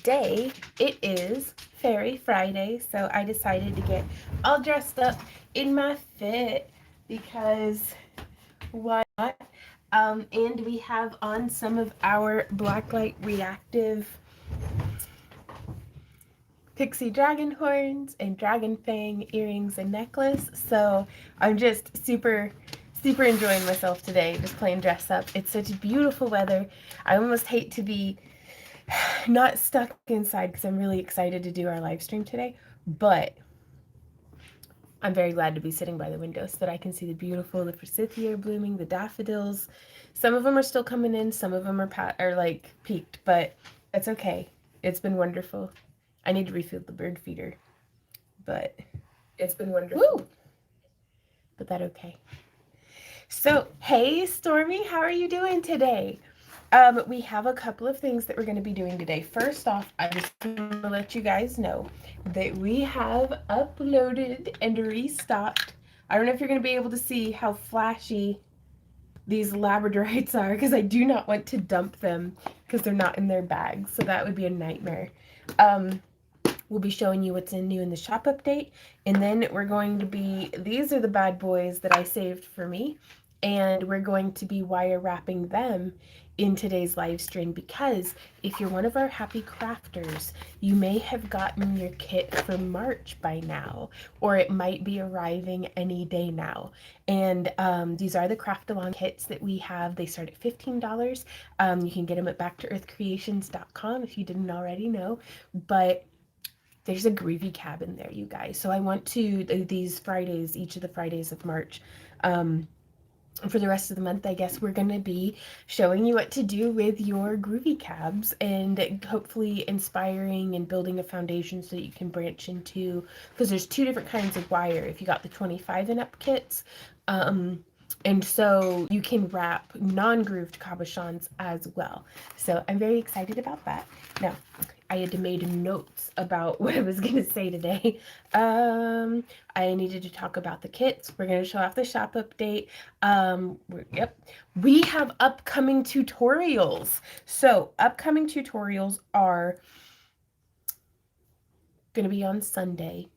today it is Fairy Friday, so I decided to get all dressed up in my fit because why not? And we have on some of our Blacklight Reactive pixie dragon horns and dragon fang earrings and necklace. So I'm just super enjoying myself today, just playing dress up. It's such beautiful weather. I almost hate to be not stuck inside because I'm really excited to do our live stream today, but I'm very glad to be sitting by the window so that I can see the forsythia blooming, the daffodils. Some of them are still coming in, some of them are like peaked, but it's okay. It's been wonderful. I need to refill the bird feeder, but it's been wonderful. Woo! But that okay. So, hey Stormy, how are you doing today? We have a couple of things that we're going to be doing today. First off, I just want to let you guys know that we have uploaded and restocked. I don't know if you're going to be able to see how flashy these Labradorites are because I do not want to dump them because they're not in their bags. So that would be a nightmare. We'll be showing you what's new in the shop update. And then we're going to be, these are the bad boys that I saved for me. And we're going to be wire wrapping them in today's live stream because if you're one of our happy crafters, you may have gotten your kit for March by now, or it might be arriving any day now. And these are the craft along kits that we have. They start at $15. You can get them at backtoearthcreations.com if you didn't already know. But there's a groovy cab in there, you guys. So I want to, these Fridays, each of the Fridays of March, for the rest of the month, I guess we're going to be showing you what to do with your groovy cabs and hopefully inspiring and building a foundation so that you can branch into, because there's two different kinds of wire. If you got the 25 and up kits, and so you can wrap non-grooved cabochons as well. So I'm very excited about that. Now, I had to make notes about what I was going to say today. I needed to talk about the kits. We're going to show off the shop update. We have upcoming tutorials. So upcoming tutorials are going to be on Sunday.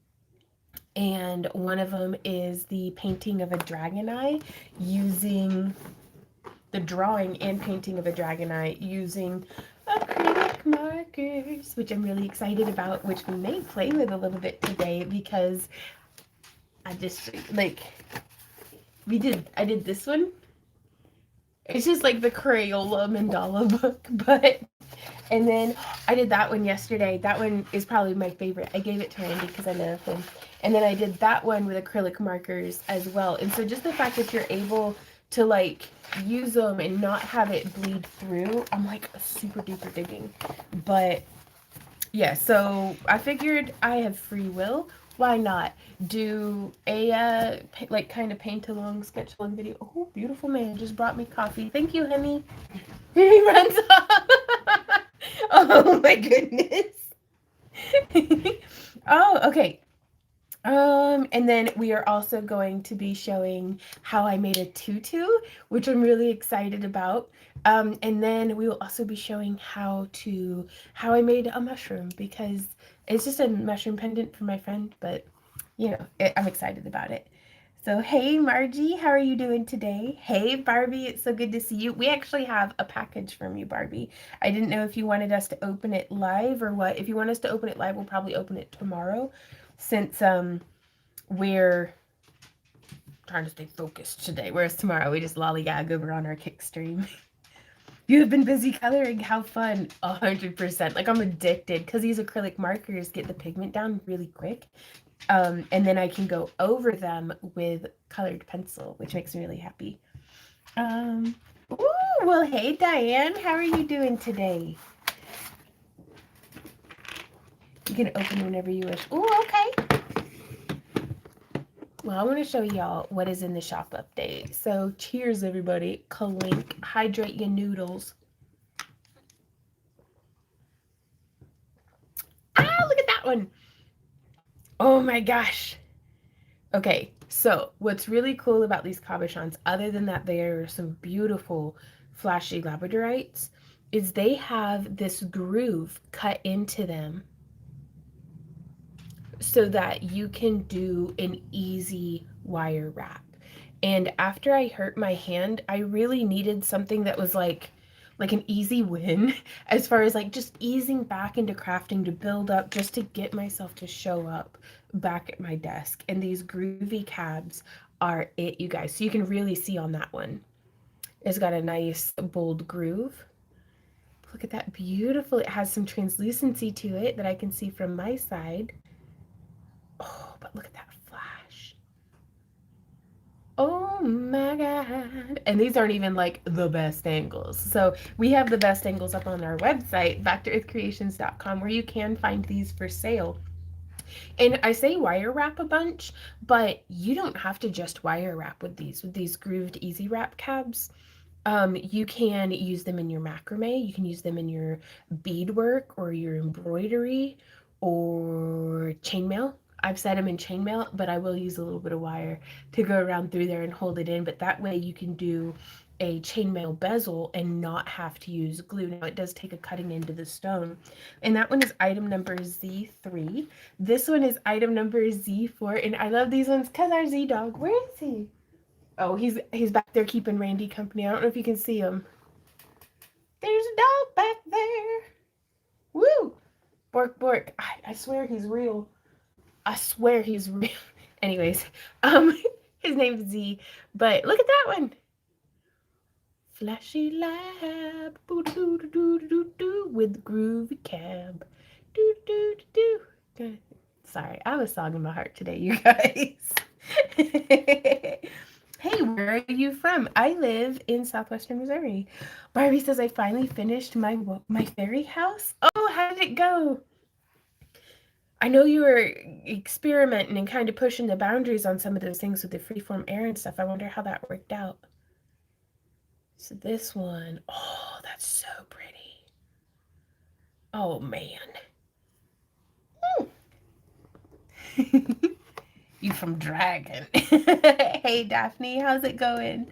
And one of them is the painting of a dragon eye using the drawing and painting of a dragon eye using acrylic markers, which I'm really excited about, which we may play with a little bit today because I just like I did this one. It's just like the Crayola mandala book, but and then I did that one yesterday. That one is probably my favorite. I gave it to Randy because I love him. And then I did that one with acrylic markers as well. And so just the fact that you're able to like use them and not have it bleed through, I'm like super duper digging. But yeah, so I figured I have free will. Why not do a like kind of paint along, sketch along video? Oh, beautiful man just brought me coffee. Thank you, honey. He runs off. Oh my goodness. Oh, okay. And then we are also going to be showing how I made a tutu, which I'm really excited about. And then we will also be showing how I made a mushroom because it's just a mushroom pendant for my friend, but you know, I'm excited about it. So, hey Margie, how are you doing today? Hey Barbie, it's so good to see you. We actually have a package from you, Barbie. I didn't know if you wanted us to open it live or what. If you want us to open it live, we'll probably open it tomorrow since we're trying to stay focused today. Whereas tomorrow we just lollygag over on our kick stream. You have been busy coloring. How fun. 100%. Like I'm addicted because these acrylic markers get the pigment down really quick. And then I can go over them with colored pencil, which makes me really happy. Ooh, well, hey, Diane, how are you doing today? You can open whenever you wish. Ooh, okay. Well, I want to show y'all what is in the shop update. So, cheers, everybody. Clink. Hydrate your noodles. Ah, look at that one. Oh my gosh. Okay, so what's really cool about these cabochons, other than that they are some beautiful flashy labradorites, is they have this groove cut into them so that you can do an easy wire wrap. And after I hurt my hand, I really needed something that was like an easy win as far as like just easing back into crafting to build up just to get myself to show up back at my desk. And these groovy cabs are it, you guys. So you can really see on that one. It's got a nice bold groove. Look at that, beautiful. It has some translucency to it that I can see from my side. Oh, but look at that flash. Oh my God. And these aren't even like the best angles. So we have the best angles up on our website, backtoearthcreations.com, where you can find these for sale. And I say wire wrap a bunch, but you don't have to just wire wrap with these grooved easy wrap cabs. You can use them in your macrame, you can use them in your beadwork or your embroidery or chainmail. I've set them in chainmail, but I will use a little bit of wire to go around through there and hold it in, but that way you can do a chainmail bezel and not have to use glue. Now it does take a cutting into the stone. And that one is item number Z3. This one is item number Z4, and I love these ones because our Z dog, where is he? Oh, he's back there keeping Randy company. I don't know if you can see him. There's a dog back there. Woo! Bork, bork. I swear he's real. I swear he's real. Anyways, his name's Z. But look at that one. Flashy lab. Boo doo doo doo doo doo with groovy cab. Doo doo doo doo. Sorry, I have a song in my heart today, you guys. Hey, where are you from? I live in southwestern Missouri. Barbie says I finally finished my fairy house. Oh, how did it go? I know you were experimenting and kind of pushing the boundaries on some of those things with the freeform air and stuff. I wonder how that worked out. So this one, oh, that's so pretty. Oh, man. You from Dragon. Hey, Daphne, how's it going?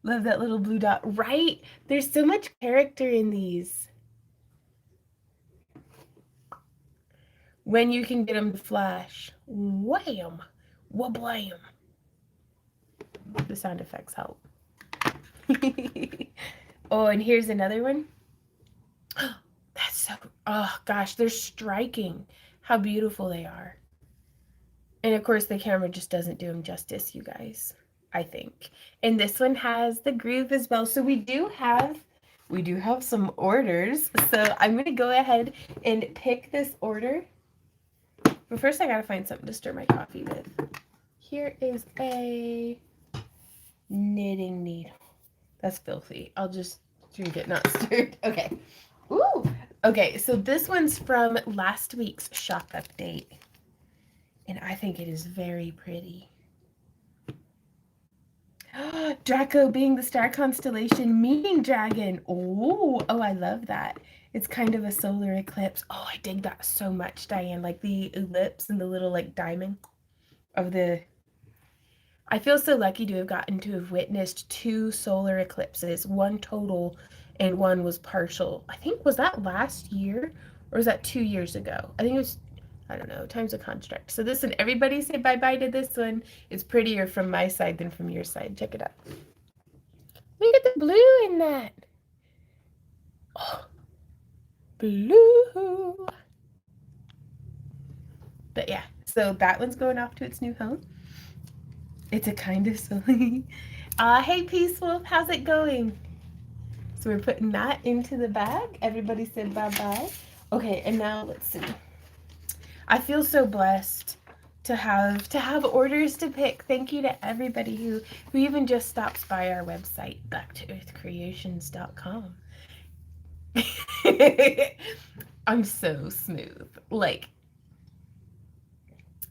Love that little blue dot. Right? There's so much character in these. When you can get them to flash. Wham! Wablam! The sound effects help. Oh, and here's another one. That's so, oh gosh, they're striking. How beautiful they are. And of course the camera just doesn't do them justice, you guys, I think. And this one has the groove as well. So we do have some orders. So I'm going to go ahead and pick this order. But first I got to find something to stir my coffee with. Here is a knitting needle. That's filthy. I'll just drink it, not stirred. Okay. Ooh. Okay, so this one's from last week's shop update. And I think it is very pretty. Draco being the star constellation, meaning dragon. Oh, I love that. It's kind of a solar eclipse. Oh, I dig that so much, Diane. Like the ellipse and the little like diamond of the... I feel so lucky to have gotten to have witnessed 2 solar eclipses, one total and one was partial. I think, was that last year or was that 2 years ago? I think it was, I don't know, time's a construct. So this one, everybody say bye-bye to this one. It's prettier from my side than from your side. Check it out. Look at the blue in that. Oh, blue. But yeah, so that one's going off to its new home. It's a kind of silly. Hey, Peace Wolf, how's it going? So we're putting that into the bag. Everybody said bye-bye. Okay, and now let's see. I feel so blessed to have orders to pick. Thank you to everybody who even just stops by our website, backtoearthcreations.com. I'm so smooth. Like,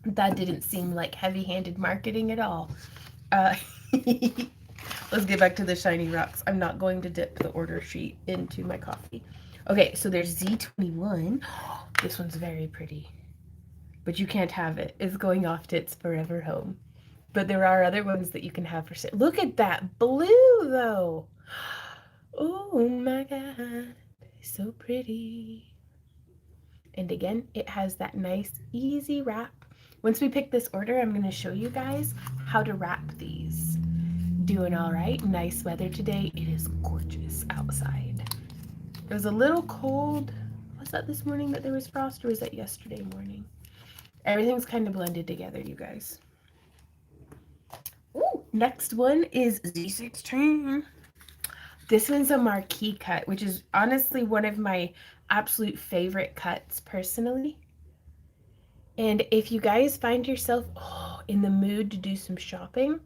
that didn't seem like heavy-handed marketing at all. Let's get back to the shiny rocks. I'm not going to dip the order sheet into my coffee. Okay, so there's Z21. This one's very pretty, but you can't have it. It's going off to its forever home. But there are other ones that you can have for sale. Look at that blue, though. Oh my God, so pretty. And again, it has that nice, easy wrap. Once we pick this order, I'm going to show you guys how to wrap these. Doing all right. Nice weather today. It is gorgeous outside. It was a little cold. Was that this morning that there was frost, or was that yesterday morning? Everything's kind of blended together, you guys. Ooh, next one is Z16. This one's a marquee cut, which is honestly one of my absolute favorite cuts personally. And if you guys find yourself in the mood to do some shopping,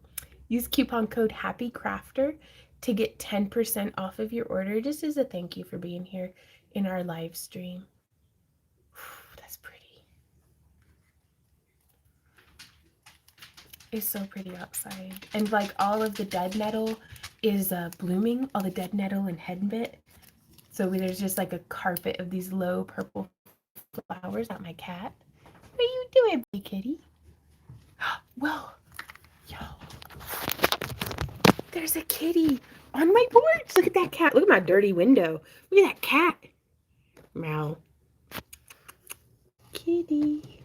use coupon code HAPPYCRAFTER to get 10% off of your order, just as a thank you for being here in our live stream. That's pretty. It's so pretty outside. And like all of the dead nettle is blooming, all the dead nettle and henbit. So there's just like a carpet of these low purple flowers. Not my cat. What are you doing, big kitty? Well, y'all, there's a kitty on my porch. Look at that cat. Look at my dirty window. Look at that cat. Meow. Kitty.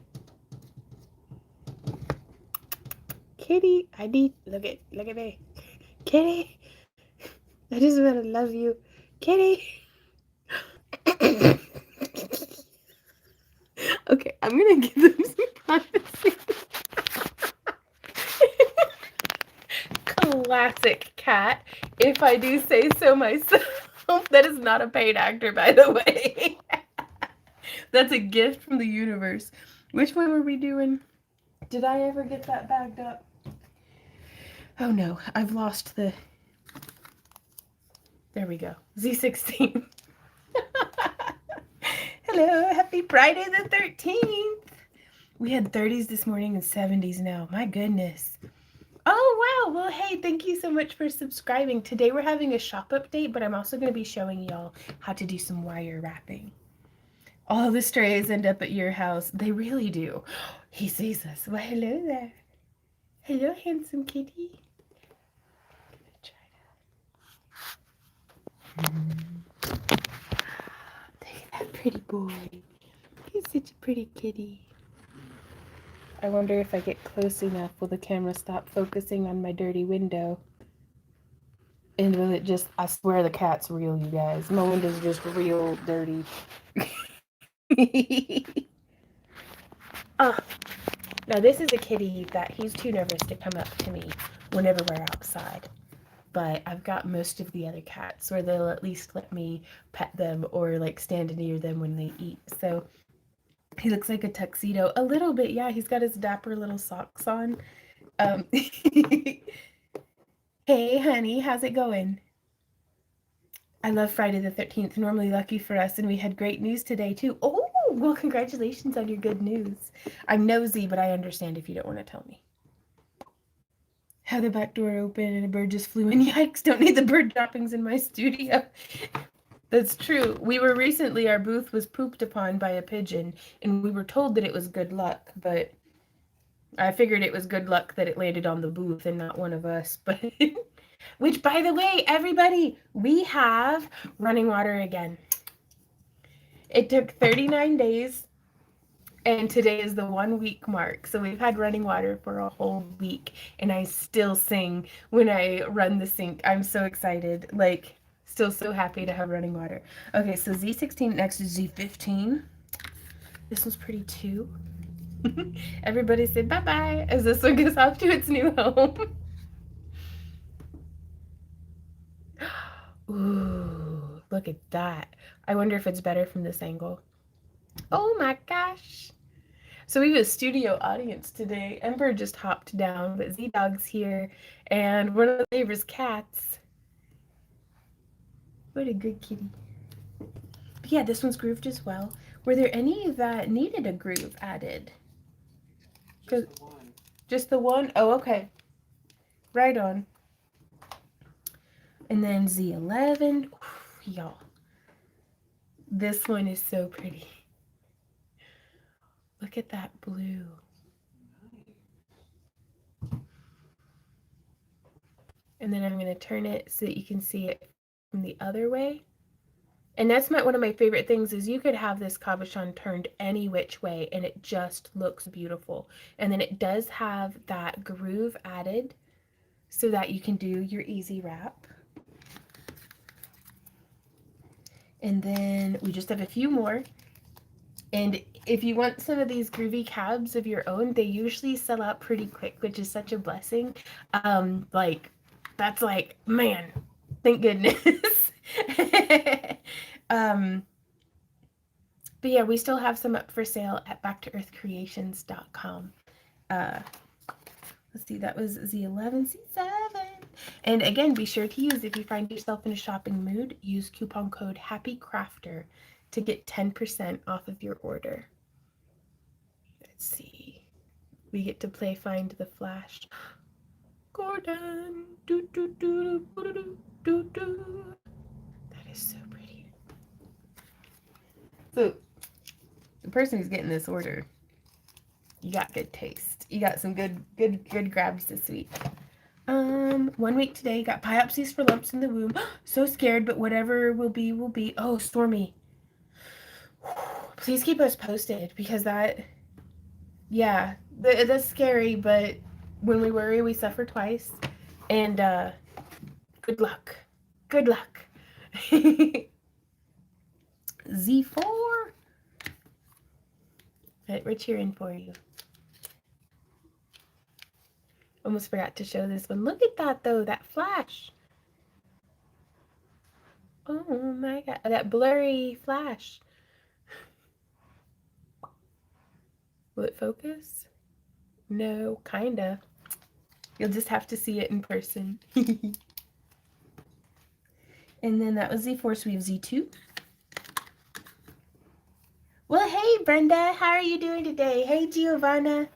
Kitty. Look at me. Kitty. I just want to love you. Kitty. Okay, I'm gonna give them some privacy. Classic cat, if I do say so myself. That is not a paid actor, by the way. That's a gift from the universe. Which one were we doing? Did I ever get that bagged up? Oh no, I've lost the... There we go. Z16. Hello, happy Friday the 13th. We had 30s this morning and 70s now. My goodness. Oh, wow. Well, hey, thank you so much for subscribing. Today we're having a shop update, but I'm also going to be showing y'all how to do some wire wrapping. All the strays end up at your house. They really do. He sees us. Well, hello there. Hello, handsome kitty. Look at that pretty boy. He's such a pretty kitty. I wonder if I get close enough, will the camera stop focusing on my dirty window? And will it just, I swear the cat's real, you guys. My window's just real dirty. Ah, now this is a kitty that he's too nervous to come up to me whenever we're outside. But I've got most of the other cats where they'll at least let me pet them or like stand near them when they eat. So he looks like a tuxedo. A little bit, yeah. He's got his dapper little socks on. Hey, honey, how's it going? I love Friday the 13th, normally lucky for us, and we had great news today, too. Oh, well, congratulations on your good news. I'm nosy, but I understand if you don't want to tell me. Had the back door open and a bird just flew in. Yikes, don't need the bird droppings in my studio. That's true. We were recently, our booth was pooped upon by a pigeon, and we were told that it was good luck, but I figured it was good luck that it landed on the booth and not one of us. But which, by the way, everybody, we have running water again. It took 39 days, and today is the 1 week mark. So we've had running water for a whole week, and I still sing when I run the sink. I'm so excited. Like, still so happy to have running water. Okay, so Z16, next is Z15. This one's pretty too. Everybody say bye-bye as this one goes off to its new home. Ooh, look at that. I wonder if it's better from this angle. Oh my gosh. So we have a studio audience today. Ember just hopped down, but Z-Dog's here, and one of the neighbor's cats. What a good kitty. But yeah, this one's grooved as well. Were there any that needed a groove added? Just the one? Oh, okay. Right on. And then Z11. Y'all. This one is so pretty. Look at that blue. And then I'm going to turn it so that you can see it from the other way. And that's one of my favorite things is you could have this cabochon turned any which way and it just looks beautiful. And then it does have that groove added so that you can do your easy wrap. And then we just have a few more. And if you want some of these groovy cabs of your own, they usually sell out pretty quick, which is such a blessing. Like, that's like, man, thank goodness. But yeah, we still have some up for sale at backtoearthcreations.com. Let's see, that was Z11, Z7. And again, be sure to use, if you find yourself in a shopping mood, use coupon code HAPPYCRAFTER to get 10% off of your order. Let's see. We get to play Find the Flash. Gordon. Do, do, do, do, do, do, do. That is so pretty. So, the person who's getting this order, you got good taste. You got some good grabs this week. 1 week today, got biopsies for lumps in the womb. So scared, but whatever will be, will be. Oh, Stormy. Please keep us posted because that, yeah, that's scary, but when we worry, we suffer twice. And good luck. Good luck. Z4. But we're cheering for you. Almost forgot to show this one. Look at that, though. That flash. Oh, my God. That blurry flash. Will it focus? No, kinda. You'll just have to see it in person. And then that was Z4, so we have Z2. Well, hey, Brenda. How are you doing today? Hey, Giovanna.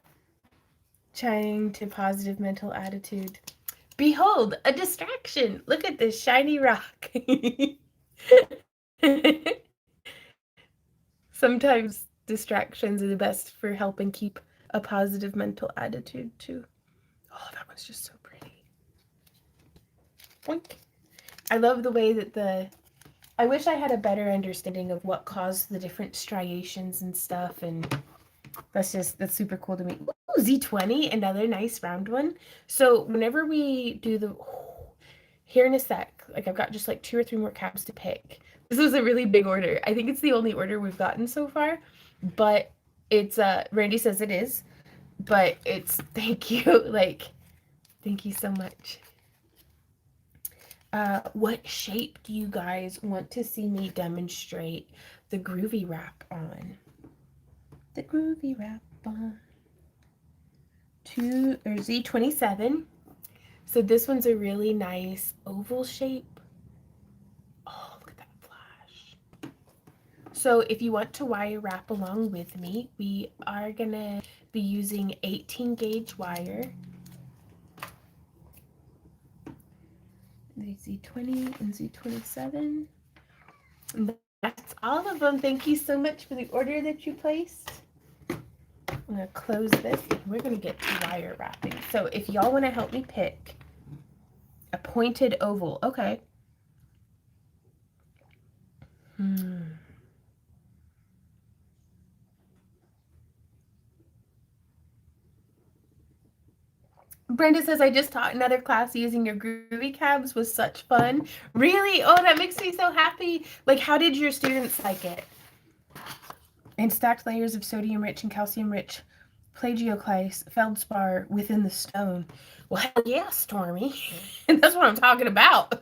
Trying to positive mental attitude. Behold, a distraction. Look at this shiny rock. Sometimes distractions are the best for helping keep a positive mental attitude, too. Oh, that one's just so pretty. Boink. I love the way that I wish I had a better understanding of what caused the different striations and stuff, and that's super cool to me. Ooh, Z20, another nice round one. So whenever we do here in a sec, like I've got just like 2 or 3 more caps to pick. This was a really big order. I think it's the only order we've gotten so far, but it's, Randy says it is, but it's, thank you, like, thank you so much. What shape do you guys want to see me demonstrate the groovy wrap on? The groovy wrap on. Z27. So this one's a really nice oval shape. Oh, look at that flash. So if you want to wire wrap along with me, we are gonna be using 18 gauge wire. Z20 and Z27. And that's all of them. Thank you so much for the order that you placed. I'm going to close this and we're going to get to wire wrapping. So if y'all want to help me pick a pointed oval, okay. Brenda says, I just taught another class using your groovy cabs. Was such fun. Really? Oh, that makes me so happy. Like, how did your students like it? And stacked layers of sodium-rich and calcium-rich plagioclase feldspar within the stone. Well, hell yeah, Stormy. And that's what I'm talking about.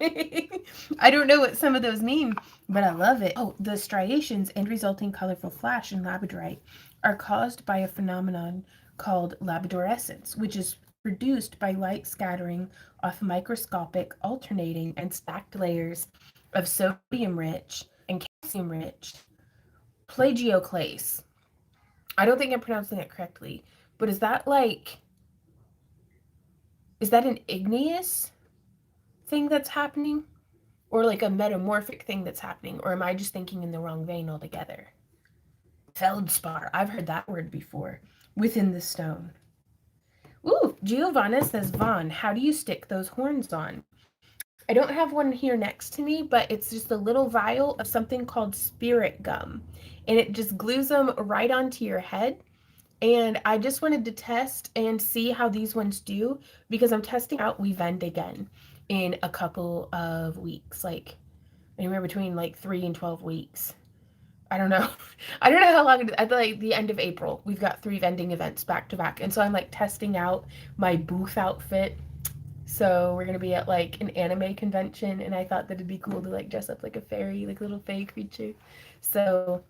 I don't know what some of those mean, but I love it. Oh, the striations and resulting colorful flash in labradorite are caused by a phenomenon called labradorescence, which is produced by light scattering off microscopic, alternating, and stacked layers of sodium-rich and calcium-rich plagioclase. I don't think I'm pronouncing it correctly, but is that an igneous thing that's happening? Or like a metamorphic thing that's happening? Or am I just thinking in the wrong vein altogether? Feldspar. I've heard that word before. Within the stone. Ooh, Giovanna says, Vaughn, how do you stick those horns on? I don't have one here next to me, but it's just a little vial of something called spirit gum. And it just glues them right onto your head. And I just wanted to test and see how these ones do because I'm testing out We Vend again in a couple of weeks, like anywhere between like 3 and 12 weeks. I don't know. I don't know how long it is. At like the end of April, we've got 3 vending events back to back. And so I'm like testing out my booth outfit. So we're gonna be at like an anime convention, and I thought that it'd be cool to like dress up like a fairy, like a little fairy creature. So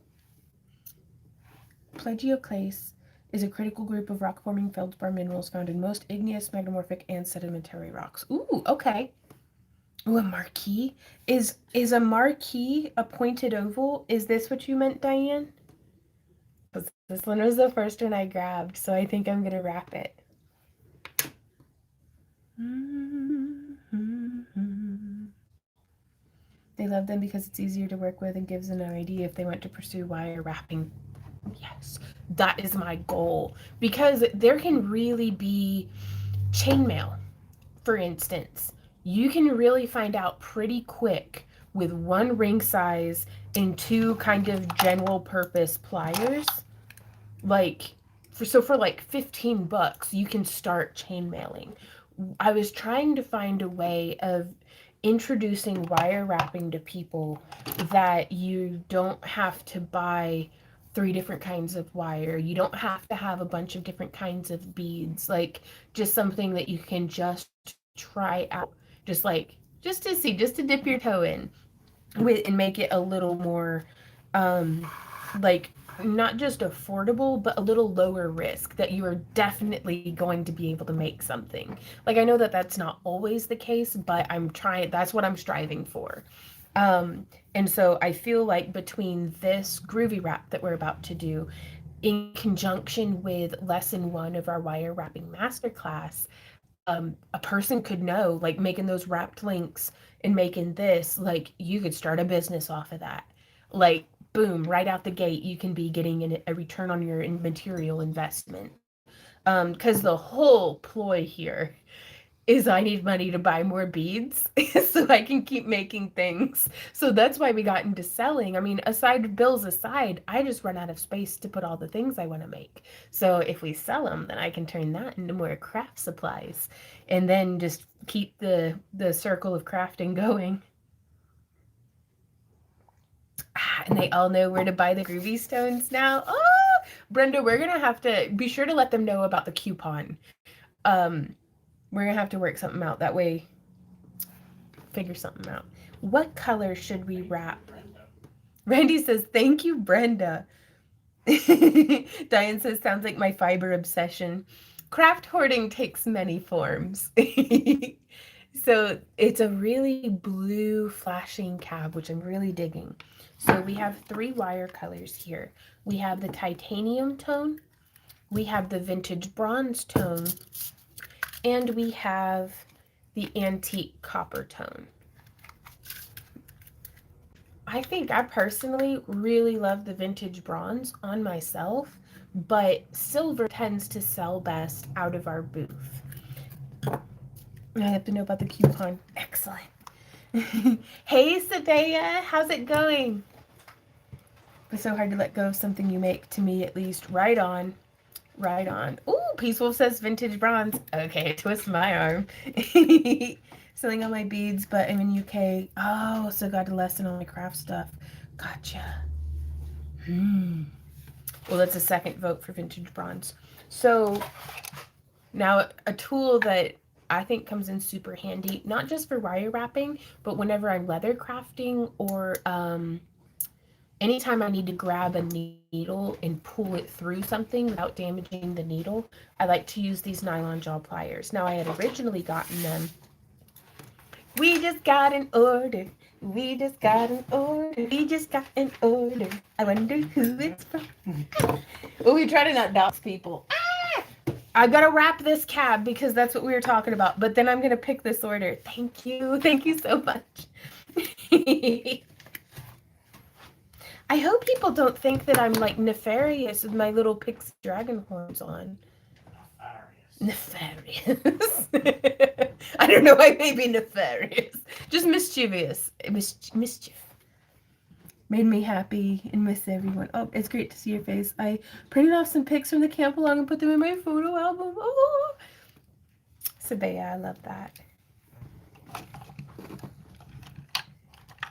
plagioclase is a critical group of rock-forming feldspar minerals found in most igneous, metamorphic, and sedimentary rocks. Ooh, okay. Ooh, a marquee? Is a marquee a pointed oval? Is this what you meant, Diane? This one was the first one I grabbed, so I think I'm gonna wrap it. They love them because it's easier to work with and gives them an idea if they want to pursue wire wrapping. Yes, that is my goal. Because there can really be chainmail, for instance. You can really find out pretty quick with one ring size and two kind of general purpose pliers. Like, for like $15, you can start chainmailing. I was trying to find a way of introducing wire wrapping to people that you don't have to buy 3 different kinds of wire. You don't have to have a bunch of different kinds of beads. Like, just something that you can just try out. Just to see, just to dip your toe in with and make it a little more like not just affordable but a little lower risk that you are definitely going to be able to make something. Like, I know that that's not always the case, but I'm trying, that's what I'm striving for. And so I feel like between this groovy wrap that we're about to do in conjunction with lesson 1 of our wire wrapping masterclass, a person could know, like, making those wrapped links and making this, like, you could start a business off of that. Like, boom, right out the gate, you can be getting a return on your material investment. Because the whole ploy here is I need money to buy more beads so I can keep making things. So that's why we got into selling. I mean, aside bills aside, I just run out of space to put all the things I want to make. So if we sell them, then I can turn that into more craft supplies and then just keep the circle of crafting going. And they all know where to buy the groovy stones now. Oh, Brenda, we're gonna have to be sure to let them know about the coupon. We're gonna have to work something out that way. Figure something out. What color should we wrap? Randy says, thank you, Brenda. Diane says, sounds like my fiber obsession. Craft hoarding takes many forms. So it's a really blue flashing cab, which I'm really digging. So we have 3 wire colors here. We have the titanium tone, we have the vintage bronze tone, and we have the antique copper tone. I think I personally really love the vintage bronze on myself, but silver tends to sell best out of our booth. I have to know about the coupon. Excellent. Hey, Sabea, how's it going? It's so hard to let go of something you make, to me at least. Right on. Right on. Ooh, Peace Wolf says vintage bronze. Okay, twist my arm. Selling all my beads, but I'm in UK. Oh, so got a lesson on my craft stuff. Gotcha. Well, that's a second vote for vintage bronze. So now a tool that I think comes in super handy, not just for wire wrapping, but whenever I'm leather crafting or anytime I need to grab a needle and pull it through something without damaging the needle, I like to use these nylon jaw pliers. Now, I had originally gotten them. We just got an order. We just got an order. We just got an order. I wonder who it's from. Oh, we try to not dox people. I gotta wrap this cab because that's what we were talking about. But then I'm gonna pick this order. Thank you. Thank you so much. I hope people don't think that I'm like nefarious with my little pixie dragon horns on. Nefarious. I don't know why maybe nefarious. Just mischievous. Mischief. Made me happy and miss everyone. Oh, it's great to see your face. I printed off some pics from the camp along and put them in my photo album. Oh. So, but yeah, I love that.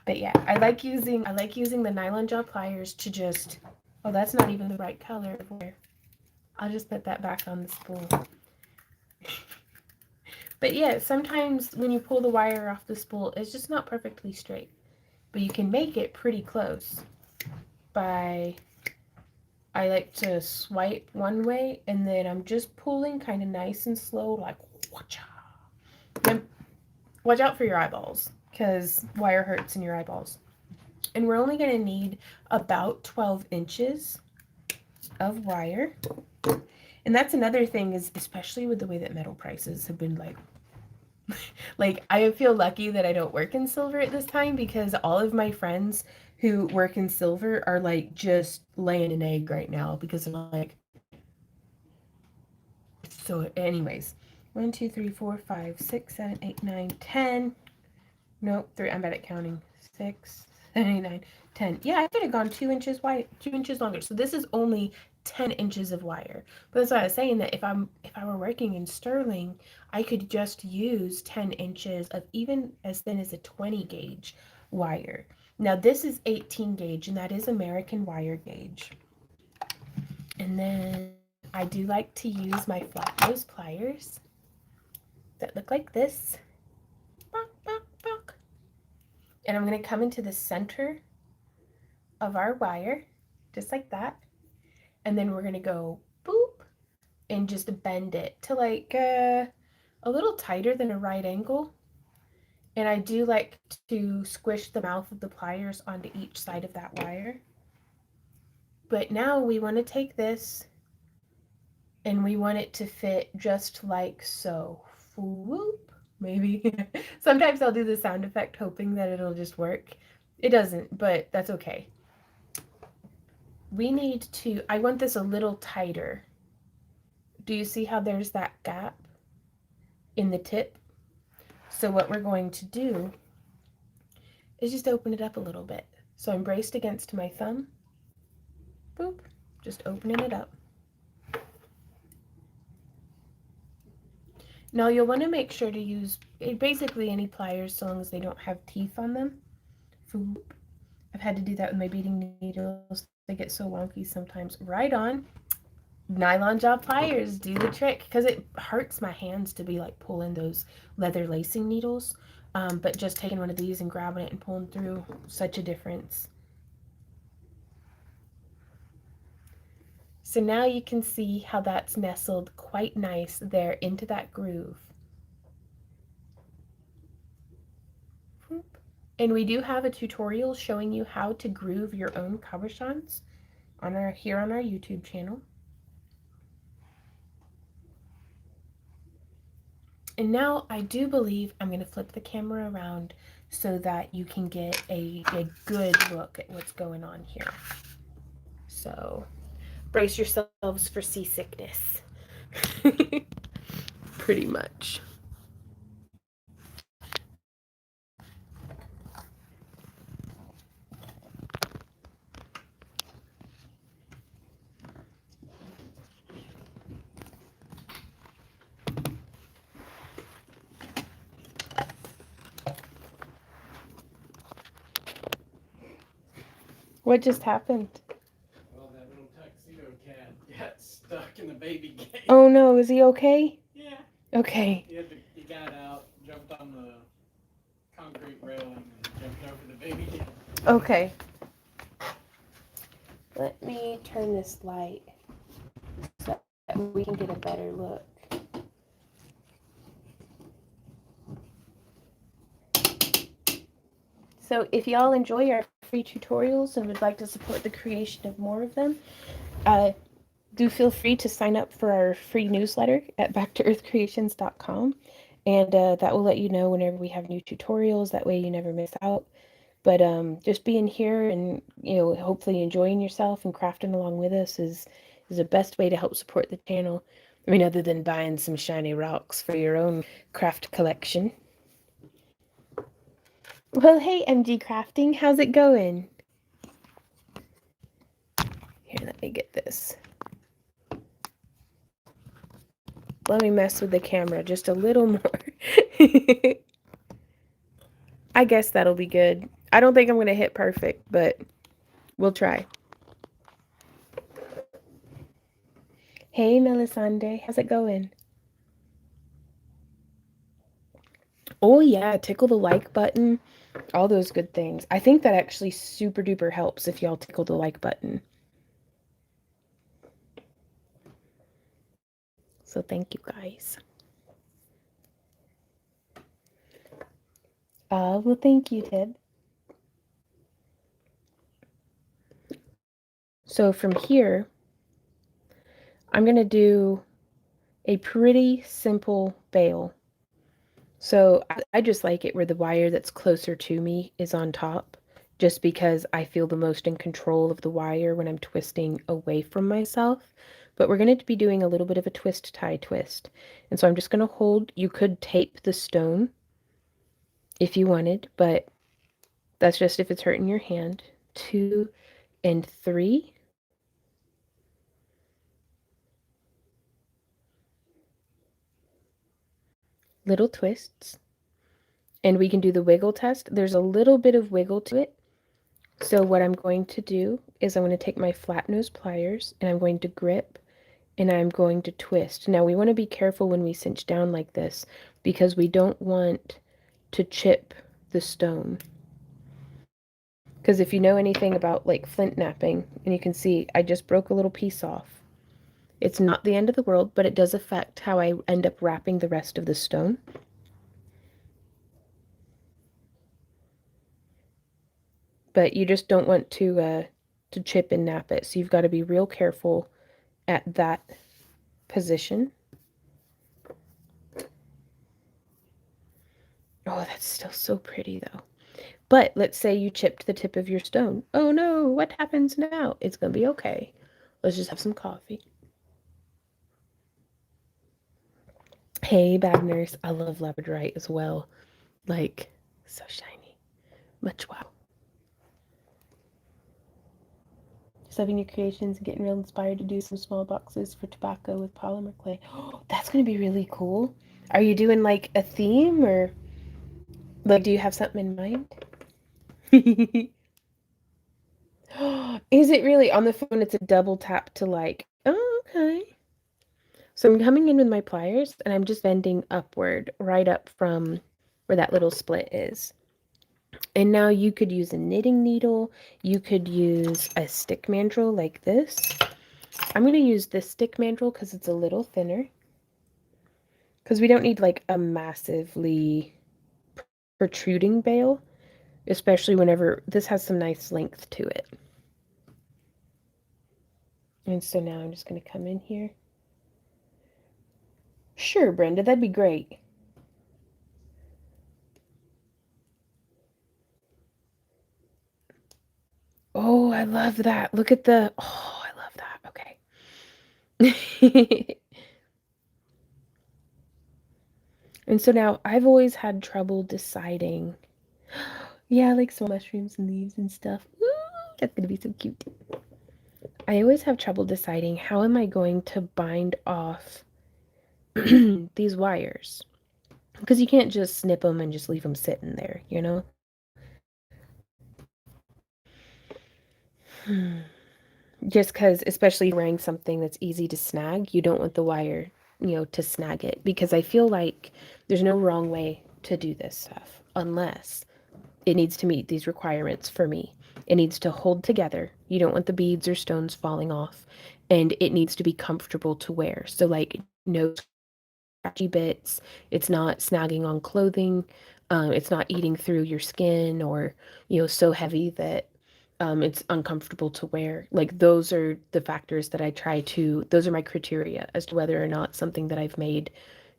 But yeah, I like using the nylon jaw pliers to just, oh, that's not even the right color. I'll just put that back on the spool. But yeah, sometimes when you pull the wire off the spool, it's just not perfectly straight. But you can make it pretty close by, I like to swipe one way and then I'm just pulling kind of nice and slow, like, watch out. Then watch out for your eyeballs because wire hurts in your eyeballs. And we're only going to need about 12 inches of wire. And that's another thing is, especially with the way that metal prices have been like I feel lucky that I don't work in silver at this time because all of my friends who work in silver are like just laying an egg right now because they're like, so anyways, 1, 2, 3, 4, 5, 6, 7, 8, 9, 10. Nope, 3. I'm bad at counting. 6, 7, 8, 9, 10. Yeah, I could have gone 2 inches wide, 2 inches longer. So this is only 10 inches of wire. But that's why I was saying that if I were working in sterling, I could just use 10 inches of even as thin as a 20 gauge wire. Now this is 18 gauge and that is American wire gauge. And then I do like to use my flat nose pliers that look like this. Bonk, bonk, bonk. And I'm going to come into the center of our wire, just like that. And then we're going to go boop and just bend it to like a little tighter than a right angle. And I do like to squish the mouth of the pliers onto each side of that wire. But now we want to take this and we want it to fit just like so. Whoop, maybe. Sometimes I'll do the sound effect hoping that it'll just work. It doesn't, but that's okay. We need to, I want this a little tighter. Do you see how there's that gap in the tip? So what we're going to do is just open it up a little bit. So I'm braced against my thumb. Boop, just opening it up. Now you'll want to make sure to use basically any pliers so long as they don't have teeth on them. Boop. I've had to do that with my beading needles. They get so wonky sometimes. Right on. Nylon jaw pliers do the trick because it hurts my hands to be like pulling those leather lacing needles. But just taking one of these and grabbing it and pulling through, such a difference. So now you can see how that's nestled quite nice there into that groove. And we do have a tutorial showing you how to groove your own cabochons here on our YouTube channel. And now I do believe I'm going to flip the camera around so that you can get a good look at what's going on here. So brace yourselves for seasickness. Pretty much. What just happened? Well, that little tuxedo cat got stuck in the baby gate. Oh no, is he okay? Yeah. Okay. He got out, jumped on the concrete railing, and jumped over the baby gate. Okay. Let me turn this light so that we can get a better look. So if y'all enjoy our free tutorials and would like to support the creation of more of them, do feel free to sign up for our free newsletter at backtoearthcreations.com. And that will let you know whenever we have new tutorials. That way you never miss out. But just being here and, hopefully enjoying yourself and crafting along with us is the best way to help support the channel. I mean, other than buying some shiny rocks for your own craft collection. Well, hey, MG Crafting, how's it going? Here, let me get this. Let me mess with the camera just a little more. I guess that'll be good. I don't think I'm going to hit perfect, but we'll try. Hey, Melisande, how's it going? Oh, yeah, tickle the like button, all those good things. I think that actually super duper helps if y'all tickle the like button. So thank you guys. Well, thank you, Tib. So from here, I'm going to do a pretty simple bail. So I just like it where the wire that's closer to me is on top, just because I feel the most in control of the wire when I'm twisting away from myself. But we're going to be doing a little bit of a twist tie twist. And so I'm just going to hold, you could tape the stone if you wanted, but that's just if it's hurting your hand. 2 and 3. Little twists. And we can do the wiggle test. There's a little bit of wiggle to it. So what I'm going to do is I'm going to take my flat nose pliers and I'm going to grip and I'm going to twist. Now we want to be careful when we cinch down like this because we don't want to chip the stone. Because if you know anything about like flint knapping, and you can see I just broke a little piece off. It's not the end of the world, but it does affect how I end up wrapping the rest of the stone. But you just don't want to chip and nap it. So you've got to be real careful at that position. Oh, that's still so pretty though. But let's say you chipped the tip of your stone. Oh no, what happens now? It's gonna be okay. Let's just have some coffee. Hey, bad nurse. I love Labradorite as well. Like, so shiny. Much wow. Just having your creations and getting real inspired to do some small boxes for tobacco with polymer clay. Oh, that's gonna be really cool. Are you doing like a theme or like do you have something in mind? Is it really on the phone? It's a double tap to like, oh, okay. So I'm coming in with my pliers and I'm just bending upward right up from where that little split is. And now you could use a knitting needle. You could use a stick mandrel like this. I'm going to use this stick mandrel because it's a little thinner. Because we don't need like a massively protruding bail, especially whenever this has some nice length to it. And so now I'm just going to come in here. Sure, Brenda, that'd be great. Oh, I love that. Look at the, oh, I love that. Okay. And so now I've always had trouble deciding. Yeah, like small mushrooms and leaves and stuff. Ooh, that's gonna be so cute. I always have trouble deciding how am I going to bind off these wires. Because you can't just snip them and just leave them sitting there, you know? Just because, especially wearing something that's easy to snag, you don't want the wire, to snag it. Because I feel like there's no wrong way to do this stuff unless it needs to meet these requirements for me. It needs to hold together. You don't want the beads or stones falling off. And it needs to be comfortable to wear. So, like, no scratchy bits. It's not snagging on clothing. It's not eating through your skin or, so heavy that it's uncomfortable to wear. Like, those are the factors that I try to, those are my criteria as to whether or not something that I've made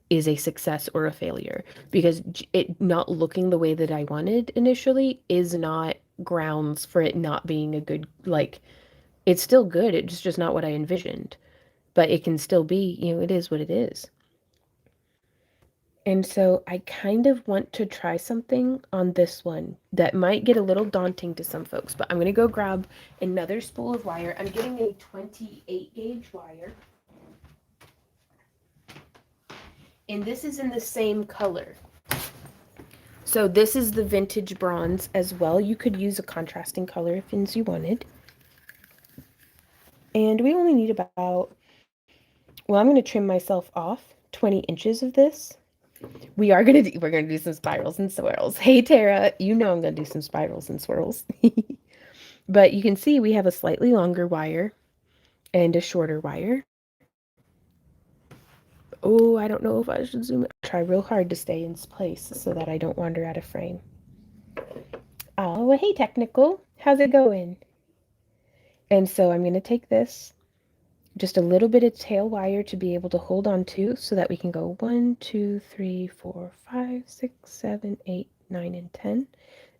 is a success or a failure, because it not looking the way that I wanted initially is not grounds for it not being a good, like, it's still good, it's just not what I envisioned. but it can still be, it is what it is. And so I kind of want to try something on this one that might get a little daunting to some folks, but I'm going to go grab another spool of wire. I'm getting a 28 gauge wire. And this is in the same color. So this is the vintage bronze as well. You could use a contrasting color if you wanted. And we only need about, well, I'm going to trim myself off 20 inches of this. We're gonna do some spirals and swirls. Hey Tara, you know I'm gonna do some spirals and swirls. But you can see we have a slightly longer wire and a shorter wire. Oh, I don't know if I should zoom it. Try real hard to stay in place so that I don't wander out of frame. Oh, hey Technical, how's it going? And so I'm gonna take this, just a little bit of tail wire to be able to hold on to so that we can go 1, 2, 3, 4, 5, 6, 7, 8, 9, and 10.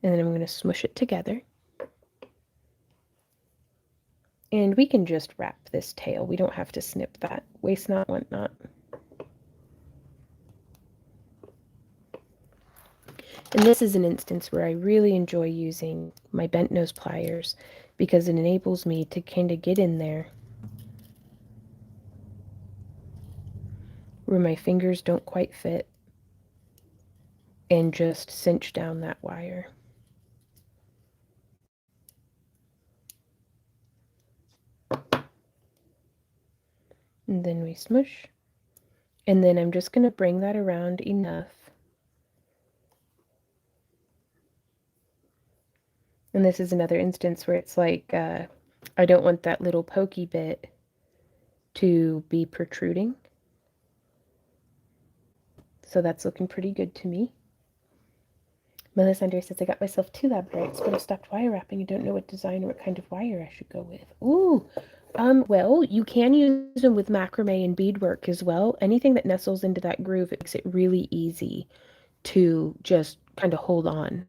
And then I'm going to smush it together. And we can just wrap this tail. We don't have to snip that. Waste not, want not. And this is an instance where I really enjoy using my bent nose pliers because it enables me to kind of get in there where my fingers don't quite fit and just cinch down that wire. And then we smush. And then I'm just going to bring that around enough. And this is another instance where it's like, I don't want that little pokey bit to be protruding. So that's looking pretty good to me. Melissa Under says, I got myself 2 Labradorites, but I stopped wire wrapping and don't know what design or what kind of wire I should go with. Ooh, well, you can use them with macrame and beadwork as well. Anything that nestles into that groove, it makes it really easy to just kind of hold on.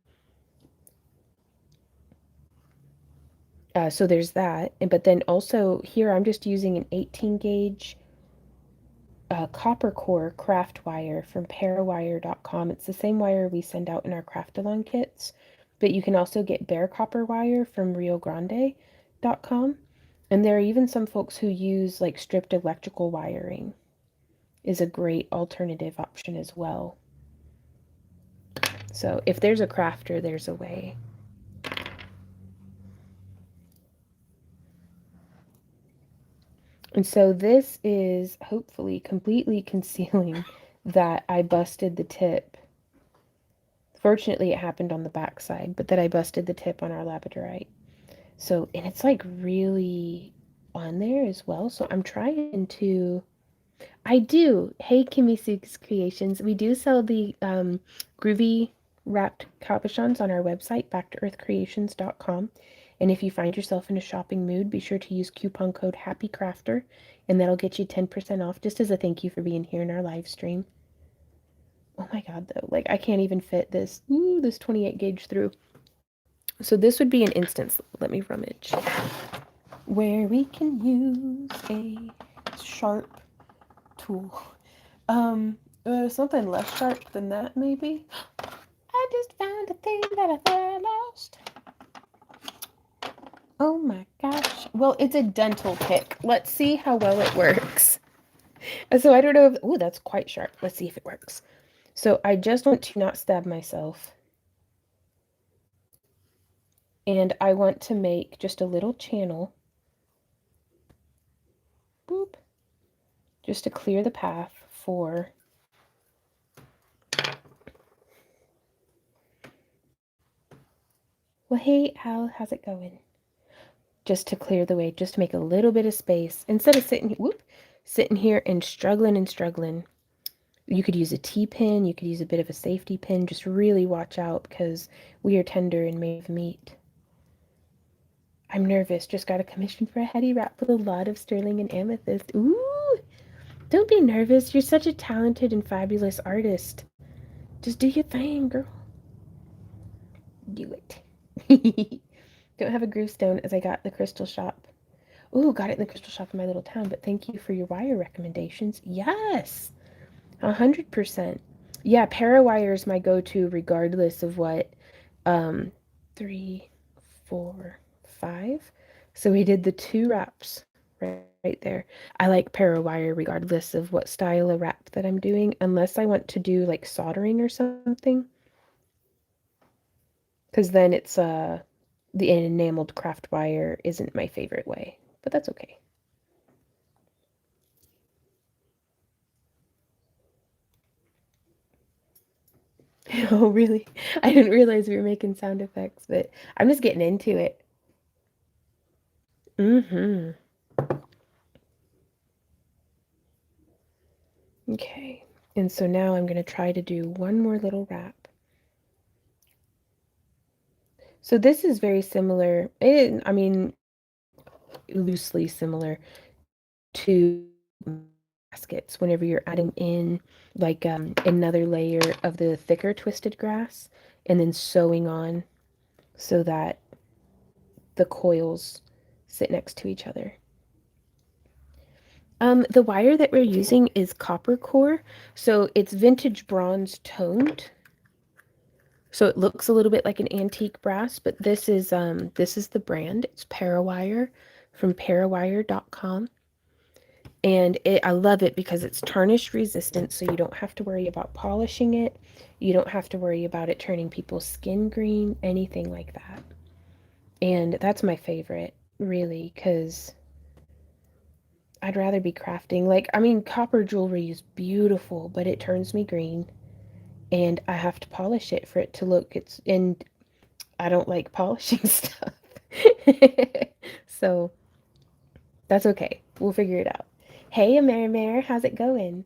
So there's that. But then also here I'm just using an 18 gauge copper core craft wire from parawire.com. It's the same wire we send out in our craft-along kits, but you can also get bare copper wire from riogrande.com. And there are even some folks who use like stripped electrical wiring is a great alternative option as well. So if there's a crafter, there's a way. And so this is hopefully completely concealing that I busted the tip. Fortunately, it happened on the back side, but that I busted the tip on our Labradorite. So, and it's like really on there as well. So I'm trying to, I do. Hey, Kimmy Sook's Creations. We do sell the groovy wrapped cabochons on our website, backtoearthcreations.com. And if you find yourself in a shopping mood, be sure to use coupon code HAPPYCRAFTER, and that'll get you 10% off just as a thank you for being here in our live stream. Oh my god, though, like I can't even fit this 28 gauge through. So this would be an instance, let me rummage, where we can use a sharp tool. Something less sharp than that, maybe. I just found a thing that I thought I lost. Oh my gosh. Well, it's a dental pick. Let's see how well it works. So I don't know if, oh, that's quite sharp. Let's see if it works. So I just want to not stab myself. And I want to make just a little channel. Boop. Just to clear the path for well, hey, Al, how's it going? Just to clear the way, just to make a little bit of space. Instead of sitting here and struggling. You could use a T-pin, you could use a bit of a safety pin. Just really watch out because we are tender and made of meat. I'm nervous. Just got a commission for a heady wrap with a lot of sterling and amethyst. Ooh! Don't be nervous. You're such a talented and fabulous artist. Just do your thing, girl. Do it. Don't have a groove stone as I got the crystal shop. Ooh, got it in the crystal shop in my little town, but thank you for your wire recommendations. Yes, 100%. Yeah, Parawire is my go-to regardless of what. Um, 3, 4, 5. So we did the 2 wraps right there. I like Parawire regardless of what style of wrap that I'm doing, unless I want to do like soldering or something, because then the enameled craft wire isn't my favorite way, but that's okay. Oh, really? I didn't realize we were making sound effects, but I'm just getting into it. Mm-hmm. Okay. And so now I'm going to try to do one more little wrap. So this is very similar, I mean, loosely similar to baskets whenever you're adding in like another layer of the thicker twisted grass and then sewing on so that the coils sit next to each other. The wire that we're using is copper core, so it's vintage bronze toned. So it looks a little bit like an antique brass, but this is the brand. It's Parawire from parawire.com. And I love it because it's tarnish resistant, so you don't have to worry about polishing it. You don't have to worry about it turning people's skin green, anything like that. And that's my favorite, really, because I'd rather be crafting. Like, I mean, copper jewelry is beautiful, but it turns me green, and I have to polish it for it to look. And I don't like polishing stuff. So that's okay. We'll figure it out. Hey, Mare, how's it going?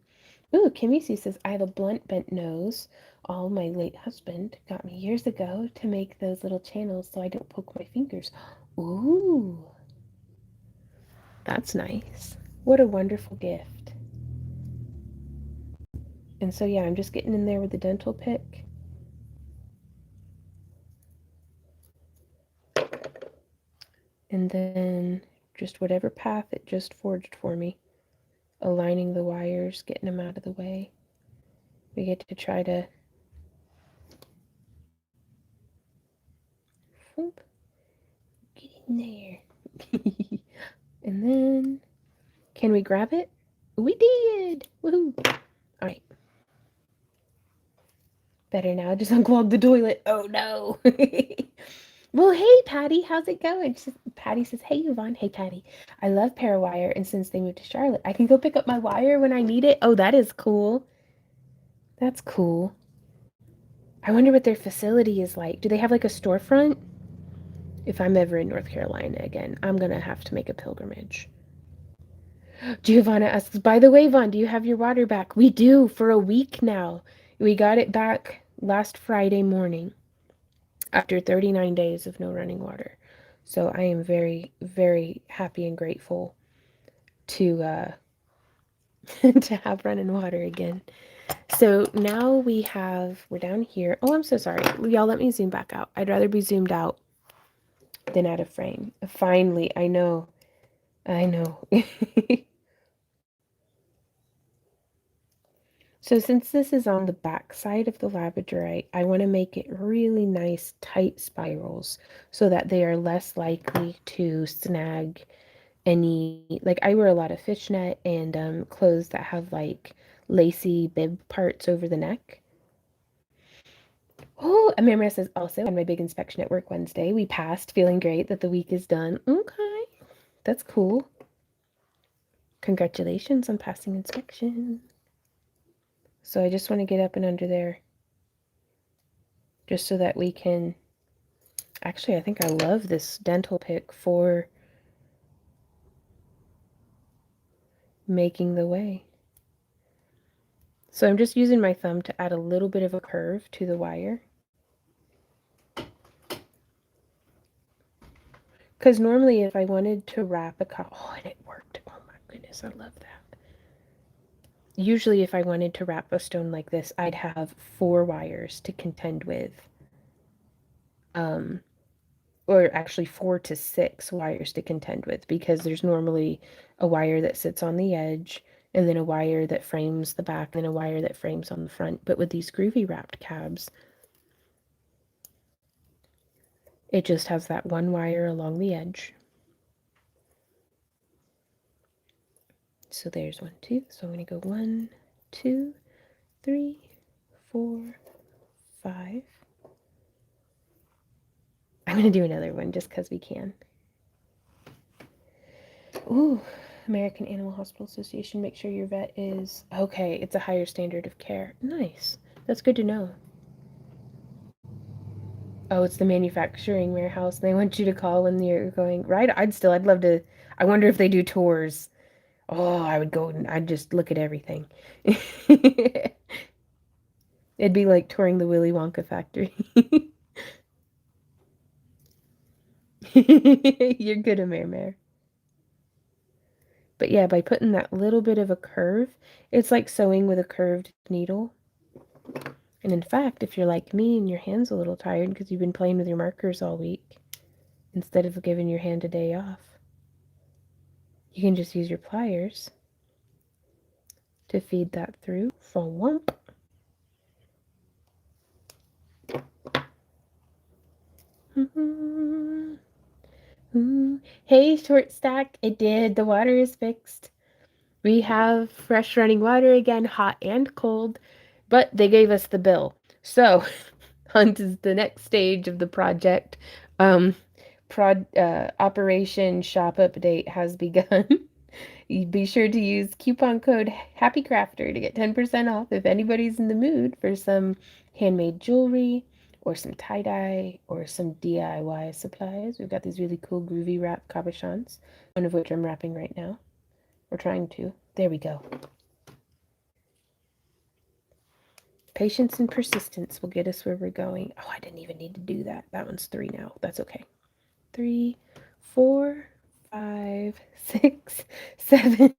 Ooh, Kimmy Sue says, I have a blunt bent nose. All my late husband got me years ago to make those little channels so I don't poke my fingers. Ooh, that's nice. What a wonderful gift. And so, yeah, I'm just getting in there with the dental pick. And then just whatever path it just forged for me. Aligning the wires, getting them out of the way. We get to try to whoop, get in there. And then, can we grab it? We did! Woohoo! Alright, better now. Just unclog the toilet. Oh no! Well, hey Patty, how's it going? Patty says, hey Yvonne. Hey Patty. I love Parawire, and since they moved to Charlotte, I can go pick up my wire when I need it. Oh, that is cool. That's cool. I wonder what their facility is like. Do they have like a storefront? If I'm ever in North Carolina again, I'm gonna have to make a pilgrimage. Giovanna asks, by the way, Vaughn, do you have your water back? We do for a week now. We got it back last Friday morning after 39 days of no running water. So I am very, very happy and grateful to to have running water again. So now we're down here. Oh, I'm so sorry. Y'all let me zoom back out. I'd rather be zoomed out than out of frame. Finally, I know. I know. So since this is on the back side of the Labradorite, I want to make it really nice tight spirals so that they are less likely to snag any, like I wear a lot of fishnet and clothes that have like lacy bib parts over the neck. Oh, Amira says also on my big inspection at work Wednesday, we passed, feeling great that the week is done. Okay, that's cool. Congratulations on passing inspection. So I just want to get up and under there just so that we can. Actually, I think I love this dental pick for making the way. So I'm just using my thumb to add a little bit of a curve to the wire. Because normally if I wanted to wrap oh, and it worked. Oh my goodness, I love that. Usually if I wanted to wrap a stone like this, I'd have 4 wires to contend with. Um, or actually 4 to 6 wires to contend with, because there's normally a wire that sits on the edge, and then a wire that frames the back, and then a wire that frames on the front. But with these groovy wrapped cabs, it just has that one wire along the edge. So there's 1, 2. So I'm going to go 1, 2, 3, 4, 5. I'm going to do another one just because we can. Ooh, American Animal Hospital Association. Make sure your vet is okay. It's a higher standard of care. Nice. That's good to know. Oh, it's the manufacturing warehouse. They want you to call when you're going, right? I'd love to. I wonder if they do tours. Oh, I would go and I'd just look at everything. It'd be like touring the Willy Wonka factory. You're good, Mare. But yeah, by putting that little bit of a curve, it's like sewing with a curved needle. And in fact, if you're like me and your hand's a little tired because you've been playing with your markers all week, instead of giving your hand a day off, you can just use your pliers to feed that through. Whomp. Hey, short stack, it did. The water is fixed. We have fresh running water again, hot and cold, but they gave us the bill. So, on to the next stage of the project. Operation Shop Update has begun. Be sure to use coupon code HAPPYCRAFTER to get 10% off if anybody's in the mood for some handmade jewelry or some tie-dye or some DIY supplies. We've got these really cool groovy wrap cabochons, one of which I'm wrapping right now. We're trying to. There we go. Patience and persistence will get us where we're going. Oh, I didn't even need to do that. That one's 3 now. That's okay. 3, 4, 5, 6, 7,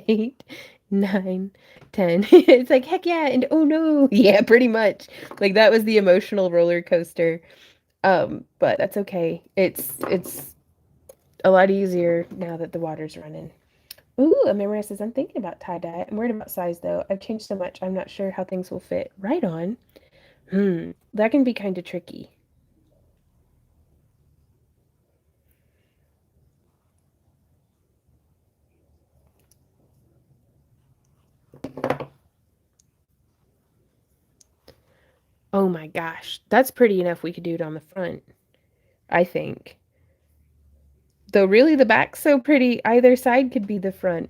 8, 9, 10. It's like, heck yeah, and oh no. Yeah, pretty much. Like that was the emotional roller coaster. But that's okay. It's a lot easier now that the water's running. Ooh, Amira says, I'm thinking about tie-dye. I'm worried about size though. I've changed so much, I'm not sure how things will fit. Right on. That can be kind of tricky. Oh my gosh, that's pretty enough. We could do it on the front, I think. Though really the back's so pretty, either side could be the front.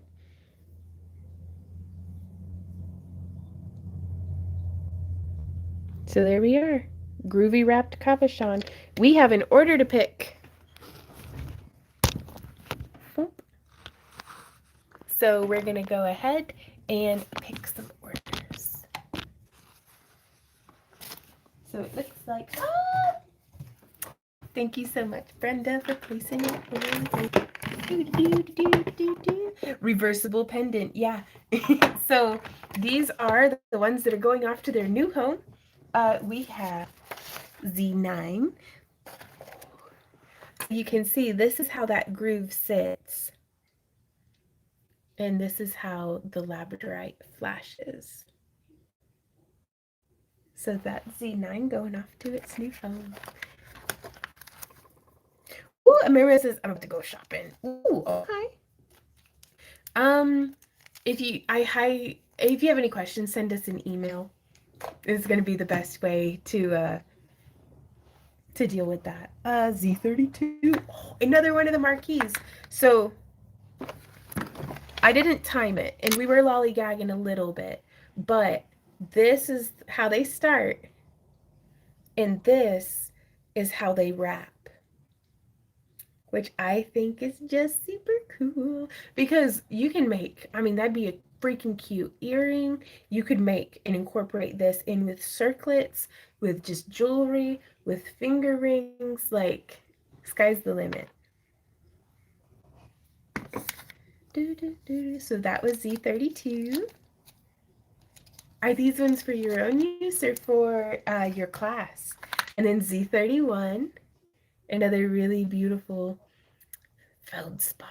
So there we are. Groovy wrapped cabochon. We have an order to pick. So we're going to go ahead and pick some orders. So it looks like, thank you so much, Brenda, for placing it. Reversible pendant, yeah. So these are the ones that are going off to their new home. We have Z9. You can see this is how that groove sits. And this is how the Labradorite flashes. So that's Z9 going off to its new home. Ooh, Amira says, I'm about to go shopping. Ooh, okay. If you have any questions, send us an email. It's gonna be the best way to deal with that. Z32. Oh, another one of the marquees. So I didn't time it, and we were lollygagging a little bit, but this is how they start, and this is how they wrap, which I think is just super cool because you can make, I mean, that'd be a freaking cute earring. You could make and incorporate this in with circlets, with just jewelry, with finger rings, like sky's the limit. So that was Z32. Are these ones for your own use or for your class? And then Z31. Another really beautiful feldspar,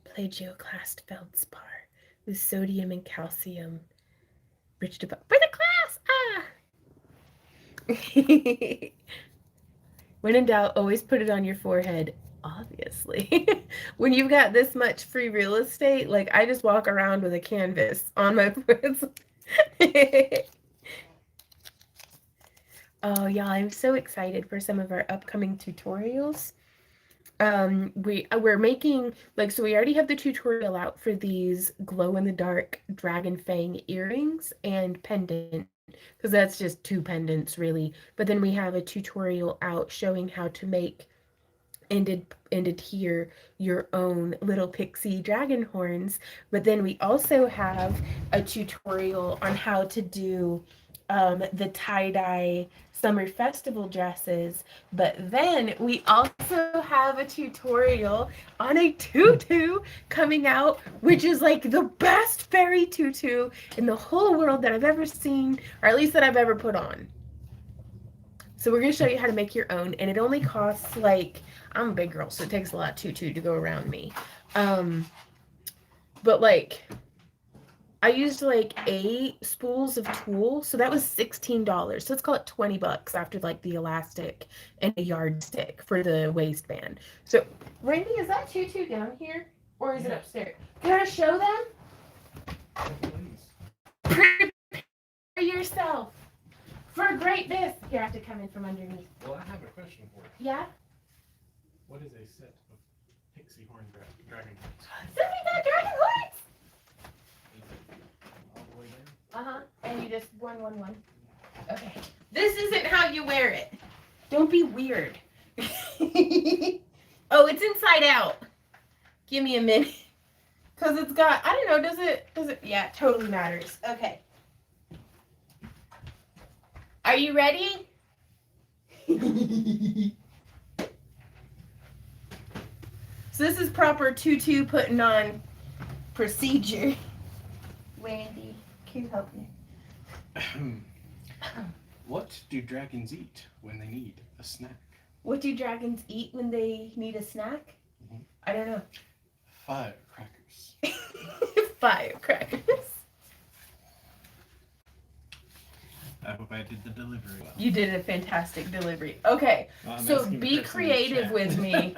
plagioclast feldspar with sodium and calcium, rich for the class. When in doubt, always put it on your forehead. Obviously, when you've got this much free real estate, like I just walk around with a canvas on my forehead. Oh yeah, I'm so excited for some of our upcoming tutorials. We're making, like, so we already have the tutorial out for these glow in the dark dragon fang earrings and pendant, because that's just 2 pendants really. But then we have a tutorial out showing how to make and adhere your own little pixie dragon horns. But then we also have a tutorial on how to do the tie-dye summer festival dresses. But then we also have a tutorial on a tutu coming out, which is like the best fairy tutu in the whole world that I've ever seen, or at least that I've ever put on. So we're going to show you how to make your own, and it only costs, like, I'm a big girl, so it takes a lot of tutu to go around me. But like, I used like 8 spools of tulle, so that was $16. So let's call it $20 after like the elastic and a yardstick for the waistband. So, Randy, is that tutu down here, or is it upstairs? Can I show them? Prepare yourself for greatness. Here, I have to come in from underneath. Well, I have a question for you. Yeah? What is a set of pixie horn dragon horns? Somebody got dragon horns! Is it all the way down? Uh-huh. And you just one. Okay. This isn't how you wear it. Don't be weird. Oh, it's inside out. Give me a minute. Because it's got, I don't know, does it, yeah, it totally matters. Okay. Are you ready? So this is proper tutu putting on procedure. Randy, can you help me? What do dragons eat when they need a snack? What do dragons eat when they need a snack? Mm-hmm. I don't know. Firecrackers. Firecrackers. I hope I did the delivery well. You did a fantastic delivery. Okay, so be creative with me.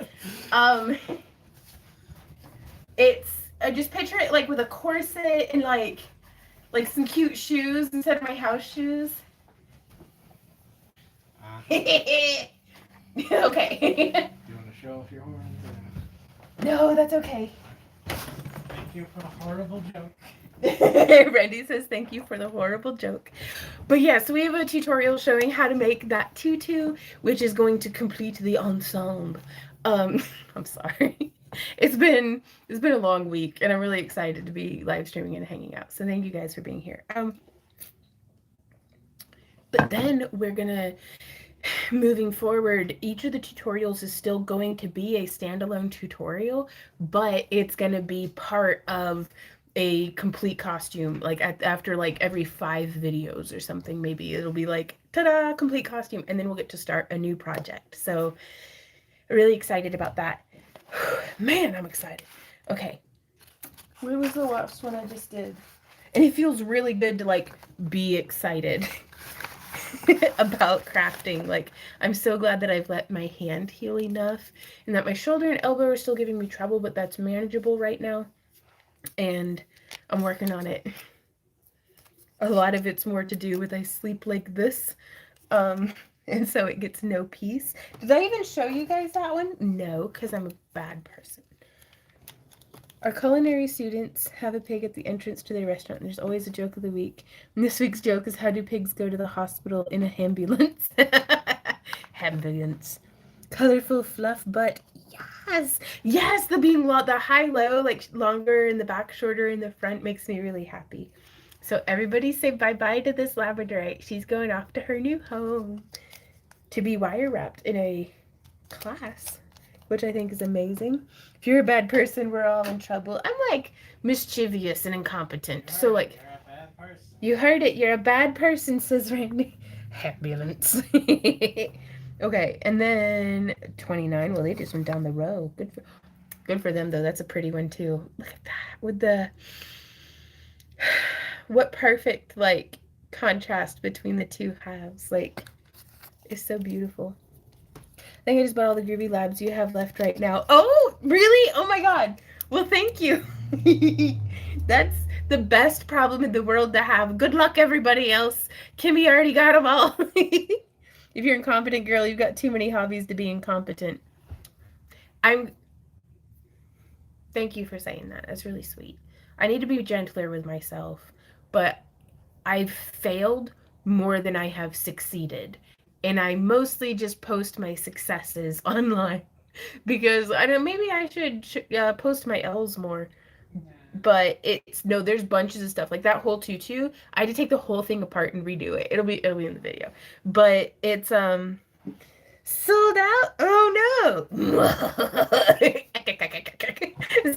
It's I just picture it like with a corset and like some cute shoes instead of my house shoes. Okay. You want to show off your horns? No, that's okay. Thank you for the horrible joke. Randy says thank you for the horrible joke. But yeah, so we have a tutorial showing how to make that tutu, which is going to complete the ensemble. I'm sorry. It's been a long week, and I'm really excited to be live streaming and hanging out. So thank you guys for being here. But then we're gonna, moving forward, each of the tutorials is still going to be a standalone tutorial, but it's gonna be part of a complete costume, like after like every 5 videos or something. Maybe it'll be like, ta-da, complete costume, and then we'll get to start a new project. So really excited about that. Man, I'm excited. Okay, where was the last one I just did? And it feels really good to like be excited about crafting. Like, I'm so glad that I've let my hand heal enough, and that my shoulder and elbow are still giving me trouble, but that's manageable right now. And I'm working on it. A lot of it's more to do with I sleep like this, and so it gets no peace. Did I even show you guys that one? No, because I'm a bad person. Our culinary students have a pig at the entrance to their restaurant, and there's always a joke of the week. And this week's joke is, how do pigs go to the hospital in a ambulance? Ambulance. Colorful fluff butt. Yes, the being the high-low, like longer in the back, shorter in the front, makes me really happy. So everybody say bye-bye to this Labradorite. She's going off to her new home to be wire wrapped in a class, which I think is amazing. If you're a bad person, we're all in trouble. I'm like mischievous and incompetent. So like, you're a bad person. You heard it. You're a bad person, says Randy. Ambulance. Okay, and then 29. Well, they just went down the row. Good for them though. That's a pretty one too. Look at that with the what perfect like contrast between the two halves. Like it's so beautiful. I think I just bought all the Groovy Labs you have left right now. Oh, really? Oh my god. Well, thank you. That's the best problem in the world to have. Good luck, everybody else. Kimmy already got them all. If you're an incompetent girl, you've got too many hobbies to be incompetent. I'm. Thank you for saying that. That's really sweet. I need to be gentler with myself, but I've failed more than I have succeeded. And I mostly just post my successes online because I don't. Maybe I should post my L's more. But it's no. There's bunches of stuff like that whole tutu. I had to take the whole thing apart and redo it. It'll be in the video. But it's sold out. Oh no.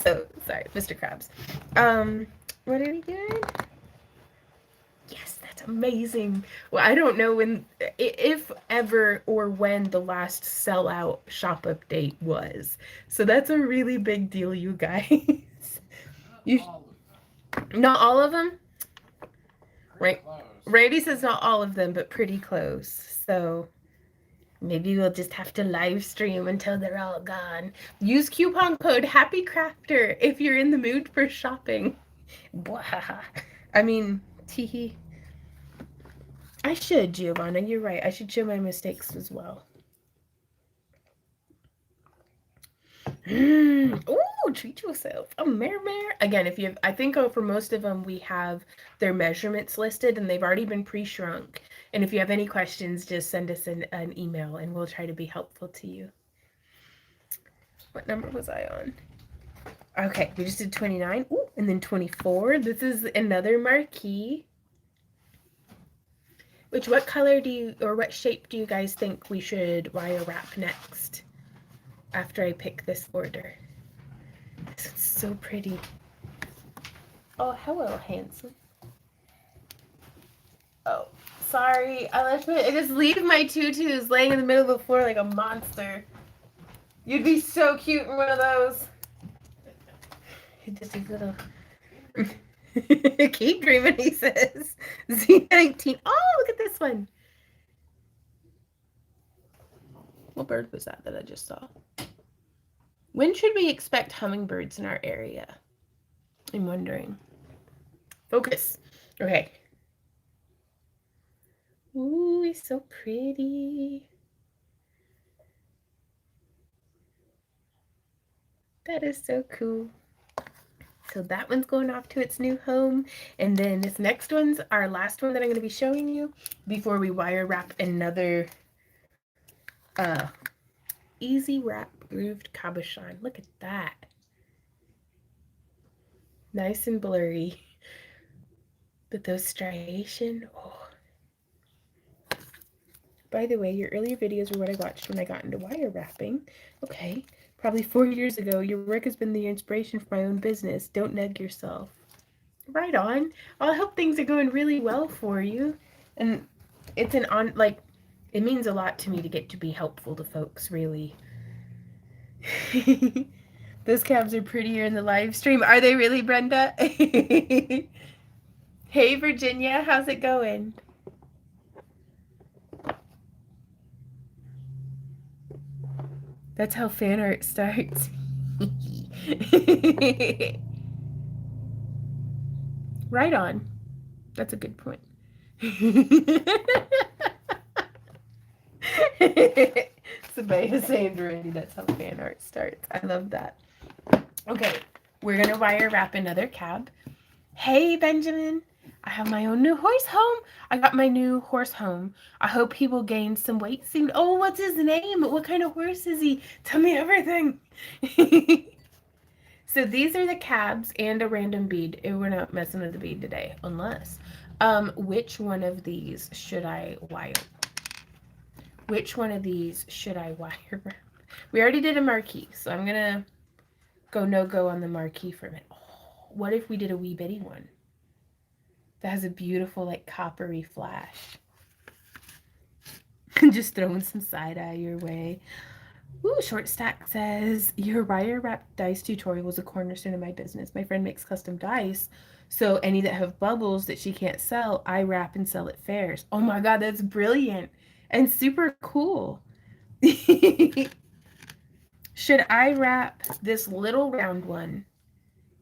So sorry, Mr. Krabs. What are we doing? Yes, that's amazing. Well, I don't know when, if ever or when the last sellout shop update was. So that's a really big deal, you guys. You, not all of them? Right. Randy says not all of them, but pretty close. So maybe we'll just have to live stream until they're all gone. Use coupon code HAPPYCRAFTER if you're in the mood for shopping. I mean, teehee. I should, Giovanna. You're right. I should show my mistakes as well. Ooh, treat yourself. A mare. Again, if you have, I think for most of them, we have their measurements listed and they've already been pre-shrunk. And if you have any questions, just send us an email and we'll try to be helpful to you. What number was I on? Okay, we just did 29. Ooh, and then 24. This is another marquee. What color do you, or what shape do you guys think we should wire wrap next? After I pick this order. This is so pretty. Oh, hello, handsome. Oh, sorry. I just leave my tutus laying in the middle of the floor like a monster. You'd be so cute in one of those. Just a little. Keep dreaming, he says. Z19. Oh, look at this one. What bird was that I just saw? When should we expect hummingbirds in our area? I'm wondering. Focus. Okay. Ooh, he's so pretty. That is so cool. So that one's going off to its new home. And then this next one's our last one that I'm going to be showing you before we wire wrap another easy wrap grooved cabochon. Look at that. Nice and blurry. But those striation, oh. By the way, your earlier videos were what I watched when I got into wire wrapping. Okay. Probably 4 years ago. Your work has been the inspiration for my own business. Don't neg yourself. Right on. I hope things are going really well for you. And it's it means a lot to me to get to be helpful to folks, really. Those cabs are prettier in the live stream. Are they really, Brenda? Hey, Virginia, how's it going? That's how fan art starts. Right on. That's a good point. Sabaya saying to Randy, that's how fan art starts. I love that. Okay, we're gonna wire wrap another cab. Hey, Benjamin. I have my own new horse home. I got my new horse home. I hope he will gain some weight soon. Oh, what's his name? What kind of horse is he? Tell me everything. So these are the cabs and a random bead. We're not messing with the bead today, unless. Which one of these should I wire? Which one of these should I wire? We already did a marquee, so I'm gonna go no-go on the marquee for a minute. Oh, what if we did a wee bitty one? That has a beautiful, like, coppery flash. Just throwing some side eye your way. Ooh, Short Stack says, your wire wrap dice tutorial was a cornerstone of my business. My friend makes custom dice, so any that have bubbles that she can't sell, I wrap and sell at fairs. Oh my god, that's brilliant and super cool. Should I wrap this little round one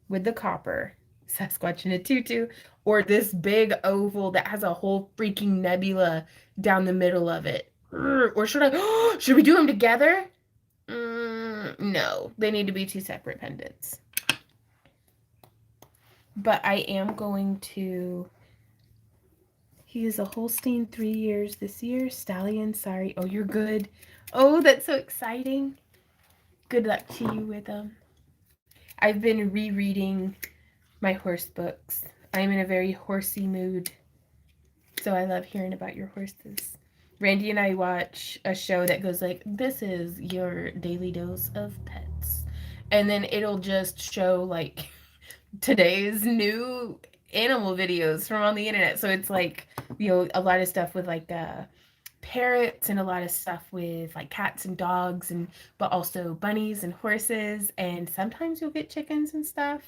with the copper, Sasquatch in a tutu, or this big oval that has a whole freaking nebula down the middle of it? Or should I, should we do them together? No, they need to be two separate pendants. But I am going to. He is a Holstein, 3 years this year. Stallion, sorry. Oh, you're good. Oh, that's so exciting. Good luck to you with them. I've been rereading my horse books. I'm in a very horsey mood, so I love hearing about your horses. Randy and I watch a show that goes like, this is your daily dose of pets. And then it'll just show like today's new animal videos from on the internet. So it's like, a lot of stuff with like parrots and a lot of stuff with like cats and dogs and but also bunnies and horses, and sometimes you'll get chickens and stuff.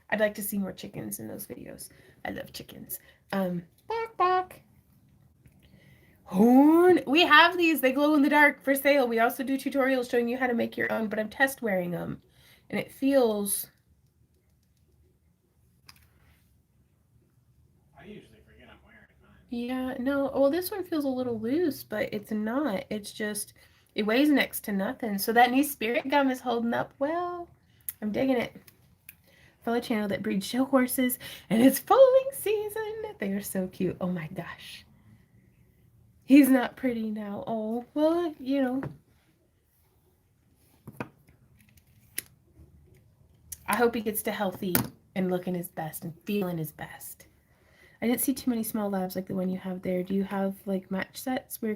I'd like to see more chickens in those videos. I love chickens. Bark bark. Horn. We have these. They glow in the dark for sale. We also do tutorials showing you how to make your own, but I'm test wearing them. And it feels. I usually forget I'm wearing mine. Yeah, no. Well, this one feels a little loose, but it's not. It's just, it weighs next to nothing. So that new spirit gum is holding up well. I'm digging it. Fellow channel that breeds show horses, and it's foaling season. They are so cute. Oh my gosh. He's not pretty now. Oh, well, I hope he gets to healthy and looking his best and feeling his best. I didn't see too many small labs like the one you have there. Do you have like match sets where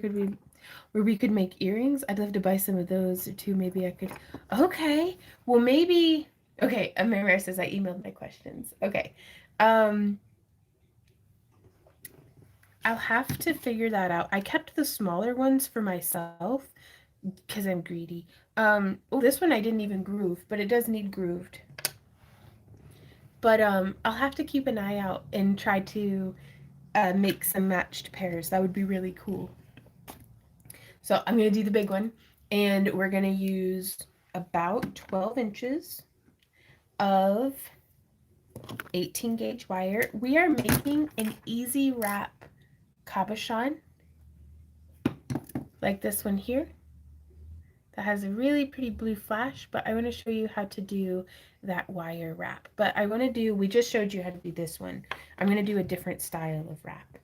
we could make earrings? I'd love to buy some of those too. Maybe I could. Okay. Well, maybe. Okay. Amira says I emailed my questions. Okay. I'll have to figure that out. I kept the smaller ones for myself because I'm greedy. Oh, this one I didn't even groove, but it does need grooved. But I'll have to keep an eye out and try to make some matched pairs. That would be really cool. So I'm going to do the big one, and we're going to use about 12 inches of 18 gauge wire. We are making an easy wrap cabochon like this one here that has a really pretty blue flash, but I want to show you how to do that wire wrap. But I want to do, we just showed you how to do this one. I'm going to do a different style of wrap.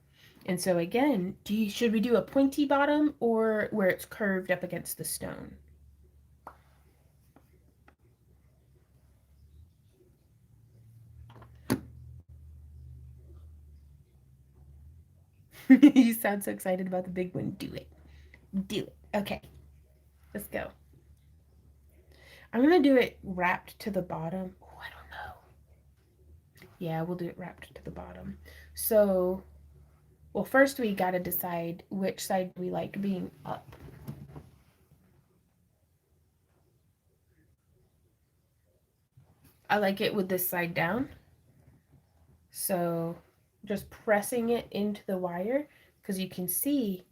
And so again, should we do a pointy bottom or where it's curved up against the stone? You sound so excited about the big one. Do it. Do it. Okay. Let's go. I'm going to do it wrapped to the bottom. Oh, I don't know. Yeah, we'll do it wrapped to the bottom. So, well, first we got to decide which side we like being up. I like it with this side down. So just pressing it into the wire, because you can see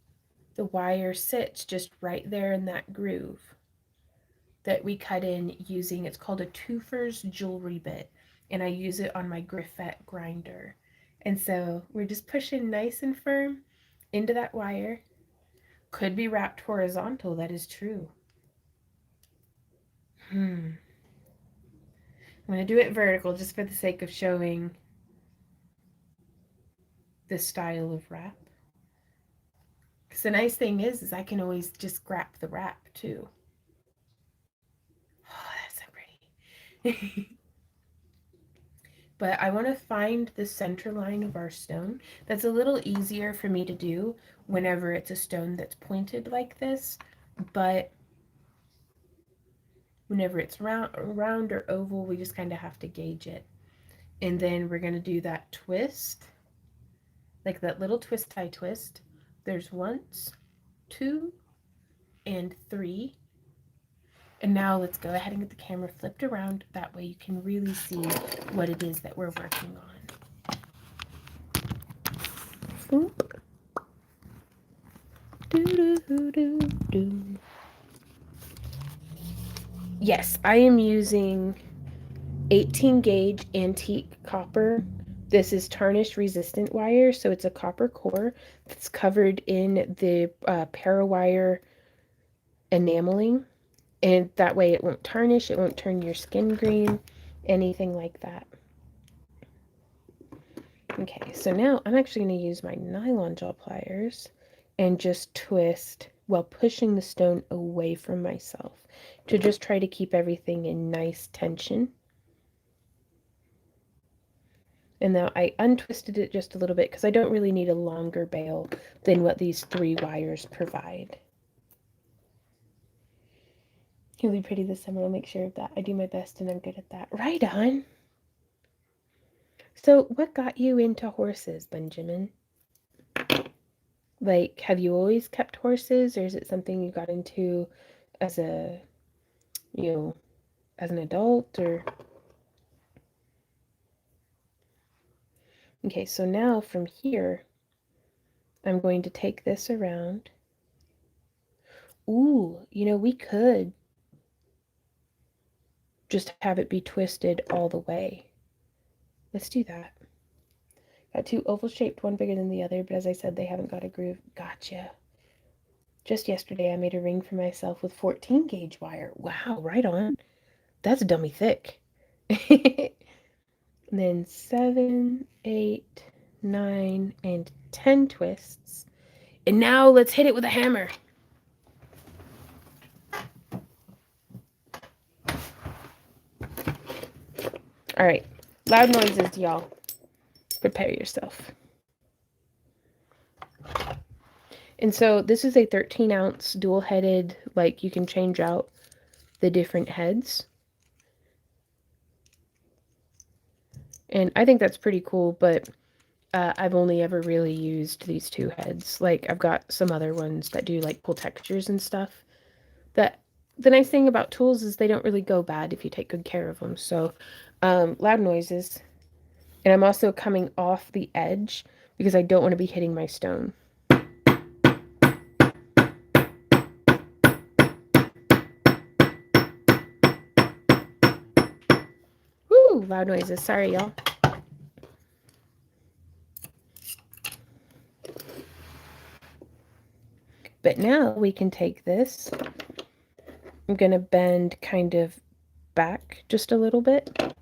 the wire sits just right there in that groove that we cut in using, it's called a Twofer's jewelry bit, and I use it on my Griffette grinder. And so we're just pushing nice and firm into that wire. Could be wrapped horizontal, that is true. I'm going to do it vertical just for the sake of showing this style of wrap. Because the nice thing is I can always just grab the wrap too. Oh, that's so pretty. But I want to find the center line of our stone. That's a little easier for me to do whenever it's a stone that's pointed like this. But whenever it's round or oval, we just kind of have to gauge it. And then we're going to do that twist, like that little twist tie twist. There's once, 2 and 3. And now let's go ahead and get the camera flipped around. That way you can really see what it is that we're working on. Oop. Do, do, do, do. Yes, I am using 18 gauge antique copper. This is tarnish resistant wire, so it's a copper core that's covered in the parawire enameling, and that way it won't tarnish, it won't turn your skin green, anything like that. Okay, so now I'm actually going to use my nylon jaw pliers and just twist while pushing the stone away from myself to just try to keep everything in nice tension. And now I untwisted it just a little bit because I don't really need a longer bail than what these 3 wires provide. He'll be pretty this summer. I'll make sure of that. I do my best and I'm good at that. Right on. So what got you into horses, Benjamin? Like, have you always kept horses, or is it something you got into as a, you know, as an adult, or? Okay, so now from here, I'm going to take this around. Ooh, we could just have it be twisted all the way. Let's do that. Got 2 oval shaped, one bigger than the other, but as I said, they haven't got a groove. Gotcha. Just yesterday, I made a ring for myself with 14 gauge wire. Wow, right on. That's dummy thick. And then 7, 8, 9, and 10 twists. And now let's hit it with a hammer. All right, loud noises, y'all. Prepare yourself. And so this is a 13-ounce dual-headed, like you can change out the different heads. And I think that's pretty cool, but I've only ever really used these 2 heads. Like, I've got some other ones that do, like, cool textures and stuff. That the nice thing about tools is they don't really go bad if you take good care of them. So, loud noises. And I'm also coming off the edge because I don't want to be hitting my stone. Woo! Loud noises. Sorry, y'all. But now we can take this. I'm going to bend kind of back just a little bit.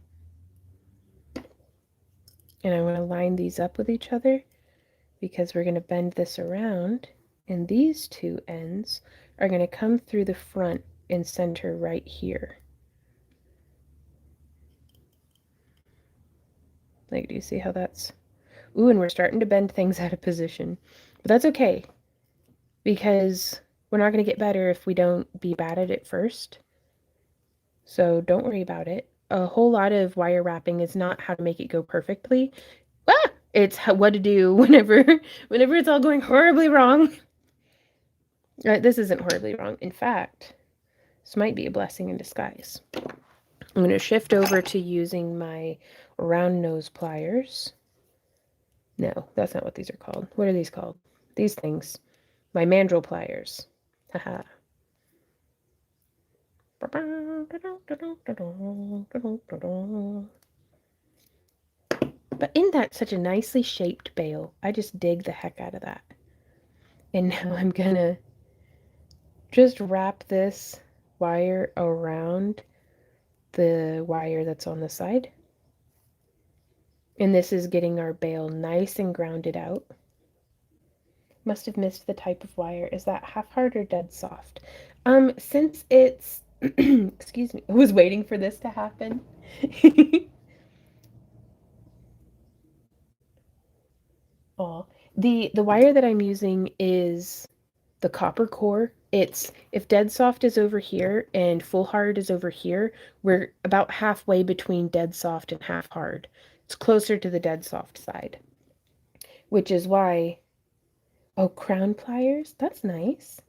And I want to line these up with each other because we're going to bend this around. And these 2 ends are going to come through the front and center right here. Like, do you see how that's... Ooh, and we're starting to bend things out of position. But that's okay, because we're not going to get better if we don't be bad at it first. So don't worry about it. A whole lot of wire wrapping is not how to make it go perfectly. It's what to do whenever it's all going horribly wrong. This isn't horribly wrong. In fact, this might be a blessing in disguise. I'm going to shift over to using my round nose pliers. No, that's not what these are called. What are these called? These things. My mandrel pliers. Haha. But isn't that such a nicely shaped bail? I just dig the heck out of that. And now I'm gonna just wrap this wire around the wire that's on the side. And this is getting our bail nice and grounded out. Must have missed the type of wire. Is that half hard or dead soft? Since it's, excuse me, I was waiting for this to happen. Oh, the wire that I'm using is the copper core. It's, if dead soft is over here and full hard is over here, we're about halfway between dead soft and half hard. It's closer to the dead soft side, which is why Oh, crown pliers. That's nice.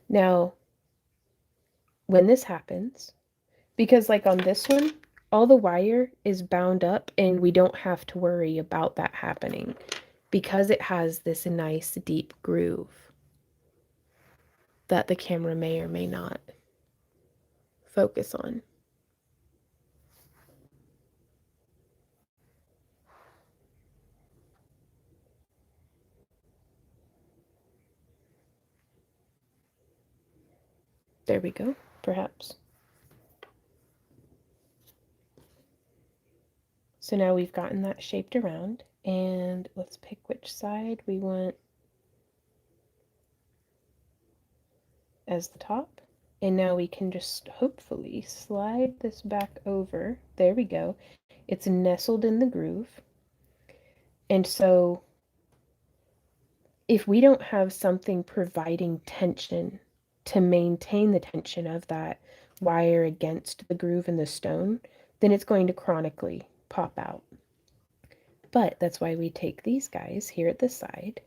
Now, when this happens, because like on this one, all the wire is bound up and we don't have to worry about that happening because it has this nice deep groove that the camera may or may not focus on. There we go, perhaps. So now we've gotten that shaped around, and let's pick which side we want as the top. And now we can just hopefully slide this back over. There we go. It's nestled in the groove. And so if we don't have something providing tension to maintain the tension of that wire against the groove in the stone, then it's going to chronically pop out. But that's why we take these guys here at the side.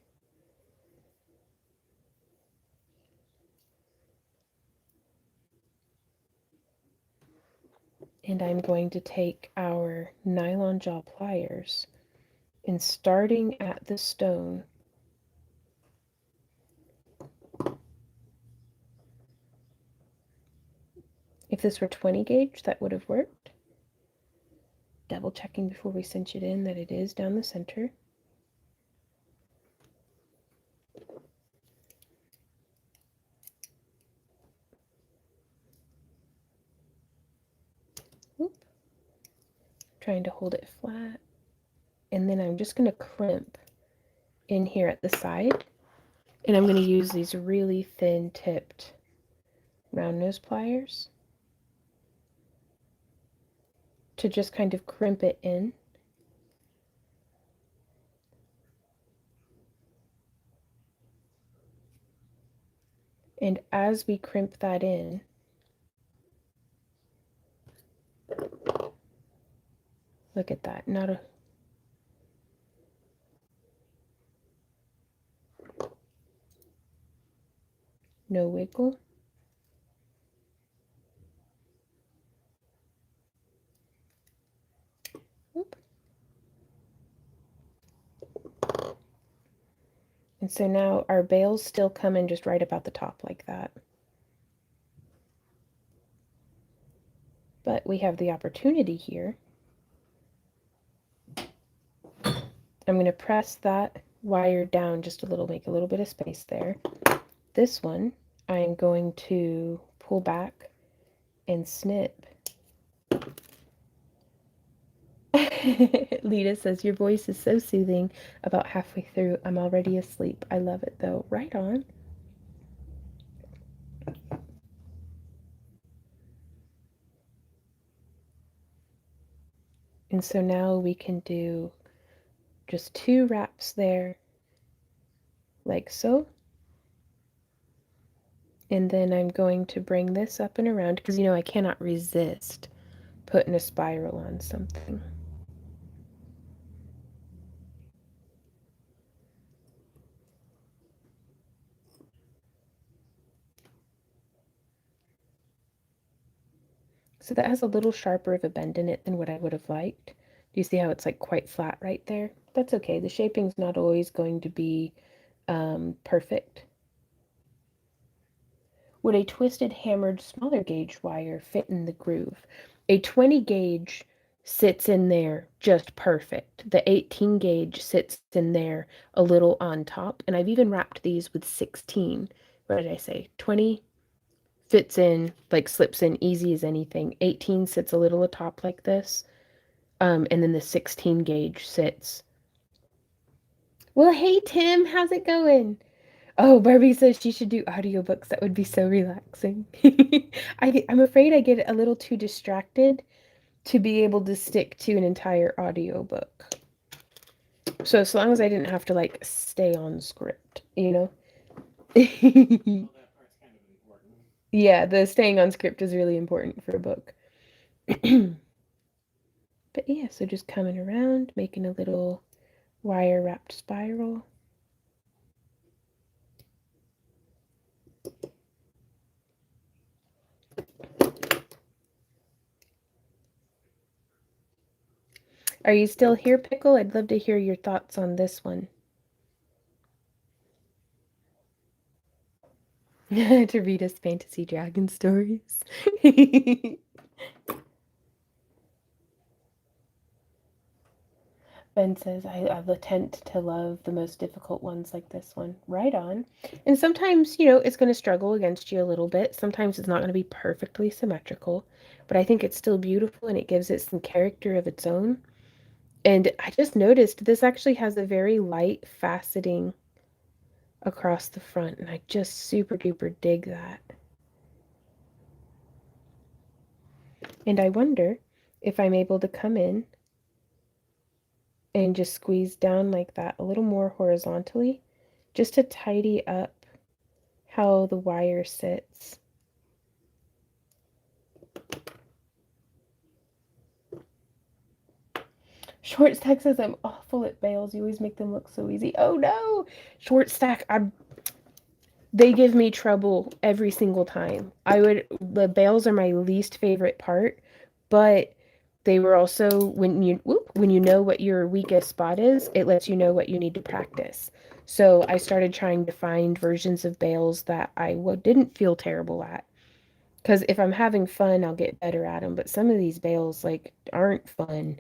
And I'm going to take our nylon jaw pliers and starting at the stone, if this were 20 gauge, that would have worked. Double checking before we cinch it in that it is down the center. Oop. Trying to hold it flat. And then I'm just going to crimp in here at the side. And I'm going to use these really thin tipped round nose pliers to just kind of crimp it in. And as we crimp that in, look at that, no wiggle. Oop. And so now our bails still come in just right about the top like that. But we have the opportunity here. I'm going to press that wire down just a little, make a little bit of space there. This one, I'm going to pull back and snip. Lita says, your voice is so soothing. About halfway through, I'm already asleep. I love it though. Right on. And so now we can do just 2 wraps there, like so. And then I'm going to bring this up and around because, you know, I cannot resist putting a spiral on something. So that has a little sharper of a bend in it than what I would have liked. Do you see how it's like quite flat right there? That's okay. The shaping's not always going to be perfect. Would a twisted hammered smaller gauge wire fit in the groove? A 20 gauge sits in there just perfect. The 18 gauge sits in there a little on top. And I've even wrapped these with 16. What did I say? 20 fits in, like slips in easy as anything. 18 sits a little atop like this. And then the 16 gauge sits. Well, hey Tim, how's it going? Oh, Barbie says she should do audiobooks. That would be so relaxing. I'm afraid I get a little too distracted to be able to stick to an entire audiobook. So as long as I didn't have to like stay on script, you know? Well, that part's kind of important. Yeah, the staying on script is really important for a book. But yeah, so just coming around, making a little wire wrapped spiral. Are you still here, Pickle? I'd love to hear your thoughts on this one. To read us fantasy dragon stories. Ben says, I tend to love the most difficult ones like this one. Right on. And sometimes, it's going to struggle against you a little bit. Sometimes it's not going to be perfectly symmetrical, but I think it's still beautiful and it gives it some character of its own. And I just noticed this actually has a very light faceting across the front, and I just super duper dig that. And I wonder if I'm able to come in and just squeeze down like that a little more horizontally, just to tidy up how the wire sits. Short Stack says I'm awful at bales. You always make them look so easy. Oh no! Short Stack, they give me trouble every single time. The bales are my least favorite part, but they were also when you know what your weakest spot is, it lets you know what you need to practice. So I started trying to find versions of bales that I didn't feel terrible at. Because if I'm having fun, I'll get better at them. But some of these bales like aren't fun,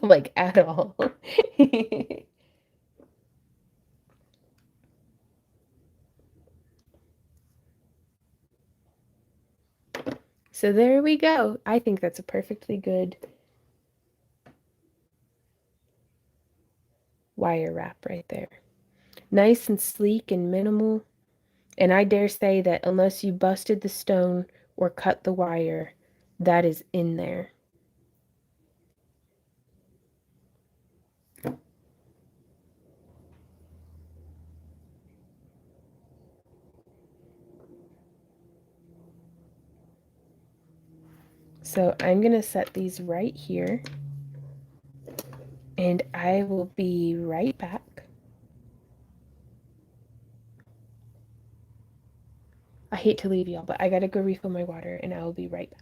like at all. So there we go. I think that's a perfectly good wire wrap right there. Nice and sleek and minimal. And I dare say that unless you busted the stone or cut the wire, that is in there. So I'm going to set these right here. And I will be right back. I hate to leave y'all, but I gotta go refill my water and I will be right back.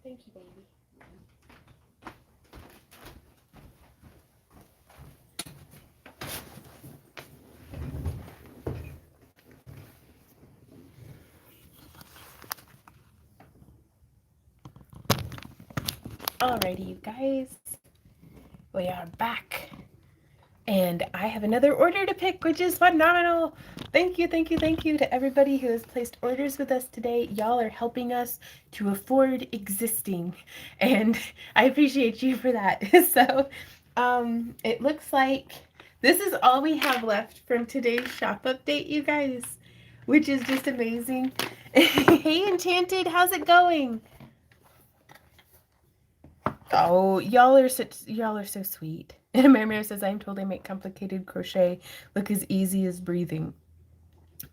Thank you, baby. Alrighty, you guys. We are back. And I have another order to pick, which is phenomenal. Thank you, thank you, thank you to everybody who has placed orders with us today. Y'all are helping us to afford existing, and I appreciate you for that. So, it looks like this is all we have left from today's shop update, you guys, which is just amazing. Hey, Enchanted, how's it going? Oh, y'all are so sweet. And Mary says, I'm told they make complicated crochet look as easy as breathing.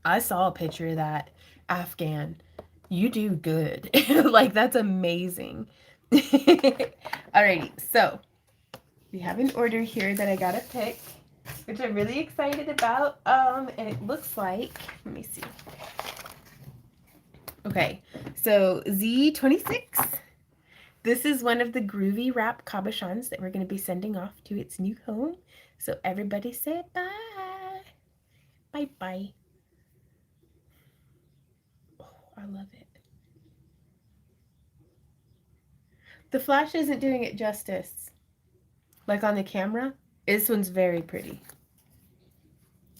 I saw a picture of that Afghan. You do good. Like, that's amazing. Alrighty, so we have an order here that I gotta pick, which I'm really excited about. And it looks like, let me see. Okay, So Z26. This is one of the groovy wrap cabochons that we're going to be sending off to its new home. So everybody say bye. Bye bye. Oh, I love it. The flash isn't doing it justice. Like on the camera, this one's very pretty.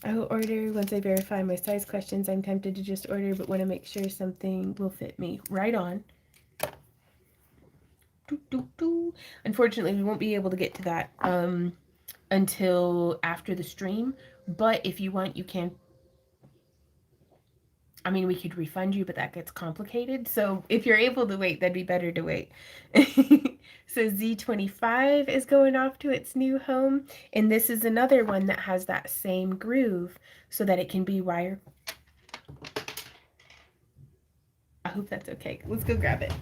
I will order once I verify my size questions. I'm tempted to just order, but want to make sure something will fit me. Right on. Doo, doo, doo. Unfortunately, we won't be able to get to that until after the stream. But if you want, you can. I mean, we could refund you, but that gets complicated. So if you're able to wait, that'd be better to wait. So Z25 is going off to its new home. And this is another one that has that same groove so that it can be wire. I hope that's okay. Let's go grab it.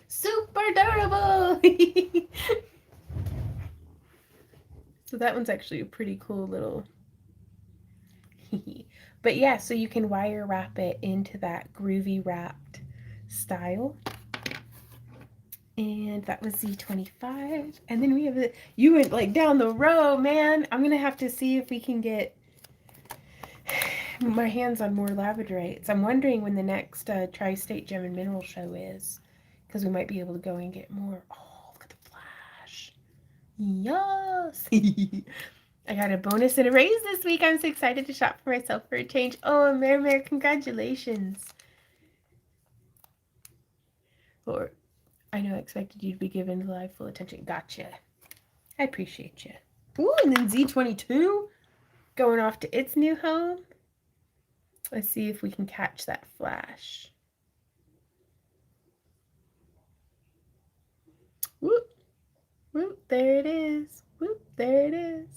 Super durable! So that one's actually a pretty cool little... But yeah, so you can wire wrap it into that groovy wrapped style. And that was Z25. And then we have the... You went like down the row, man. I'm going to have to see if we can get my hands on more labradorites. I'm wondering when the next Tri-State Gem and Mineral Show is. Because we might be able to go and get more. Oh, look at the flash. Yes. I got a bonus and a raise this week. I'm so excited to shop for myself for a change. Oh, Mare, congratulations. Or, I know I expected you to be given the live full attention. Gotcha. I appreciate you. Ooh, and then Z22 going off to its new home. Let's see if we can catch that flash. Whoop, whoop, there it is. Whoop, there it is.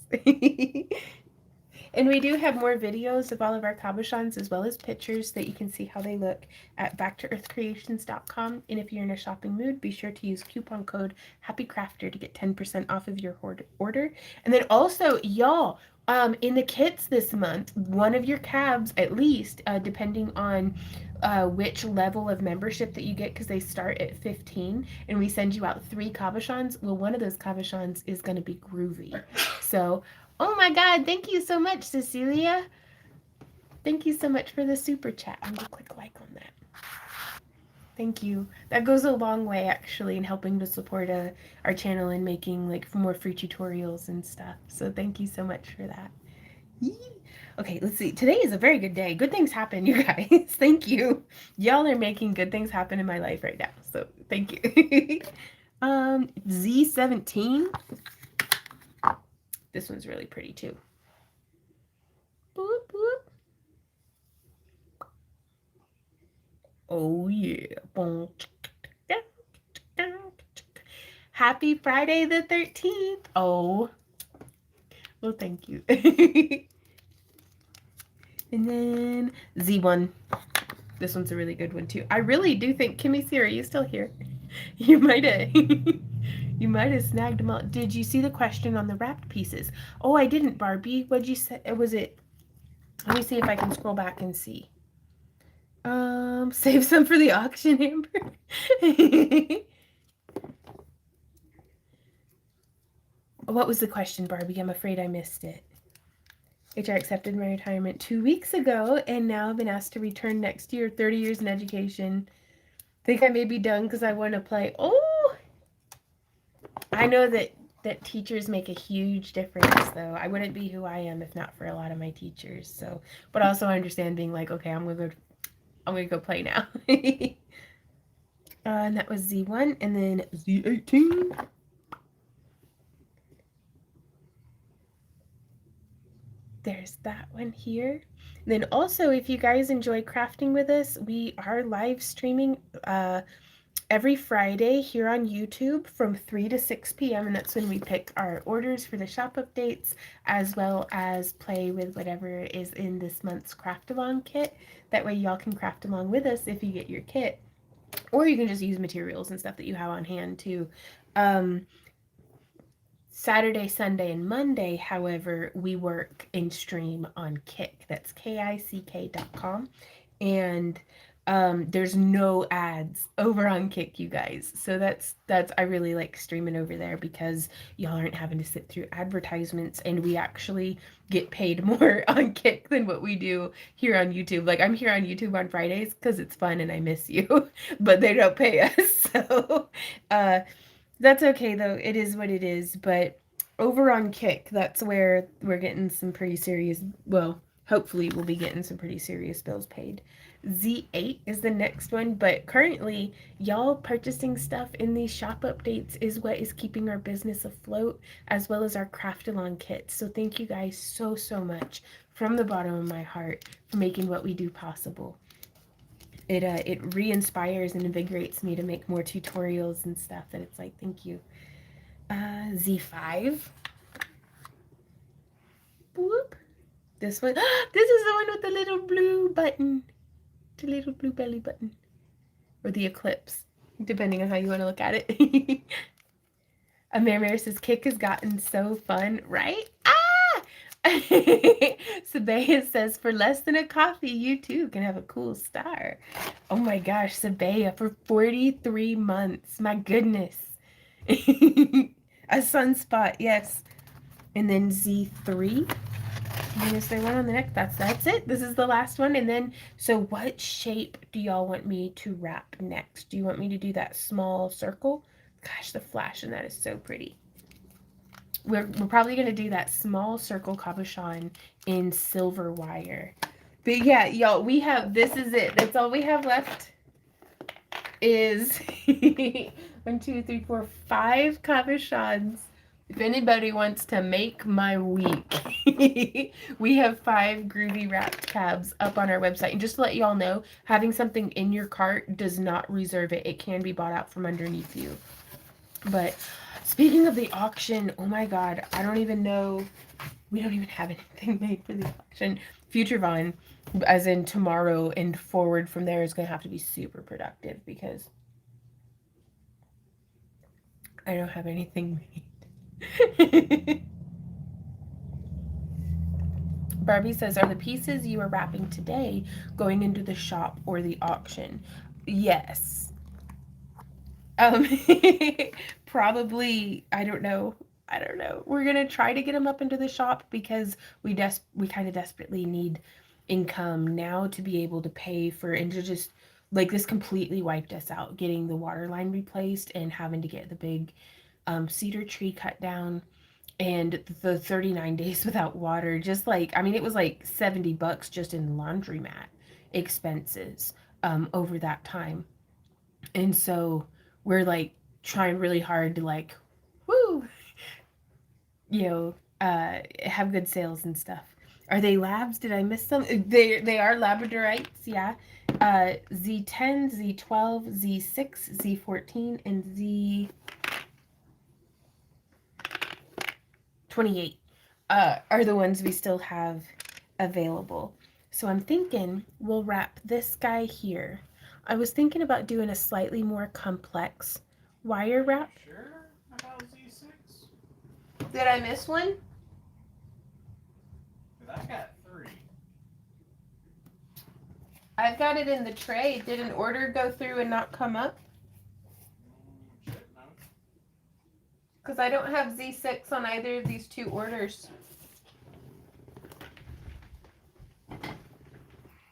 And we do have more videos of all of our cabochons as well as pictures that you can see how they look at backtoearthcreations.com. And if you're in a shopping mood, be sure to use coupon code HAPPYCRAFTER to get 10% off of your order. And then also, y'all, in the kits this month, one of your cabs, at least, depending on which level of membership that you get, because they start at 15, and we send you out 3 cabochons. Well, one of those cabochons is going to be groovy. So, oh my God, thank you so much, Cecilia. Thank you so much for the super chat. I'm going to click like on that. Thank you. That goes a long way, actually, in helping to support our channel and making like more free tutorials and stuff. So thank you so much for that. Okay, let's see. Today is a very good day. Good things happen, you guys. Thank you. Y'all are making good things happen in my life right now. So thank you. Z17. This one's really pretty too. Boop, boop. Oh yeah. Happy Friday the 13th. Oh. Well, thank you. And then Z1. This one's a really good one too. I really do think, Kimmy C, are you still here? You might have you might have snagged them all. Did you see the question on the wrapped pieces? Oh, I didn't, Barbie. What'd you say? Was it? Let me see if I can scroll back and see. Save some for the auction, Amber. What was the question, Barbie? I'm afraid I missed it. HR accepted my retirement 2 weeks ago, and now I've been asked to return next year. 30 years in education. Think I may be done because I want to play. Oh, I know that teachers make a huge difference, though. I wouldn't be who I am if not for a lot of my teachers. So, but also I understand being like, okay, I'm gonna go play now. And that was Z1, and then Z18. There's that one here. And then also, if you guys enjoy crafting with us, we are live streaming every Friday here on YouTube from 3 to 6 p.m. And that's when we pick our orders for the shop updates, as well as play with whatever is in this month's craft along kit. That way y'all can craft along with us if you get your kit. Or you can just use materials and stuff that you have on hand too. Saturday, Sunday, and Monday, however, we work in stream on Kick. That's kick.com. And There's no ads over on Kick, you guys. So that's I really like streaming over there because y'all aren't having to sit through advertisements, and we actually get paid more on Kick than what we do here on YouTube. Like, I'm here on YouTube on Fridays because it's fun and I miss you, but they don't pay us. So that's okay though. It is what it is. But over on Kick, that's where we're getting some pretty serious, well, hopefully we'll be getting some pretty serious bills paid. Z8 is the next one, but currently y'all purchasing stuff in these shop updates is what is keeping our business afloat, as well as our craft along kits. So thank you guys so much from the bottom of my heart for making what we do possible. It re-inspires and invigorates me to make more tutorials and stuff, that it's like, thank you. Z5. Boop. This one. This is the one with the little blue button. The little blue belly button. Or the eclipse, depending on how you want to look at it. Amir says, Kick has gotten so fun, right? Ah! Sabaya says, for less than a coffee, you too can have a cool star. Oh my gosh, Sabaya, for 43 months. My goodness. A sunspot, yes. And then Z3. And is there one on the neck? That's it. This is the last one. And then, so what shape do y'all want me to wrap next? Do you want me to do that small circle? Gosh, the flash in that is so pretty. We're probably going to do that small circle cabochon in silver wire. But yeah, y'all, we have, this is it. That's all we have left is 1, 2, 3, 4, 5 cabochons. If anybody wants to make my week, we have 5 groovy wrapped cabs up on our website. And just to let y'all know, having something in your cart does not reserve it. It can be bought out from underneath you. But speaking of the auction, oh my God, I don't even know. We don't even have anything made for the auction. Future Vine, as in tomorrow and forward from there, is going to have to be super productive because I don't have anything made. Barbie says, are the pieces you are wrapping today going into the shop or the auction? Yes. Probably, I don't know. We're going to try to get them up into the shop because we kind of desperately need income now to be able to pay for, and to just, like, this completely wiped us out, getting the water line replaced and having to get the big cedar tree cut down, and the 39 days without water. Just like, I mean, it was like $70 just in laundromat expenses over that time. And so we're like trying really hard to, like, woo, have good sales and stuff. Are they labs? Did I miss them? They are Labradorites, yeah. Z10, Z12, Z6, Z14, and Z28 are the ones we still have available. So I'm thinking we'll wrap this guy here. I was thinking about doing a slightly more complex wire wrap. Sure about Z6? Did I miss one? Because I got 3. I've got it in the tray. Did an order go through and not come up? Shit, no. Because I don't have Z6 on either of these 2 orders.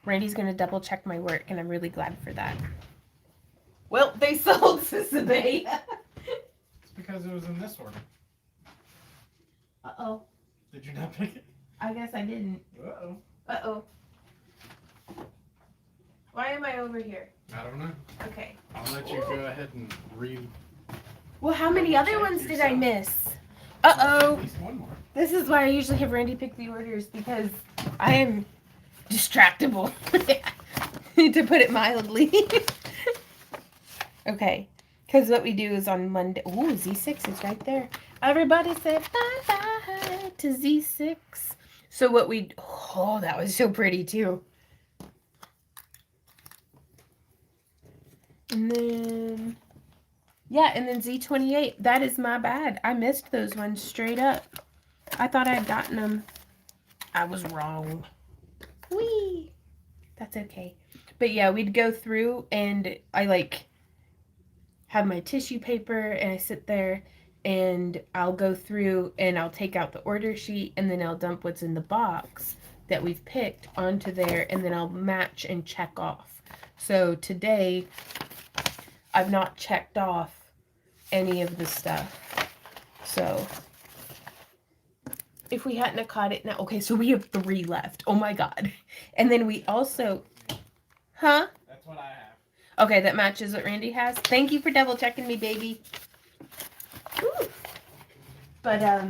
Randy's going to double check my work, and I'm really glad for that. Well, they sold Sisabea. It's because it was in this order. Uh-oh. Did you not pick it? I guess I didn't. Uh-oh. Uh-oh. Why am I over here? I don't know. Okay. I'll let you go ahead and read. Well, how many other ones did I miss? Uh-oh. At least one more. This is why I usually have Randy pick the orders, because I am distractible, to put it mildly. Okay, because what we do is on Monday. Ooh, Z6 is right there. Everybody said bye-bye to Z6. So what we... Oh, that was so pretty, too. And then... Yeah, and then Z28. That is my bad. I missed those ones straight up. I thought I had gotten them. I was wrong. Whee! That's okay. But yeah, we'd go through and I like have my tissue paper and I sit there and I'll go through and I'll take out the order sheet and then I'll dump what's in the box that we've picked onto there and then I'll match and check off. So today I've not checked off any of the stuff. So if we hadn't have caught it now, okay, so we have 3 left. Oh my God. And then we also, huh? That's what I have. Okay, that matches what Randy has. Thank you for double checking me, baby. Ooh. But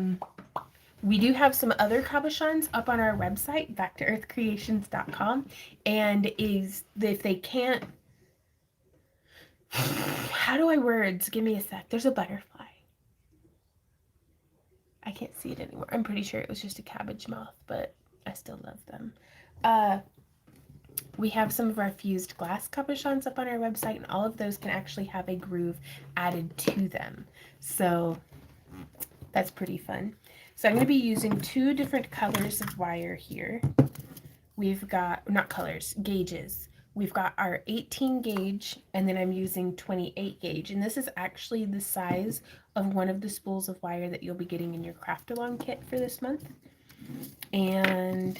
we do have some other cabochons up on our website, backtoearthcreations.com. And if they can't, how do I words? Give me a sec. There's a butterfly. I can't see it anymore. I'm pretty sure it was just a cabbage moth, but I still love them. We have some of our fused glass cabochons up on our website, and all of those can actually have a groove added to them. So that's pretty fun. So I'm going to be using 2 different colors of wire here. We've got, not colors, gauges. We've got our 18 gauge, and then I'm using 28 gauge. And this is actually the size of one of the spools of wire that you'll be getting in your craft along kit for this month. And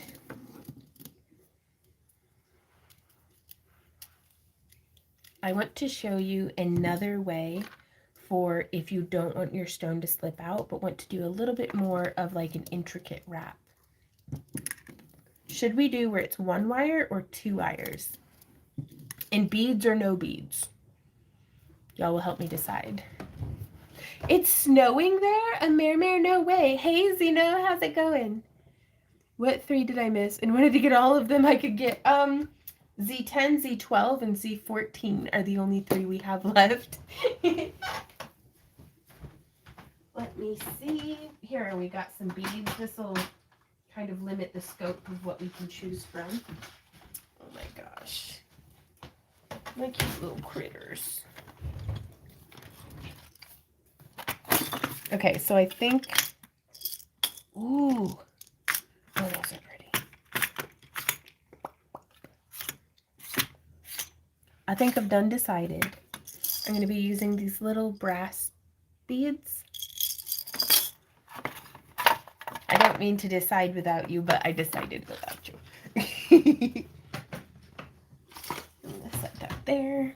I want to show you another way for if you don't want your stone to slip out, but want to do a little bit more of like an intricate wrap. Should we do where it's 1 wire or 2 wires? And beads or no beads? Y'all will help me decide. It's snowing there? A mare, no way. Hey, Zeno, how's it going? What 3 did I miss? And wanted to get all of them I could get. Z10, Z12, and Z14 are the only 3 we have left. Let me see. Here, we got some beads. This will kind of limit the scope of what we can choose from. Oh my gosh. My cute little critters. Okay, so I think... Ooh. Oh, those are pretty. I think I've done decided. I'm going to be using these little brass beads. I don't mean to decide without you, but I decided without you. I'm going to set that there.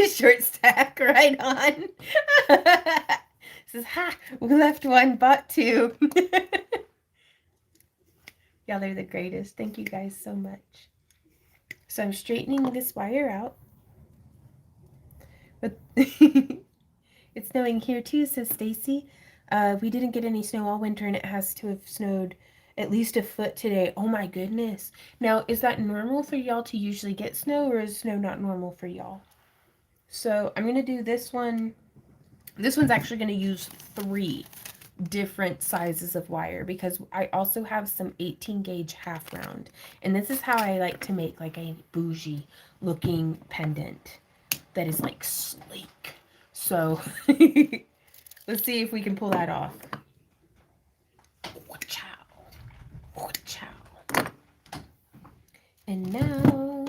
Short stack, right on. Says, ha, we left 1, bought 2. Y'all are the greatest. Thank you guys so much. So I'm straightening this wire out. But it's snowing here too, says Stacy. We didn't get any snow all winter, and it has to have snowed at least a foot today. Oh my goodness. Now, is that normal for y'all to usually get snow, or is snow not normal for y'all? So I'm going to do this one. This one's actually going to use 3 different sizes of wire because I also have some 18 gauge half round. And this is how I like to make like a bougie looking pendant that is like sleek. So let's see if we can pull that off. And now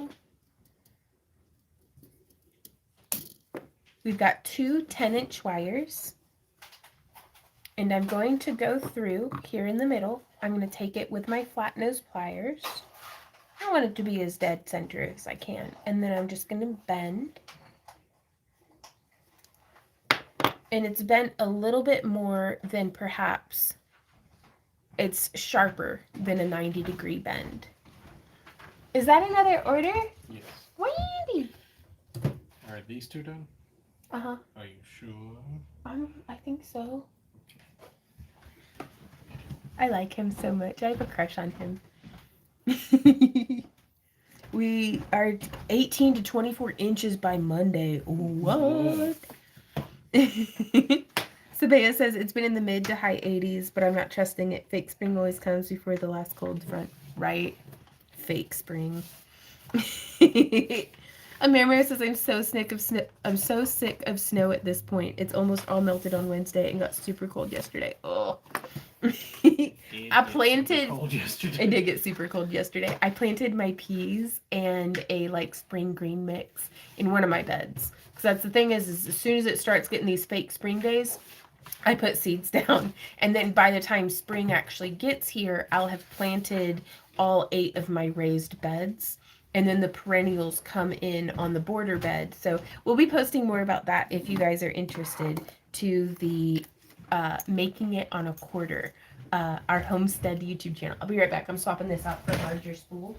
we've got 2 10-inch wires. And I'm going to go through here in the middle. I'm going to take it with my flat nose pliers. I want it to be as dead center as I can. And then I'm just going to bend. And it's bent a little bit more than perhaps it's sharper than a 90-degree bend. Is that another order? Yes. Randy! Are these 2 done? Uh-huh. Are you sure? I think so. I like him so much. I have a crush on him. We are 18 to 24 inches by Monday. What? Sabea says it's been in the mid to high 80s, but I'm not trusting it. Fake spring always comes before the last cold front. Right? Fake spring. Amir says I'm so sick of snow. I'm so sick of snow at this point. It's almost all melted on Wednesday and got super cold yesterday. Oh. I planted. Cold yesterday. It did get super cold yesterday. I planted my peas and a like spring green mix in one of my beds. Because that's the thing is as soon as it starts getting these fake spring days, I put seeds down. And then by the time spring actually gets here, I'll have planted all 8 of my raised beds. And then the perennials come in on the border bed. So we'll be posting more about that if you guys are interested to the Making It on a Quarter, our homestead YouTube channel. I'll be right back. I'm swapping this out for a larger spool.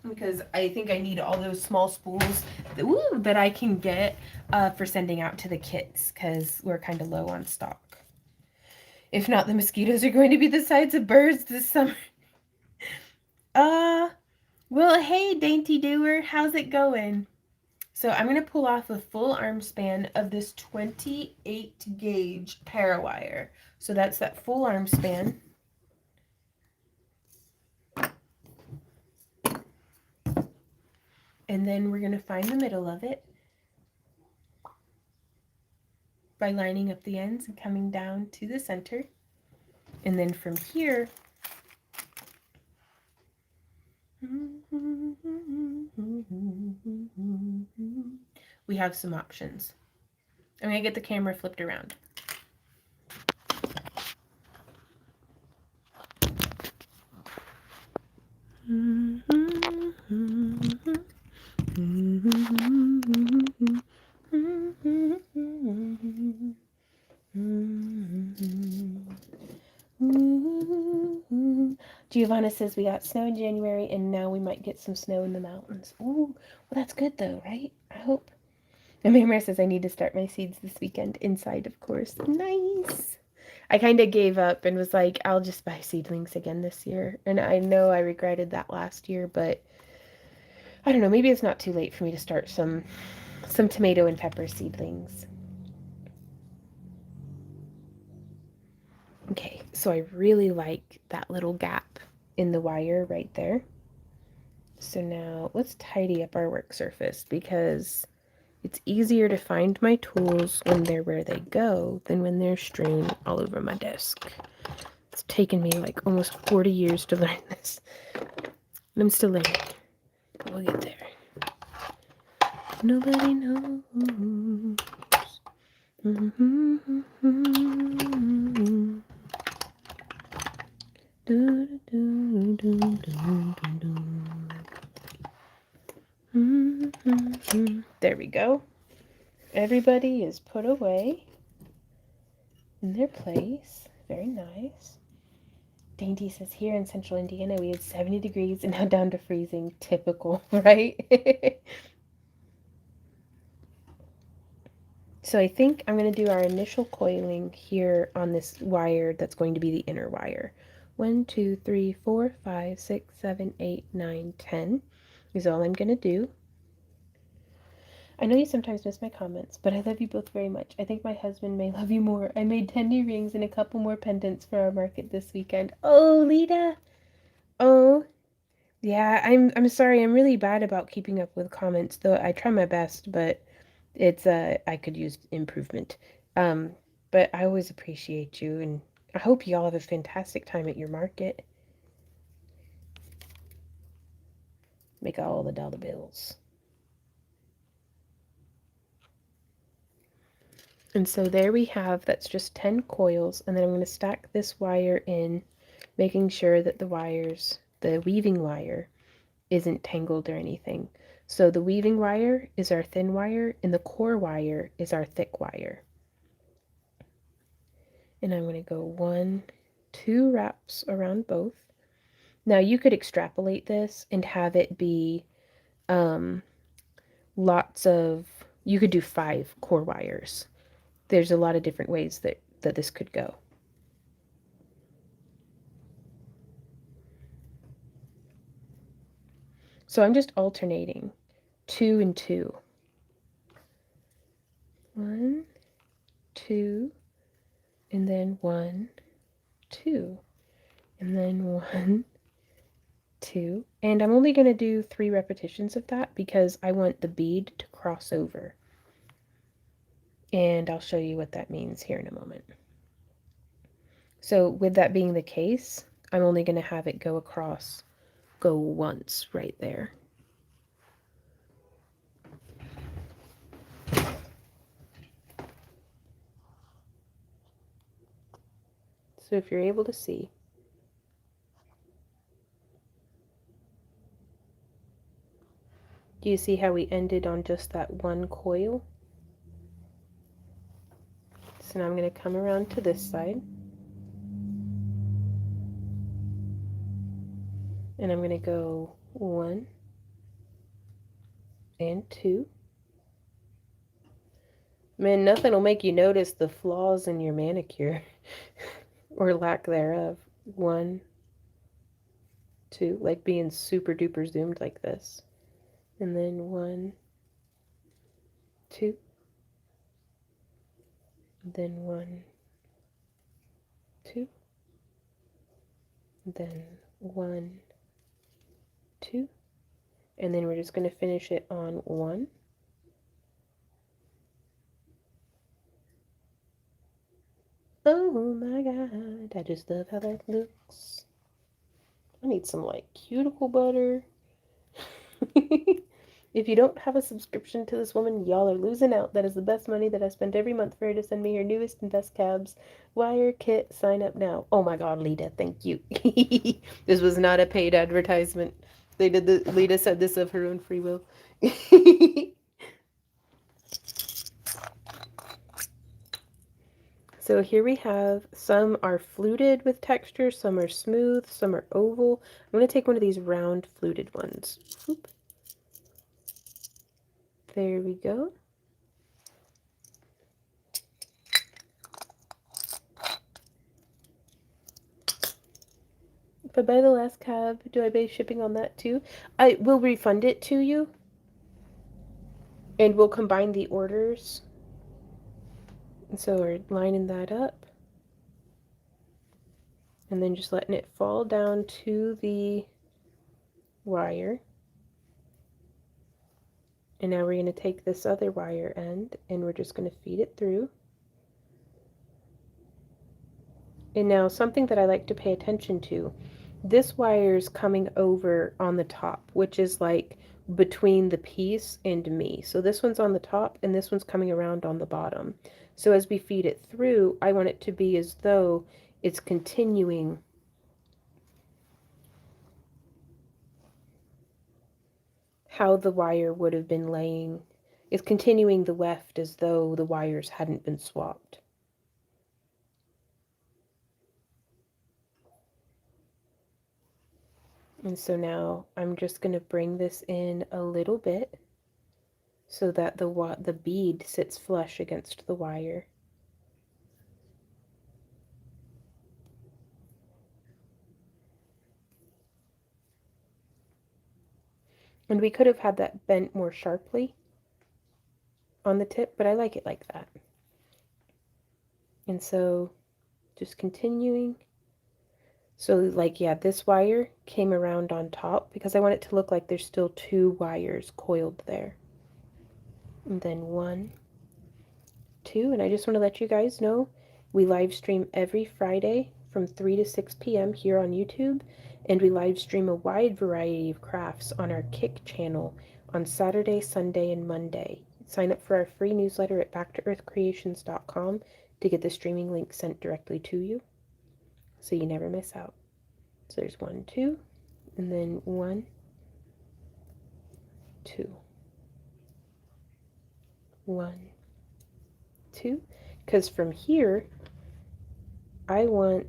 Because I think I need all those small spools that I can get for sending out to the kits because we're kind of low on stock. If not, the mosquitoes are going to be the size of birds this summer. Well, hey, Dainty Doer, how's it going? So I'm going to pull off a full arm span of this 28 gauge parawire. So that's that full arm span. And then we're going to find the middle of it by lining up the ends and coming down to the center. And then from here, we have some options. I'm going to get the camera flipped around. Giovanna says we got snow in January and now we might get some snow in the mountains. Ooh, well that's good though, right? I hope. And Mary says I need to start my seeds this weekend inside, of course. Nice. I kind of gave up and was like, I'll just buy seedlings again this year. And I know I regretted that last year, but I don't know, maybe it's not too late for me to start some tomato and pepper seedlings. Okay, so I really like that little gap in the wire right there. So now let's tidy up our work surface because it's easier to find my tools when they're where they go than when they're strewn all over my desk. It's taken me like almost 40 years to learn this. And I'm still learning. But we'll get there. Nobody knows. There we go. Everybody is put away in their place. Very nice. Dainty says here in central Indiana we had 70 degrees and now down to freezing. Typical, right? So I think I'm going to do our initial coiling here on this wire that's going to be the inner wire. 1, 2, 3, 4, 5, 6, 7, 8, 9, 10 is all I'm going to do. I know you sometimes miss my comments, but I love you both very much. I think my husband may love you more. I made 10 new rings and a couple more pendants for our market this weekend. Oh, Lita! Oh, yeah, I'm sorry. I'm really bad about keeping up with comments, though I try my best, but it's I could use improvement. But I always appreciate you, and I hope you all have a fantastic time at your market. Make all the dollar bills. And so there we have, that's just 10 coils, and then I'm going to stack this wire in, making sure that the weaving wire isn't tangled or anything. So the weaving wire is our thin wire, and the core wire is our thick wire. And I'm going to go 1, 2 wraps around both. Now you could extrapolate this and have it be you could do 5 core wires. There's a lot of different ways that this could go. So I'm just alternating 2 and 2. 1, 2, and then 1, 2, and then 1, 2. And I'm only going to do 3 repetitions of that because I want the bead to cross over. And I'll show you what that means here in a moment. So with that being the case, I'm only going to have it go once right there. So if you're able to see, do you see how we ended on just that one coil? So now I'm going to come around to this side. And I'm going to go 1 and 2. Man, nothing will make you notice the flaws in your manicure or lack thereof. 1, 2, like being super duper zoomed like this. And then 1, 2. Then 1, 2. Then 1, 2. And then we're just going to finish it on 1. Oh my god, I just love how that looks. I need some like cuticle butter. If you don't have a subscription to this woman, y'all are losing out. That is the best money that I spend every month for her to send me her newest and best cabs. Wire kit, sign up now. Oh my god, Lita, thank you. This was not a paid advertisement. Lita said this of her own free will. So here we have, some are fluted with texture, some are smooth, some are oval. I'm going to take one of these round fluted ones. Oop. There we go. If I buy the last cab, do I pay shipping on that too? I will refund it to you. And we'll combine the orders. And so we're lining that up. And then just letting it fall down to the wire. And now we're going to take this other wire end and we're just going to feed it through. And now something that I like to pay attention to, this wire is coming over on the top, which is like between the piece and me. So this one's on the top and this one's coming around on the bottom. So as we feed it through, I want it to be as though it's continuing how the wire would have been laying. It's continuing the weft as though the wires hadn't been swapped. And so now I'm just going to bring this in a little bit so that the bead sits flush against the wire. And we could have had that bent more sharply on the tip, but I like it like that. And so just continuing. So like, yeah, this wire came around on top because I want it to look like there's still 2 wires coiled there. And then 1, 2, and I just want to let you guys know we live stream every Friday from 3 to 6 p.m. here on YouTube, and we live stream a wide variety of crafts on our Kick channel on Saturday, Sunday, and Monday. Sign up for our free newsletter at backtoearthcreations.com to get the streaming link sent directly to you so you never miss out. So there's 1, 2, and then 1, 2, 1, 2, because from here I want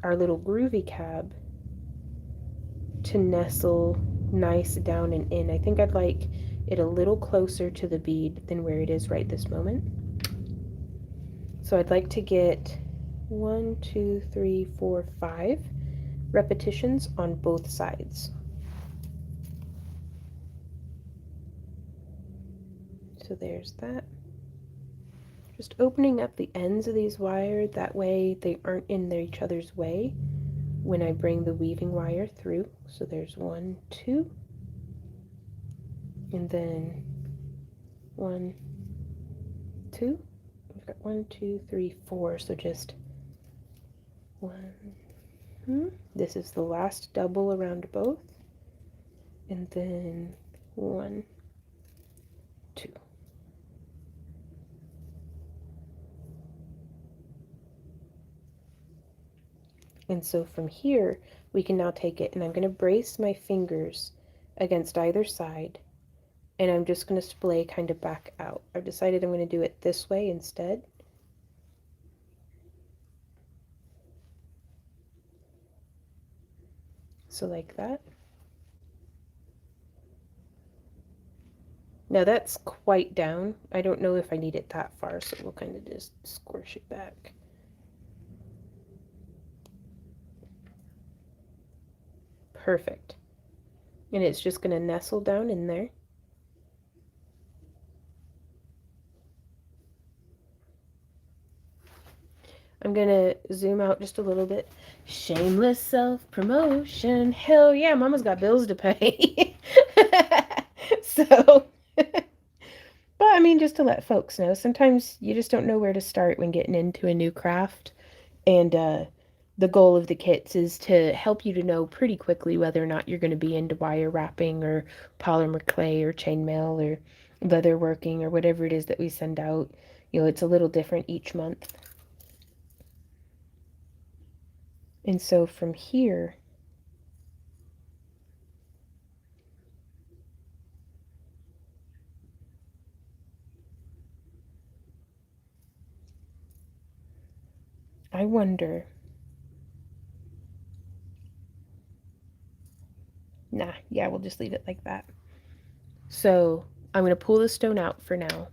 our little groovy cab to nestle nice down and in. I think I'd like it a little closer to the bead than where it is right this moment. So I'd like to get 1, 2, 3, 4, 5 repetitions on both sides. So there's that. Just opening up the ends of these wires, that way they aren't in each other's way when I bring the weaving wire through. So there's 1, 2, and then 1, 2, got 1, 2, 3, 4, so just one. This is the last double around both, and then 1, 2. And so from here, we can now take it, and I'm going to brace my fingers against either side, and I'm just going to splay kind of back out. I've decided I'm going to do it this way instead. So like that. Now that's quite down. I don't know if I need it that far, so we'll kind of just squish it back. Perfect. And it's just going to nestle down in there. I'm going to zoom out just a little bit. Shameless self-promotion. Hell yeah, mama's got bills to pay. So, but I mean, just to let folks know, sometimes you just don't know where to start when getting into a new craft. And the goal of the kits is to help you to know pretty quickly whether or not you're going to be into wire wrapping or polymer clay or chainmail or leather working or whatever it is that we send out. You know, it's a little different each month. And so from here, I wonder. Nah, yeah, we'll just leave it like that. So I'm going to pull the stone out for now.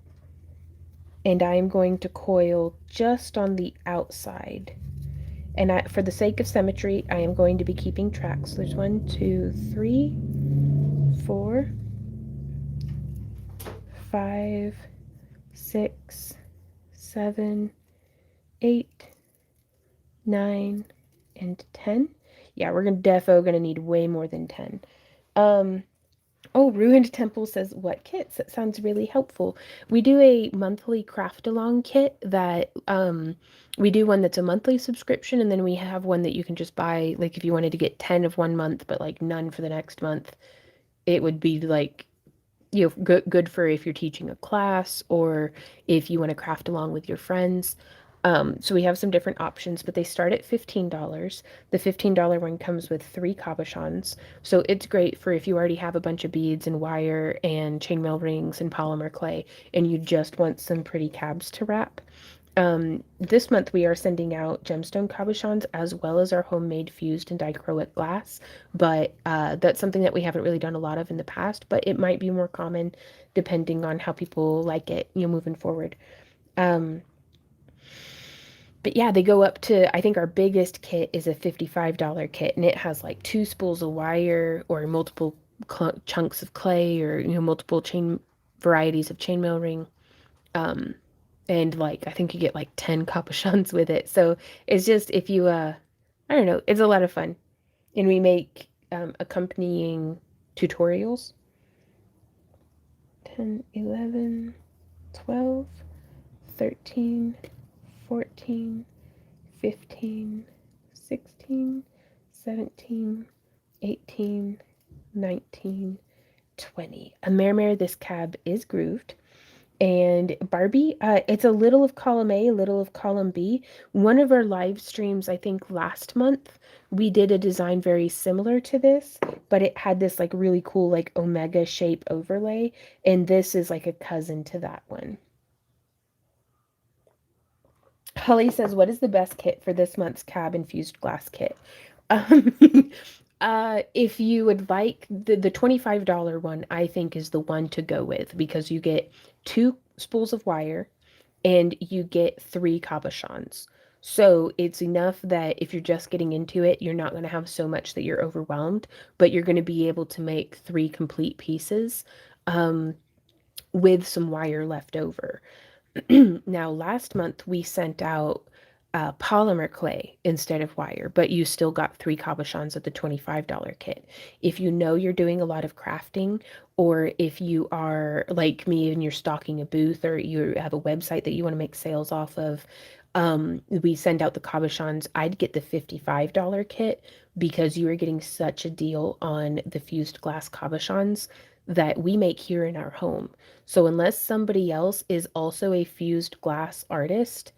And I am going to coil just on the outside. And for the sake of symmetry, I am going to be keeping track. So there's 1, 2, 3, 4, 5, 6, 7, 8, 9, and 10. Yeah, we're gonna need way more than 10. Oh, Ruined Temple says, what kits? That sounds really helpful. We do a monthly craft along kit that we do one that's a monthly subscription, and then we have one that you can just buy, like if you wanted to get 10 of one month, but like none for the next month, it would be like, you know, good for if you're teaching a class or if you want to craft along with your friends. So we have some different options, but they start at $15. The $15 one comes with 3 cabochons. So it's great for if you already have a bunch of beads and wire and chainmail rings and polymer clay and you just want some pretty cabs to wrap. This month we are sending out gemstone cabochons as well as our homemade fused and dichroic glass, but that's something that we haven't really done a lot of in the past, but it might be more common depending on how people like it, you know, moving forward. But yeah, they go up to, I think our biggest kit is a $55 kit, and it has like 2 spools of wire or multiple chunks of clay or, you know, multiple chain varieties of chainmail ring. And like I think you get like 10 capuchons with it. So it's just if you I don't know, it's a lot of fun. And we make accompanying tutorials. 10, 11, 12, 13, 14, 15, 16, 17, 18, 19, 20. A mare, this cab is grooved. And Barbie, it's a little of column A, a little of column B. One of our live streams, I think last month, we did a design very similar to this, but it had this like really cool like omega shape overlay, and this is like a cousin to that one. Holly says, what is the best kit for this month's cab infused glass kit? Um, if you would like the $25 one, I think is the one to go with because you get 2 spools of wire and you get 3 cabochons. So it's enough that if you're just getting into it, you're not going to have so much that you're overwhelmed, but you're going to be able to make 3 complete pieces with some wire left over. Now, last month we sent out polymer clay instead of wire, but you still got 3 cabochons at the $25 kit. If you know you're doing a lot of crafting, or if you are like me and you're stocking a booth or you have a website that you want to make sales off of, we send out the cabochons. I'd get the $55 kit because you are getting such a deal on the fused glass cabochons that we make here in our home. So unless somebody else is also a fused glass artist,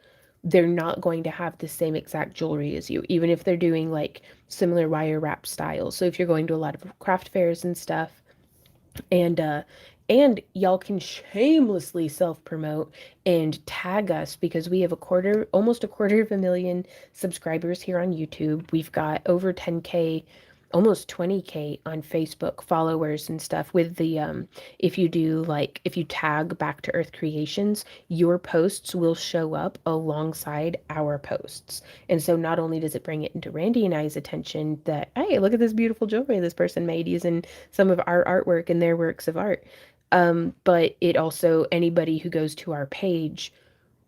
they're not going to have the same exact jewelry as you, even if they're doing like similar wire wrap styles. So if you're going to a lot of craft fairs and stuff, and y'all can shamelessly self-promote and tag us because we have almost a quarter of a million subscribers here on YouTube. We've got over 10K, almost 20K on Facebook followers and stuff with the if you do like if you tag Back to Earth Creations, your posts will show up alongside our posts. And so not only does it bring it into Randy and I's attention that, hey, look at this beautiful jewelry this person made using some of our artwork and their works of art, but it also, anybody who goes to our page,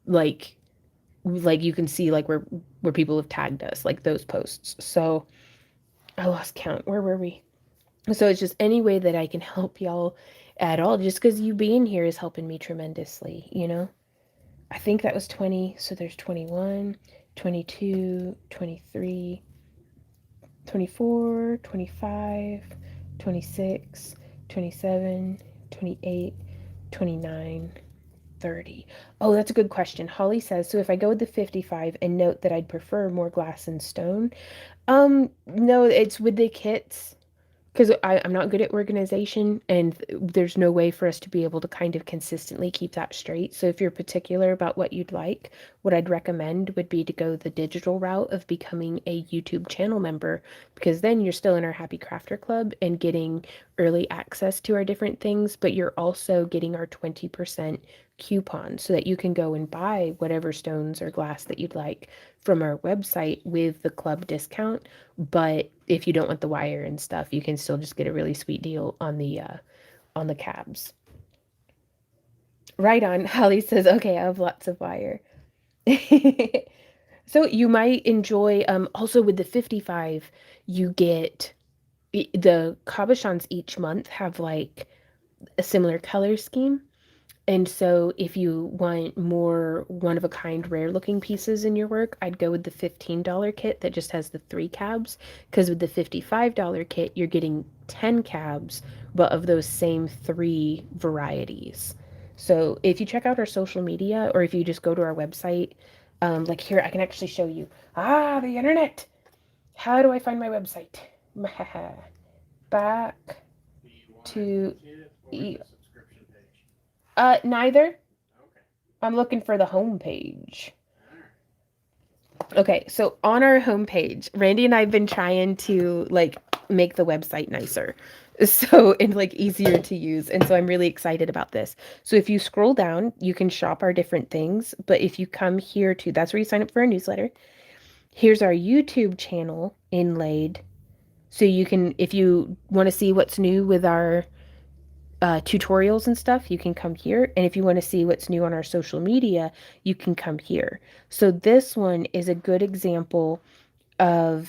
like you can see like where people have tagged us, like those posts. So I lost count. Where were we? So it's just any way that I can help y'all at all, just because you being here is helping me tremendously, you know? I think that was 20. So there's 21, 22, 23, 24, 25, 26, 27, 28, 29, 30. Oh, that's a good question. Holly says, so if I go with the 55 and note that I'd prefer more glass and stone, no, it's with the kits because I'm not good at organization and there's no way for us to be able to kind of consistently keep that straight. So if you're particular about what you'd like, what I'd recommend would be to go the digital route of becoming a YouTube channel member, because then you're still in our Happy Crafter Club and getting early access to our different things, but you're also getting our 20% coupon so that you can go and buy whatever stones or glass that you'd like from our website with the club discount. But if you don't want the wire and stuff, you can still just get a really sweet deal on the cabs. Right on. Holly says, okay, I have lots of wire. So you might enjoy, also with the 55, you get the cabochons each month have like a similar color scheme. And so if you want more one-of-a-kind rare-looking pieces in your work, I'd go with the $15 kit that just has the 3 cabs, because with the $55 kit, you're getting 10 cabs, but of those same 3 varieties. So if you check out our social media, or if you just go to our website, like here, I can actually show you. Ah, the internet! How do I find my website? Back Do you want to... a kit or E- the subscription page? neither. Okay. I'm looking for the home page. All right. Okay, so on our homepage, Randy and I have been trying to like make the website nicer. So, and like easier to use. And so I'm really excited about this. So if you scroll down, you can shop our different things. But if you come here to, that's where you sign up for our newsletter. Here's our YouTube channel inlaid. So you can, if you want to see what's new with our tutorials and stuff, you can come here. And if you want to see what's new on our social media, you can come here. So this one is a good example of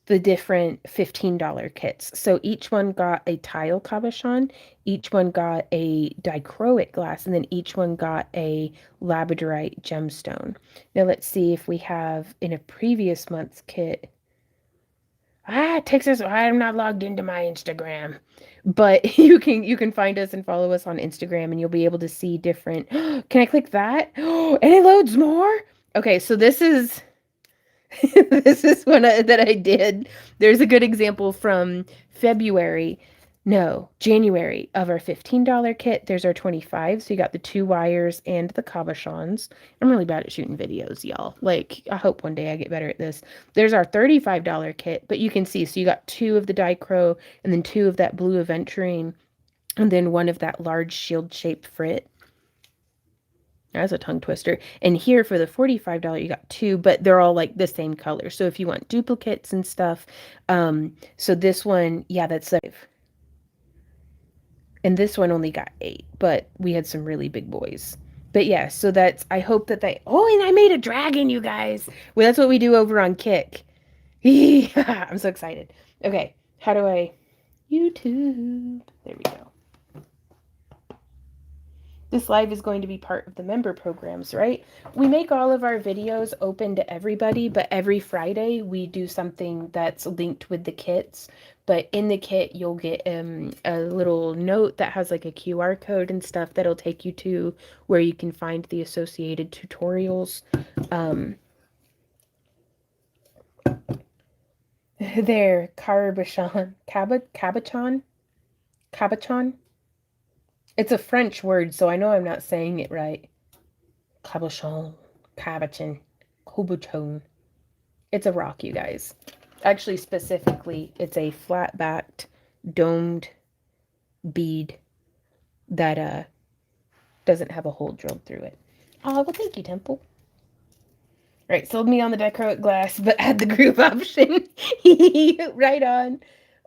the different $15 kits. So each one got a tile cabochon, each one got a dichroic glass, and then each one got a labradorite gemstone. Now let's see if we have in a previous month's kit. It takes us. I'm not logged into my Instagram, but you can find us and follow us on Instagram, and you'll be able to see different. Can I click that? And it loads more. Okay, so this is this is one that I did. There's a good example from February, no, January of our $15 kit. There's our 25. So you got the 2 wires and the cabochons. I'm really bad at shooting videos, y'all. Like, I hope one day I get better at this. There's our $35 kit, but you can see, so you got 2 of the dichro and then 2 of that blue aventurine and then 1 of that large shield-shaped frit. That's a tongue twister. And here for the $45, you got 2, but they're all like the same color. So if you want duplicates and stuff, so this one, yeah, that's like, and this one only got 8, but we had some really big boys. But yeah, so that's, I hope that they, oh, and I made a dragon, you guys. Well, that's what we do over on Kick. I'm so excited. Okay, how do I, YouTube. There we go. This live is going to be part of the member programs, right? We make all of our videos open to everybody, but every Friday we do something that's linked with the kits. But in the kit, you'll get a little note that has like a QR code and stuff that'll take you to where you can find the associated tutorials. There, Carbachon. Cabachon? It's a French word, so I know I'm not saying it right. Cabochon, Cabochon, Cabochon. It's a rock, you guys. Actually, specifically, it's a flat-backed, domed bead that doesn't have a hole drilled through it. Oh, well, thank you, Temple. All right, sold me on the dichroic glass, but add the group option. Right on.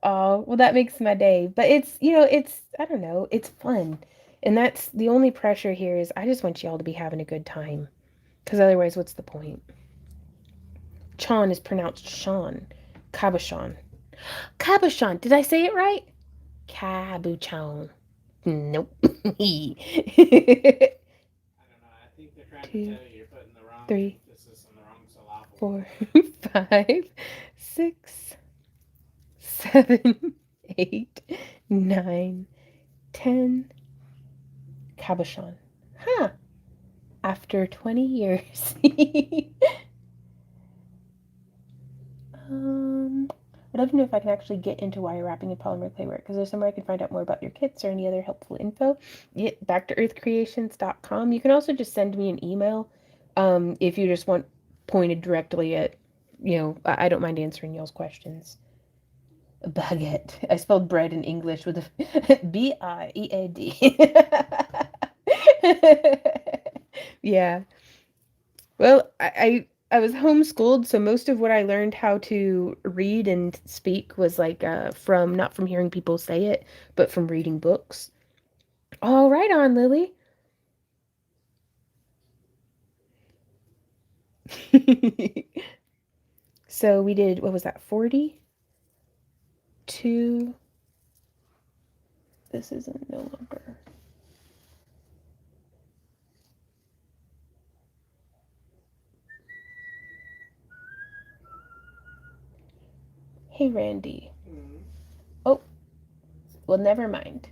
Oh, well, that makes my day. But it's, it's, I don't know, it's fun. And that's the only pressure here is I just want y'all to be having a good time. Because otherwise, what's the point? Chon is pronounced Sean. Cabochon. Cabochon. Did I say it right? Cabochon. Nope. I don't know. I think they're trying to Two, tell you you're putting the wrong 3, emphasis on the wrong syllable. 4, 5, 6, 7, 8, 9, 10. Cabochon. Huh. After 20 years. I'd love to know if I can actually get into wire wrapping and polymer clay work. Is there somewhere I can find out more about your kits or any other helpful info? Yeah, backtoearthcreations.com. You can also just send me an email if you just want pointed directly at, I don't mind answering y'all's questions. Baguette. I spelled bread in English with a B-I-E-A-D. Yeah. Well, I was homeschooled, so most of what I learned how to read and speak was like from not from hearing people say it, but from reading books. All right on, Lily. So we did, what was that, 40? Two. This isn't no longer. Hey, Randy. Oh, well, never mind.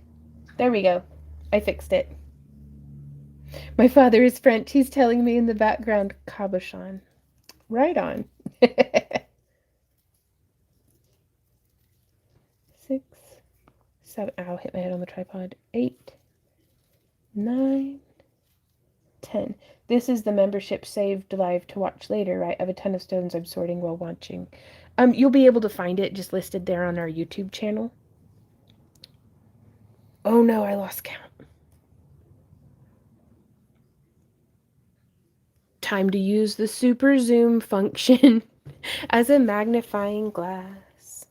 There we go. I fixed it. My father is French. He's telling me in the background, cabochon. Right on. 6, 7. Ow, hit my head on the tripod. 8, 9, 10. This is the membership saved live to watch later, right? I have a ton of stones I'm sorting while watching. You'll be able to find it just listed there on our YouTube channel. Oh no, I lost count. Time to use the super zoom function as a magnifying glass.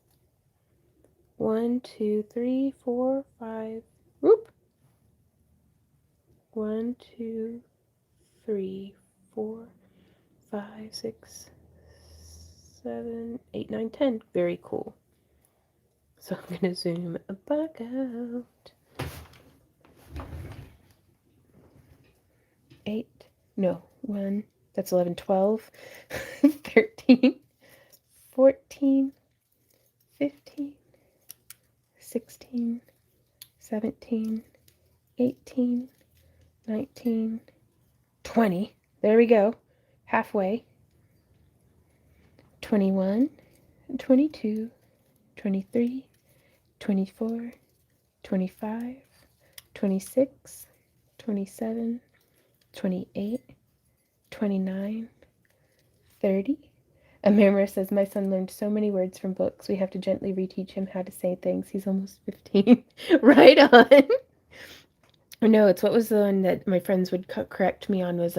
1, 2, 3, 4, 5. Whoop. 1, 2, 3, 4, 5, 6, 7, 8, 9, 10. Very cool. So I'm going to zoom back out. 8. No, 1. That's 11, 12, 13, 14, 15, 16, 17, 18, 19, 20. There we go. Halfway. 21, 22, 23, 24, 25, 26, 27, 28, 29, 30. Amira says, my son learned so many words from books. We have to gently reteach him how to say things. He's almost 15. Right on. No, it's what was the one that my friends would correct me on was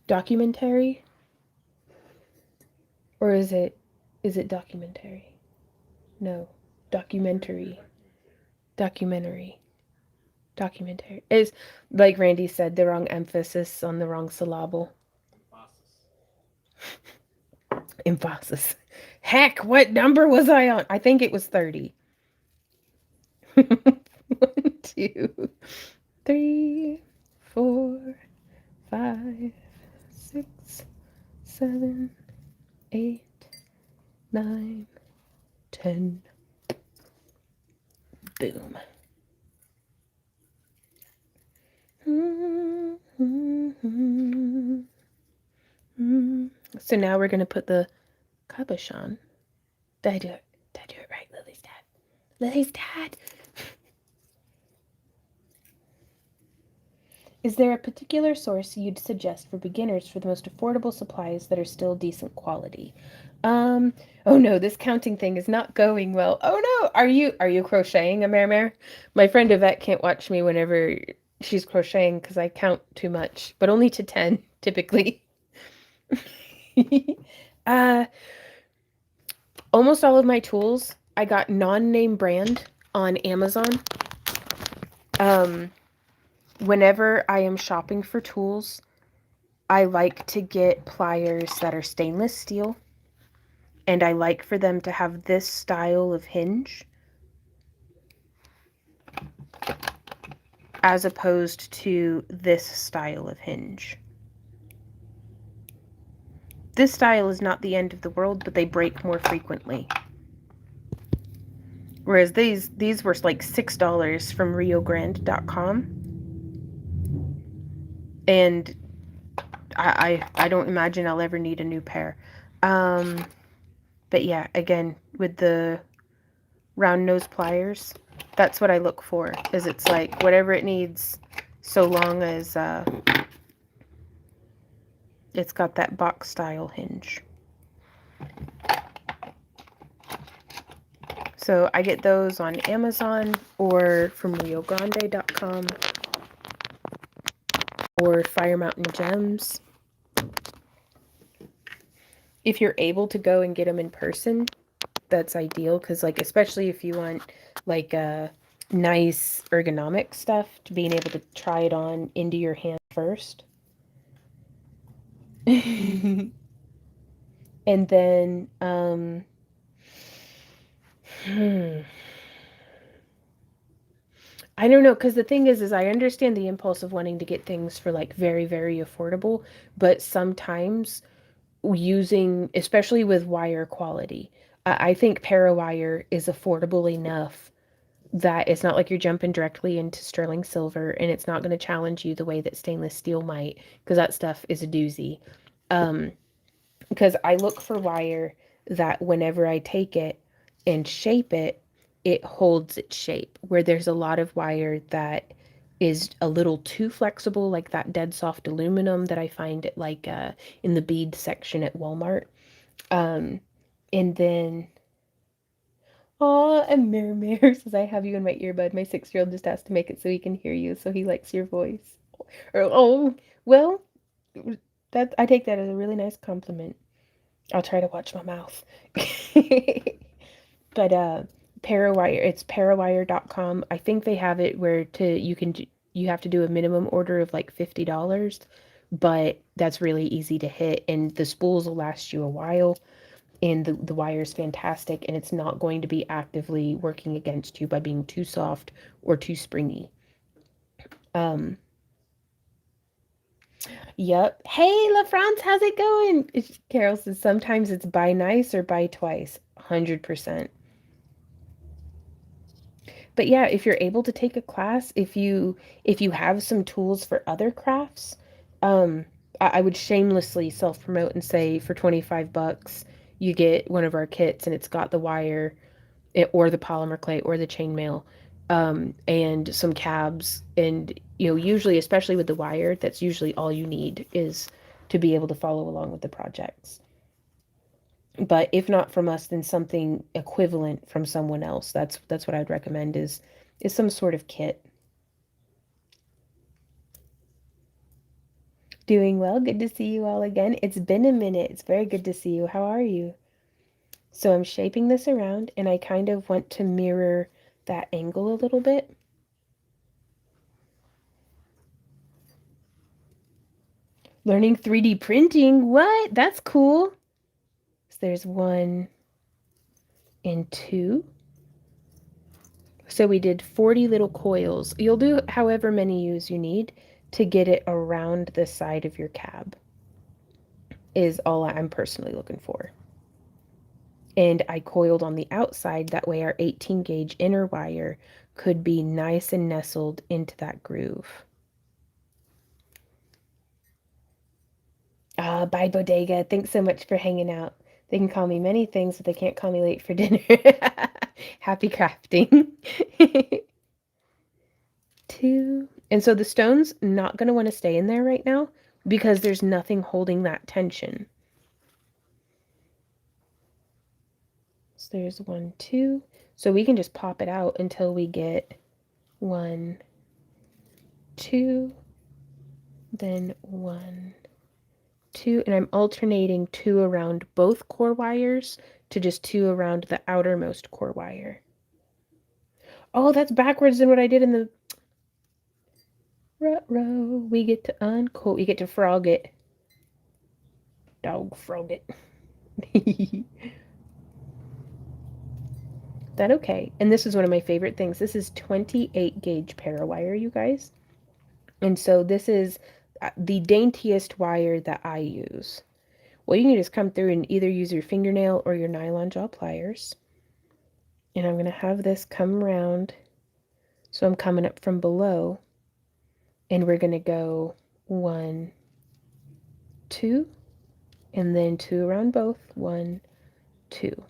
documentary. Or is it documentary? No, documentary. Documentary. Documentary is, like Randy said, the wrong emphasis on the wrong syllable. Emphasis. Heck, what number was I on? I think it was 30. 1, 2, 3, 4, 5, 6, 7, 8, 9, 10. Boom. So now we're going to put the cabochon. Did I do it? Did I do it right, Lily's dad? Lily's dad! Is there a particular source you'd suggest for beginners for the most affordable supplies that are still decent quality? Oh no, this counting thing is not going well. Oh no, are you crocheting, a mare? My friend Yvette can't watch me whenever she's crocheting because I count too much, but only to 10 typically. uh, almost all of my tools I got non-name brand on Amazon. Whenever I am shopping for tools, I like to get pliers that are stainless steel, and I like for them to have this style of hinge as opposed to this style of hinge. This style is not the end of the world, but they break more frequently. Whereas these were like $6 from riogrande.com. And I don't imagine I'll ever need a new pair. But yeah, again, with the round nose pliers, that's what I look for, is it's like whatever it needs, so long as it's got that box style hinge. So I get those on Amazon or from riogrande.com or Fire Mountain Gems. If you're able to go and get them in person, that's ideal, because like especially if you want like nice ergonomic stuff, to being able to try it on into your hand first. And then I don't know, because the thing is I understand the impulse of wanting to get things for like very, very affordable, but sometimes using, especially with wire quality, I think Parawire is affordable enough that it's not like you're jumping directly into sterling silver, and it's not going to challenge you the way that stainless steel might, because that stuff is a doozy. Because I look for wire that whenever I take it and shape it, it holds its shape. Where there's a lot of wire that is a little too flexible, like that dead soft aluminum that I find at like in the bead section at Walmart. And then, aw, and Mirror says, I have you in my earbud. My 6-year-old just asked to make it so he can hear you, so he likes your voice. Or, oh, well, that I take that as a really nice compliment. I'll try to watch my mouth. But Parawire, it's parawire.com. I think they have it where you have to do a minimum order of like $50, but that's really easy to hit, and the spools will last you a while, and the wire is fantastic, and it's not going to be actively working against you by being too soft or too springy. Yep. Hey, La France, how's it going? Carol says sometimes it's buy nice or buy twice. 100%. But yeah, if you're able to take a class, if you have some tools for other crafts, um, I would shamelessly self-promote and say for $25 you get one of our kits, and it's got the wire or the polymer clay or the chainmail, and some cabs, and usually, especially with the wire, that's usually all you need is to be able to follow along with the projects. But if not from us, then something equivalent from someone else. That's what I'd recommend is some sort of kit. Doing well. Good to see you all again. It's been a minute. It's very good to see you. How are you? So I'm shaping this around, and I kind of want to mirror that angle a little bit. Learning 3D printing. What? That's cool. So there's 1 and 2. So we did 40 little coils. You'll do however many ewes you need to get it around the side of your cab, is all I'm personally looking for. And I coiled on the outside, that way our 18 gauge inner wire could be nice and nestled into that groove. Bye Bodega, thanks so much for hanging out. They can call me many things, but they can't call me late for dinner. Happy crafting. 2. And so the stone's not going to want to stay in there right now because there's nothing holding that tension. So there's 1, 2. So we can just pop it out until we get 1, 2, then 1, 2. And I'm alternating 2 around both core wires to just 2 around the outermost core wire. Oh, that's backwards than what I did in the row. We get to unquote. We get to frog it. Dog frog it. That okay. And this is one of my favorite things. This is 28 gauge parawire, you guys. And so this is the daintiest wire that I use. Well, you can just come through and either use your fingernail or your nylon jaw pliers. And I'm going to have this come around. So I'm coming up from below. And we're going to go 1, 2, and then 2 around both. 1, 2.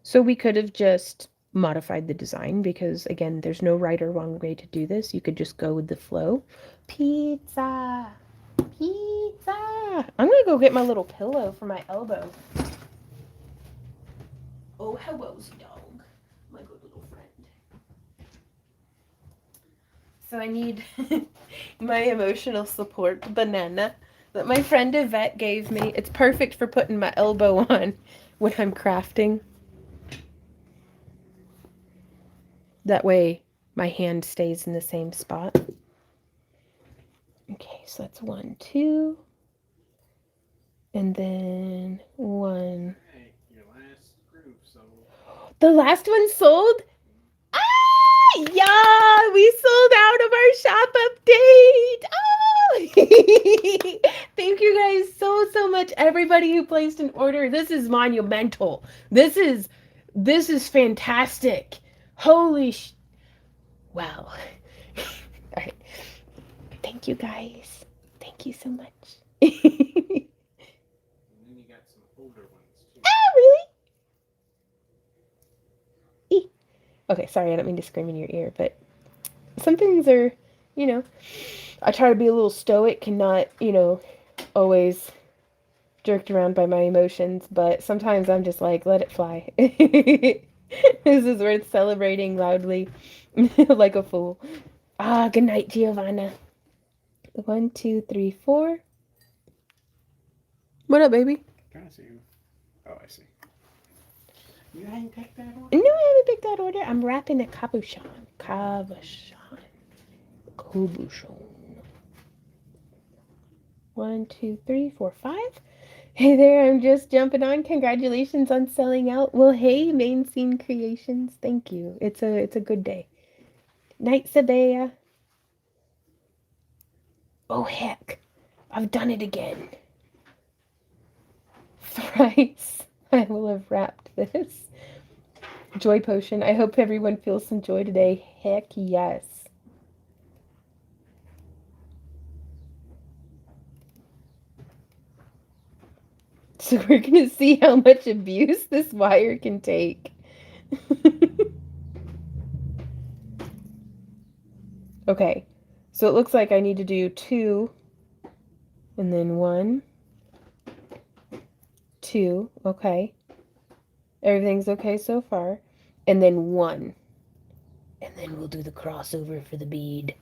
So we could have just modified the design because, again, there's no right or wrong way to do this. You could just go with the flow. Pizza! Pizza! I'm going to go get my little pillow for my elbow. Oh, hello's dog. My good little friend. So I need my emotional support banana that my friend Yvette gave me. It's perfect for putting my elbow on when I'm crafting. That way my hand stays in the same spot. Okay, so that's 1, 2. And then 1. Hey, your last groove sold. The last one sold? Ah! Yeah! We sold out of our shop update! Oh! Thank you guys so much. Everybody who placed an order. This is monumental. This is fantastic. Holy wow. All right. Thank you guys. Thank you so much. And then you got some older ones too. Oh, really? Okay, sorry, I don't mean to scream in your ear, but some things are, I try to be a little stoic and not, always jerked around by my emotions, but sometimes I'm just like, let it fly. This is worth celebrating loudly like a fool. Good night, Giovanna. 1, 2, 3, 4. What up, baby? Trying to see who. Oh, I see. You ain't picked that one? No, I haven't picked that order. I'm wrapping a cabochon. Cabochon. 1, 2, 3, 4, 5. Hey there, I'm just jumping on. Congratulations on selling out. Well, hey, Main Scene Creations. Thank you. It's a good day. Night, Sabea. Oh, heck. I've done it again. Thrice I will have wrapped this. Joy potion. I hope everyone feels some joy today. Heck yes. So we're going to see how much abuse this wire can take. Okay. So it looks like I need to do 2 and then 1, 2. Okay. Everything's okay so far. And then 1. And then we'll do the crossover for the bead.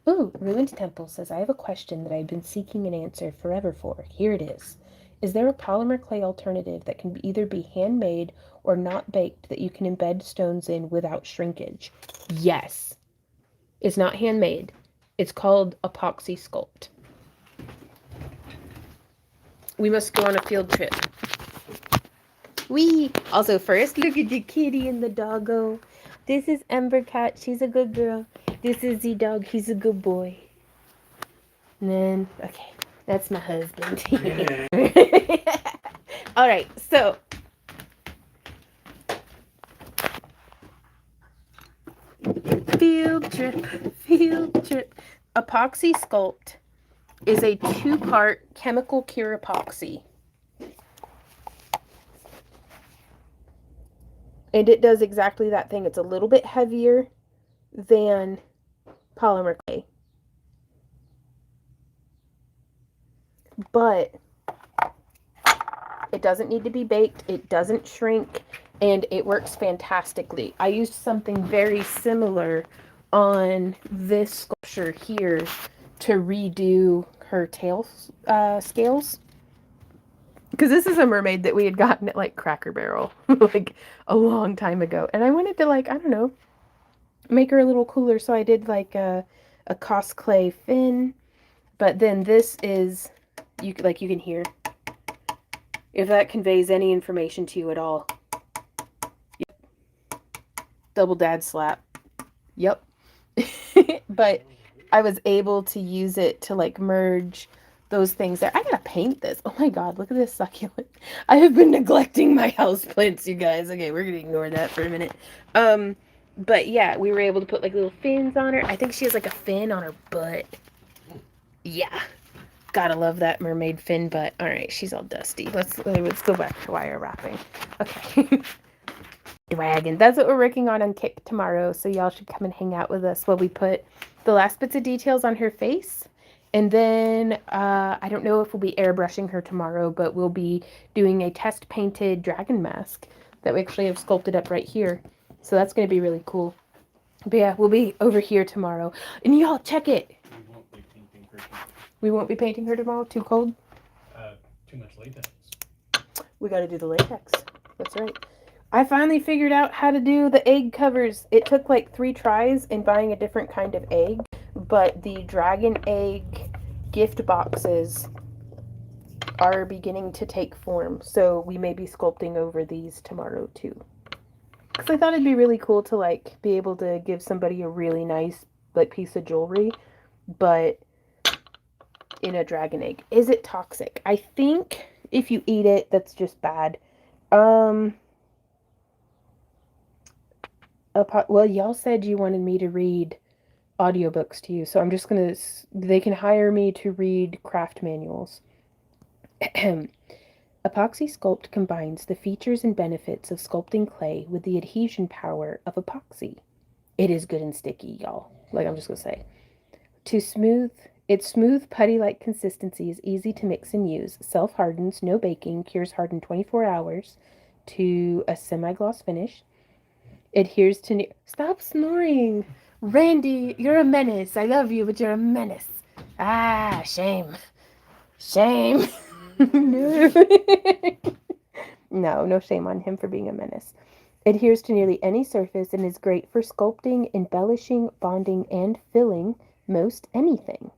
Ooh, Ruined Temple says, I have a question that I've been seeking an answer forever for. Here it is. Is there a polymer clay alternative that can either be handmade or not baked that you can embed stones in without shrinkage? Yes. It's not handmade. It's called Epoxy Sculpt. We must go on a field trip. Also, first, look at the kitty and the doggo. This is Ember Cat. She's a good girl. This is the dog. He's a good boy. And then, okay, that's my husband. All right, so field trip. Epoxy Sculpt is a 2-part chemical cure epoxy. And it does exactly that thing. It's a little bit heavier than polymer clay. But it doesn't need to be baked. It doesn't shrink. And it works fantastically. I used something very similar on this sculpture here to redo her tail scales. Because this is a mermaid that we had gotten at like Cracker Barrel like a long time ago. And I wanted to like, I don't know, make her a little cooler. So I did like a cosplay fin. But then this is, you can hear, if that conveys any information to you at all. Yep. Double dad slap. Yep. But I was able to use it to like merge those things there. I gotta paint this. Oh my god, look at this succulent. I have been neglecting my houseplants, you guys. Okay, we're gonna ignore that for a minute. But yeah, we were able to put like little fins on her. I think she has like a fin on her butt. Yeah. Gotta love that mermaid fin butt. Alright, she's all dusty. Let's go back to wire wrapping. Okay. Dragon. That's what we're working on Kick tomorrow, so y'all should come and hang out with us while we put the last bits of details on her face. And then, I don't know if we'll be airbrushing her tomorrow, but we'll be doing a test painted dragon mask that we actually have sculpted up right here. So that's going to be really cool. But yeah, we'll be over here tomorrow. And y'all, check it! We won't be painting her tomorrow? Too cold? Too much latex. We got to do the latex. That's right. I finally figured out how to do the egg covers. It took like 3 tries in buying a different kind of egg. But the dragon egg gift boxes are beginning to take form. So we may be sculpting over these tomorrow too. Because I thought it'd be really cool to like be able to give somebody a really nice like piece of jewelry. But in a dragon egg. Is it toxic? I think if you eat it, that's just bad. Well, y'all said you wanted me to read audiobooks to you, so I'm just gonna, they can hire me to read craft manuals. Epoxy Sculpt combines the features and benefits of sculpting clay with the adhesion power of epoxy. It is good and sticky, y'all. Like, I'm just gonna say. Its smooth, putty-like consistency is easy to mix and use. Self-hardens, no baking, cures hard in 24 hours to a semi-gloss finish. Adheres to Stop snoring! Randy, you're a menace. I love you, but you're a menace. Ah, shame. Shame. No shame on him for being a menace. Adheres to nearly any surface and is great for sculpting, embellishing, bonding, and filling most anything.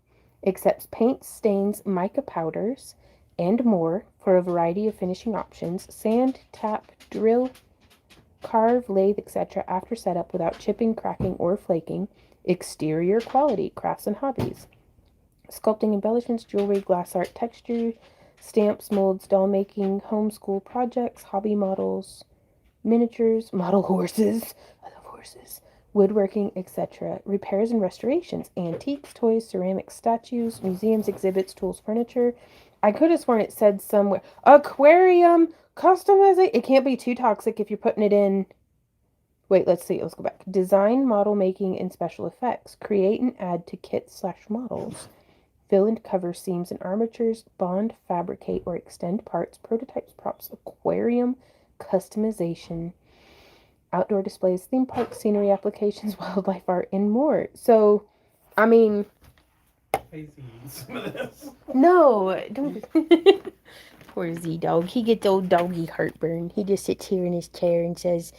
Accepts paints, stains, mica powders, and more for a variety of finishing options. Sand, tap, drill, carve, lathe, etc. after setup without chipping, cracking, or flaking. Exterior quality, crafts and hobbies. Sculpting, embellishments, jewelry, glass art, texture, stamps, molds, doll making, homeschool projects, hobby models, miniatures, model horses. I love horses. Woodworking, etc. Repairs and restorations, antiques, toys, ceramics, statues, museums, exhibits, tools, furniture. I could have sworn it said somewhere. Aquarium, customizing. It can't be too toxic if you're putting it in. Wait, let's see. Let's go back. Design, model making, and special effects. Create and add to kits/models. Fill and cover seams and armatures. Bond, fabricate, or extend parts, prototypes, props, aquarium, customization, outdoor displays, theme parks, scenery applications, wildlife art, and more. So, I mean... I see some of this. No, don't... Poor Z-Dog. He gets old doggy heartburn. He just sits here in his chair and says,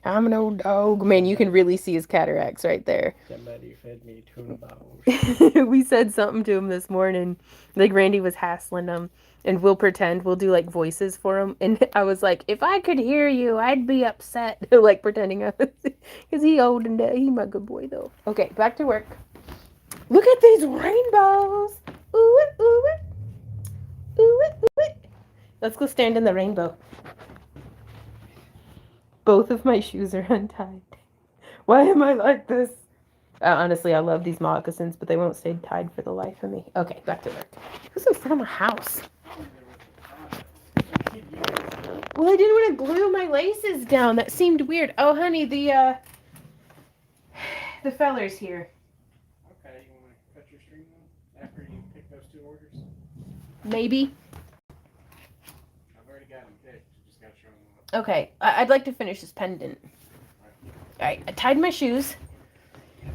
I'm an old dog. Man, you can really see his cataracts right there. Somebody fed me tuna balls. We said something to him this morning. Like Randy was hassling him, and we'll pretend we'll do like voices for him. And I was like, if I could hear you, I'd be upset. Like pretending I was, because he old and he my good boy though. Okay, back to work. Look at these rainbows. Ooh it, ooh it, ooh it, ooh it. Let's go stand in the rainbow. Both of my shoes are untied. Why am I like this? Honestly, I love these moccasins, but they won't stay tied for the life of me. Okay, back to work. Who's in front of my house? Well, I didn't want to glue my laces down. That seemed weird. Oh, honey, the feller's here. Okay, you want to cut your string then after you pick those 2 orders? Maybe. I've already got them picked. Just got to show them up. Okay, I'd like to finish this pendant. All right, I tied my shoes.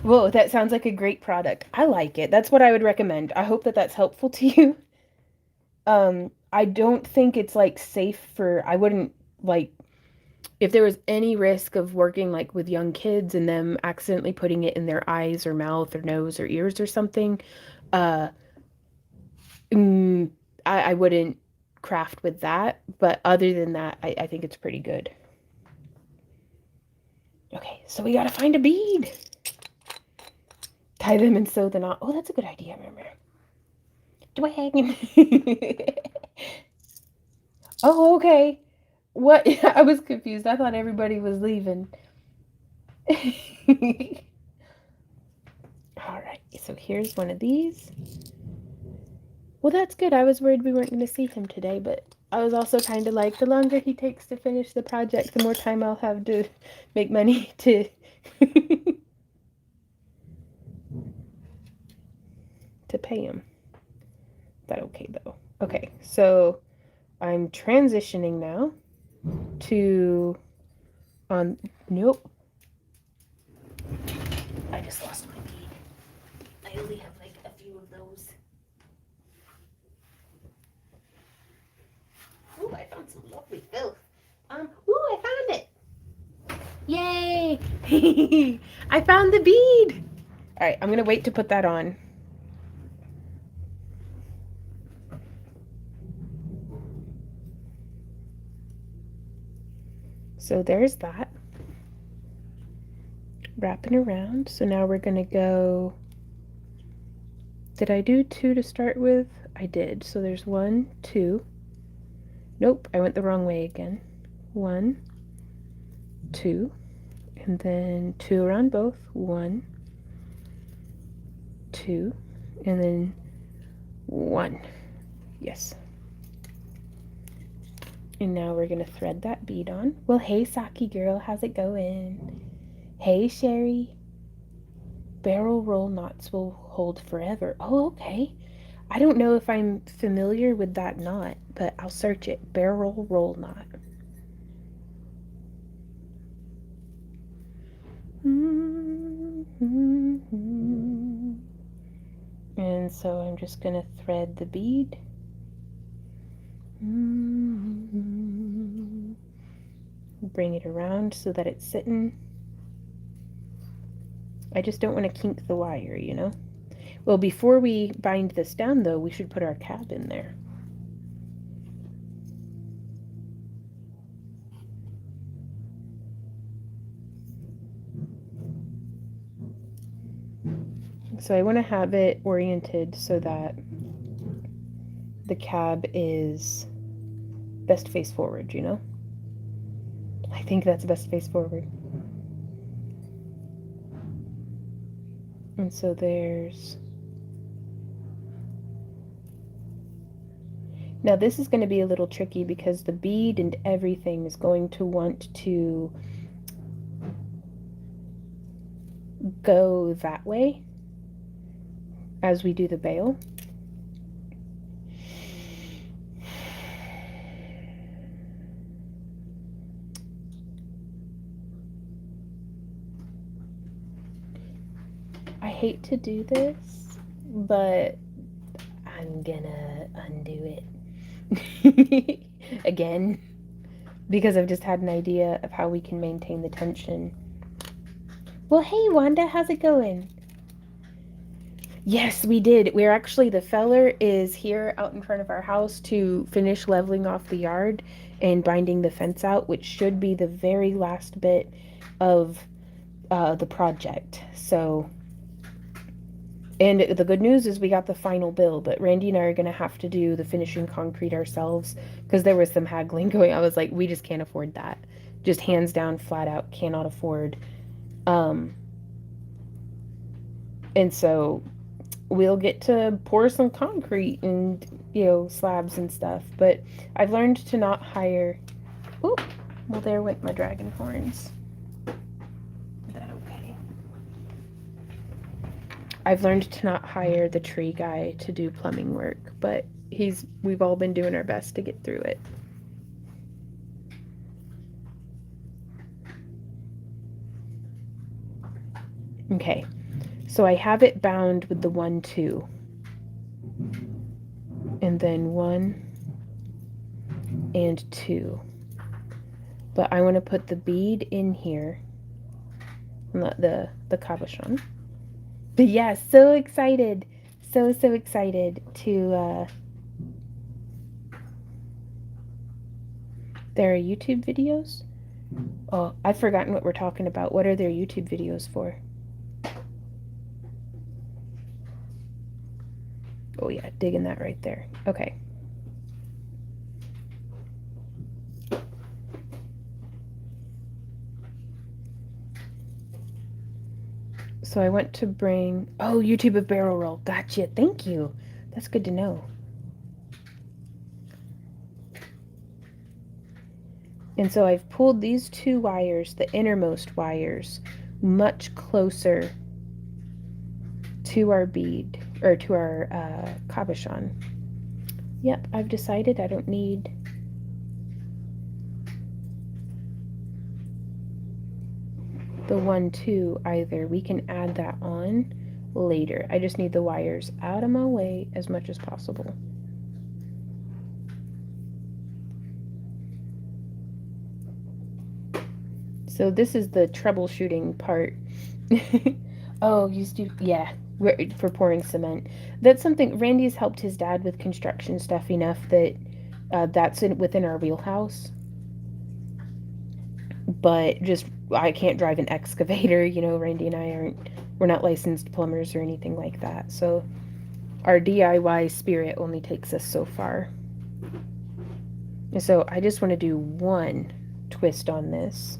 Whoa, that sounds like a great product. I like it. That's what I would recommend. I hope that that's helpful to you. I don't think it's like safe for, I wouldn't like, if there was any risk of working like with young kids and them accidentally putting it in their eyes or mouth or nose or ears or something, I wouldn't craft with that. But other than that, I think it's pretty good. Okay, so we gotta find a bead. Tie them and sew the knot. Oh, that's a good idea, remember. Do I hang? Oh, okay. What? I was confused. I thought everybody was leaving. Alright, so here's one of these. Well, that's good. I was worried we weren't going to see him today, but I was also kind of like, the longer he takes to finish the project, the more time I'll have to make money to... to pay him. That okay, though. Okay, so I'm transitioning now to... nope. I just lost my bead. I only have like a few of those. Ooh, I found some lovely filth. Ooh, I found it. Yay! I found the bead. All right, I'm gonna wait to put that on. So there's that. Wrapping around. So now we're gonna go. Did I do 2 to start with? I did. So there's 1, 2. Nope, I went the wrong way again. 1, 2, and then 2 around both. 1, 2, and then 1. Yes. And now we're gonna thread that bead on. Well, hey, Saki girl, how's it going? Hey, Sherry. Barrel roll knots will hold forever. Oh, okay. I don't know if I'm familiar with that knot, but I'll search it. Barrel roll knot. And so I'm just going to thread the bead. Bring it around so that it's sitting. I just don't want to kink the wire, you know? Well, before we bind this down, though, we should put our cap in there. So I want to have it oriented so that the cab is best face forward, you know? I think that's best face forward. And so there's... Now this is going to be a little tricky because the bead and everything is going to want to go that way as we do the bail. I hate to do this, but I'm gonna undo it. Again, because I've just had an idea of how we can maintain the tension. Well, hey, Wanda, how's it going? Yes, we did. We're actually, the feller is here out in front of our house to finish leveling off the yard and binding the fence out, which should be the very last bit of the project. So, and the good news is we got the final bill, but Randy and I are going to have to do the finishing concrete ourselves because there was some haggling going. I was like, we just can't afford that. Just hands down, flat out, cannot afford. Um, and so we'll get to pour some concrete and, slabs and stuff. But I've learned to not hire. Oh, well, there went my dragon horns. Is that okay? I've learned to not hire the tree guy to do plumbing work, but we've all been doing our best to get through it. Okay, so I have it bound with the 1, 2. And then 1 and 2. But I want to put the bead in here. The cabochon. But yeah, so excited. So excited to there are YouTube videos? Oh, I've forgotten what we're talking about. What are their YouTube videos for? Oh yeah, digging that right there. Okay. So I went to bring, YouTube of barrel roll. Gotcha. Thank you. That's good to know. And so I've pulled these 2 wires, the innermost wires, much closer to our bead, or to our cabochon. Yep, I've decided I don't need the 1, 2 either. We can add that on later. I just need the wires out of my way as much as possible. So this is the troubleshooting part. Oh, yeah, for pouring cement. That's something, Randy's helped his dad with construction stuff enough that that's within our wheelhouse. But just, I can't drive an excavator, Randy and we're not licensed plumbers or anything like that. So our DIY spirit only takes us so far. And so I just want to do 1 twist on this.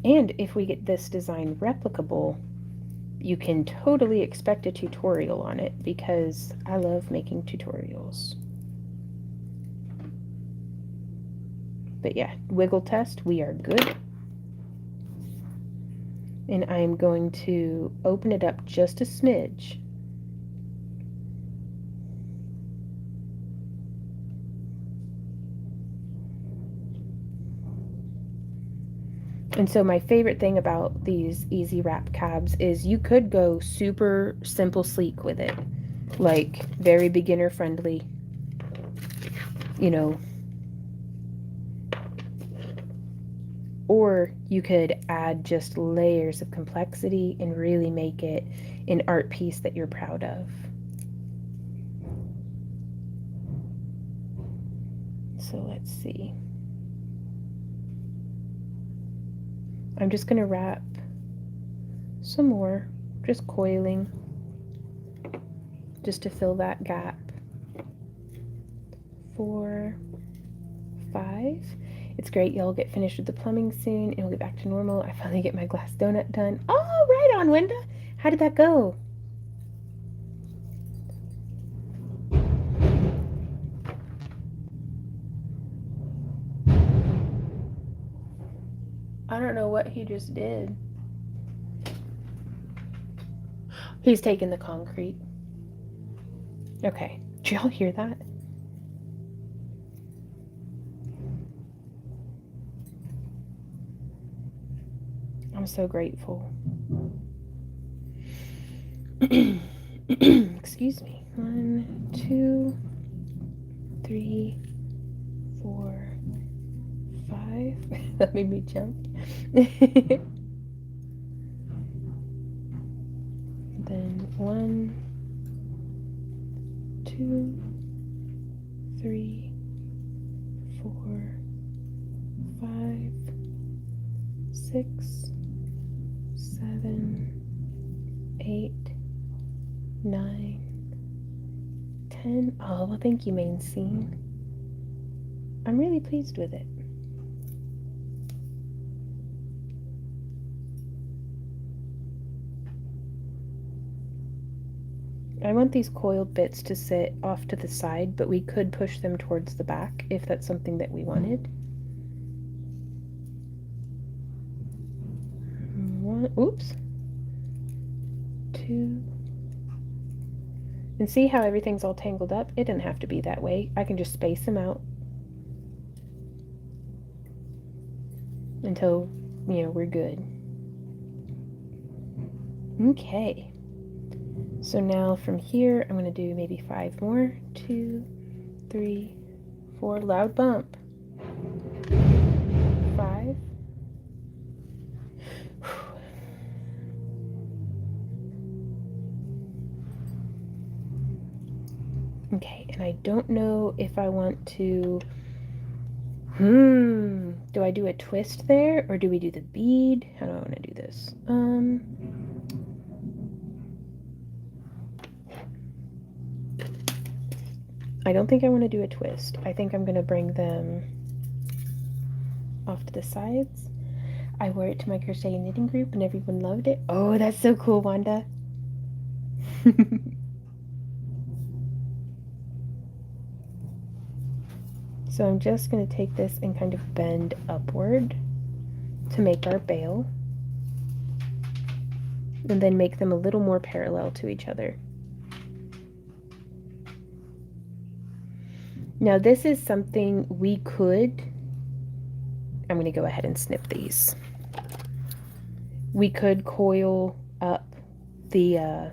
And if we get this design replicable, you can totally expect a tutorial on it because I love making tutorials. But yeah, wiggle test, we are good. And I'm going to open it up just a smidge. And so my favorite thing about these easy wrap cabs is you could go super simple sleek with it. Like very beginner friendly. Or you could add just layers of complexity and really make it an art piece that you're proud of. So let's see. I'm just going to wrap some more, just coiling, just to fill that gap. 4, 5. It's great. Y'all get finished with the plumbing soon and we'll get back to normal. I finally get my glass donut done. Oh, right on, Wenda. How did that go? I don't know what he just did. He's taking the concrete. Okay. Did y'all hear that? I'm so grateful. Excuse me. 1, 2, 3, 4, 5. That made me jump. Then 1, 2, 3, 4, 5, 6, 7, 8, 9, 10. Oh, well, thank you, main scene. I'm really pleased with it. I want these coiled bits to sit off to the side, but we could push them towards the back if that's something that we wanted. One, oops. 2. And see how everything's all tangled up? It didn't have to be that way. I can just space them out until, we're good. Okay. So now from here, I'm going to do maybe 5 more. 2, 3, 4. Loud bump. 5. Okay, and I don't know if I want to... Do I do a twist there, or do we do the bead? How do I want to do this? I don't think I want to do a twist. I think I'm going to bring them off to the sides. I wore it to my crochet knitting group and everyone loved it. Oh, that's so cool, Wanda. So I'm just going to take this and kind of bend upward to make our bail, and then make them a little more parallel to each other. Now this is something we could, I'm going to go ahead and snip these. We could coil up the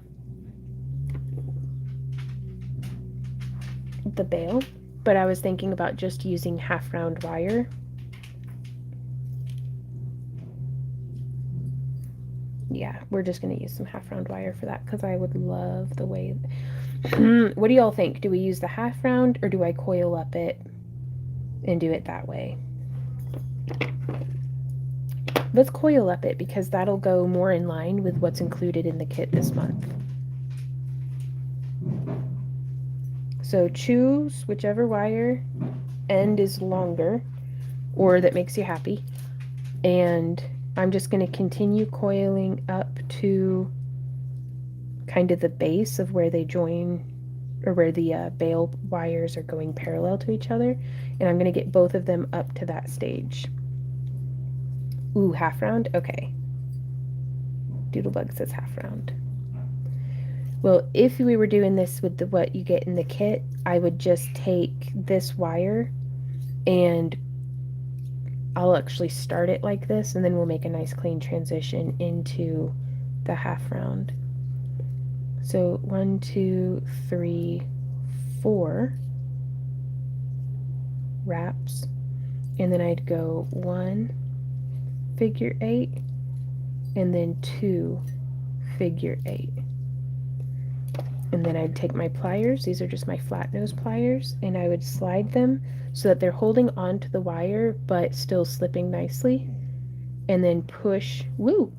bail, but I was thinking about just using half round wire. Yeah, we're just going to use some half round wire for that because I would love the way... What do y'all think? Do we use the half round, or do I coil up it and do it that way? Let's coil up it because that'll go more in line with what's included in the kit this month. So choose whichever wire end is longer or that makes you happy, and I'm just going to continue coiling up to kind of the base of where they join, or where the bail wires are going parallel to each other, and I'm going to get both of them up to that stage. Ooh, half round? Okay. Doodlebug says half round. Well, if we were doing this with what you get in the kit, I would just take this wire and I'll actually start it like this, and then we'll make a nice clean transition into the half round. So 1, 2, 3, 4 wraps, and then I'd go 1 figure 8 and then 2 figure 8, and then I'd take my pliers, these are just my flat nose pliers, and I would slide them so that they're holding onto the wire but still slipping nicely, and then push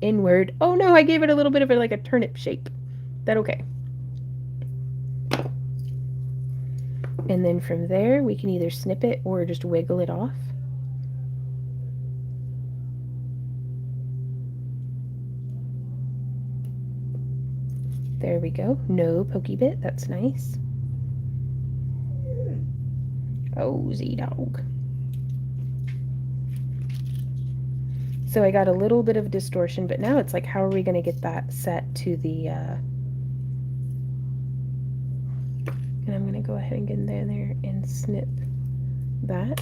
inward. Oh no, I gave it a little bit of like a turnip shape. That okay? And then from there we can either snip it or just wiggle it off. There we go. No pokey bit. That's nice. Oh, Z-Dog. So I got a little bit of distortion, but now it's like, how are we going to get that set to the... And I'm going to go ahead and get in there and snip that.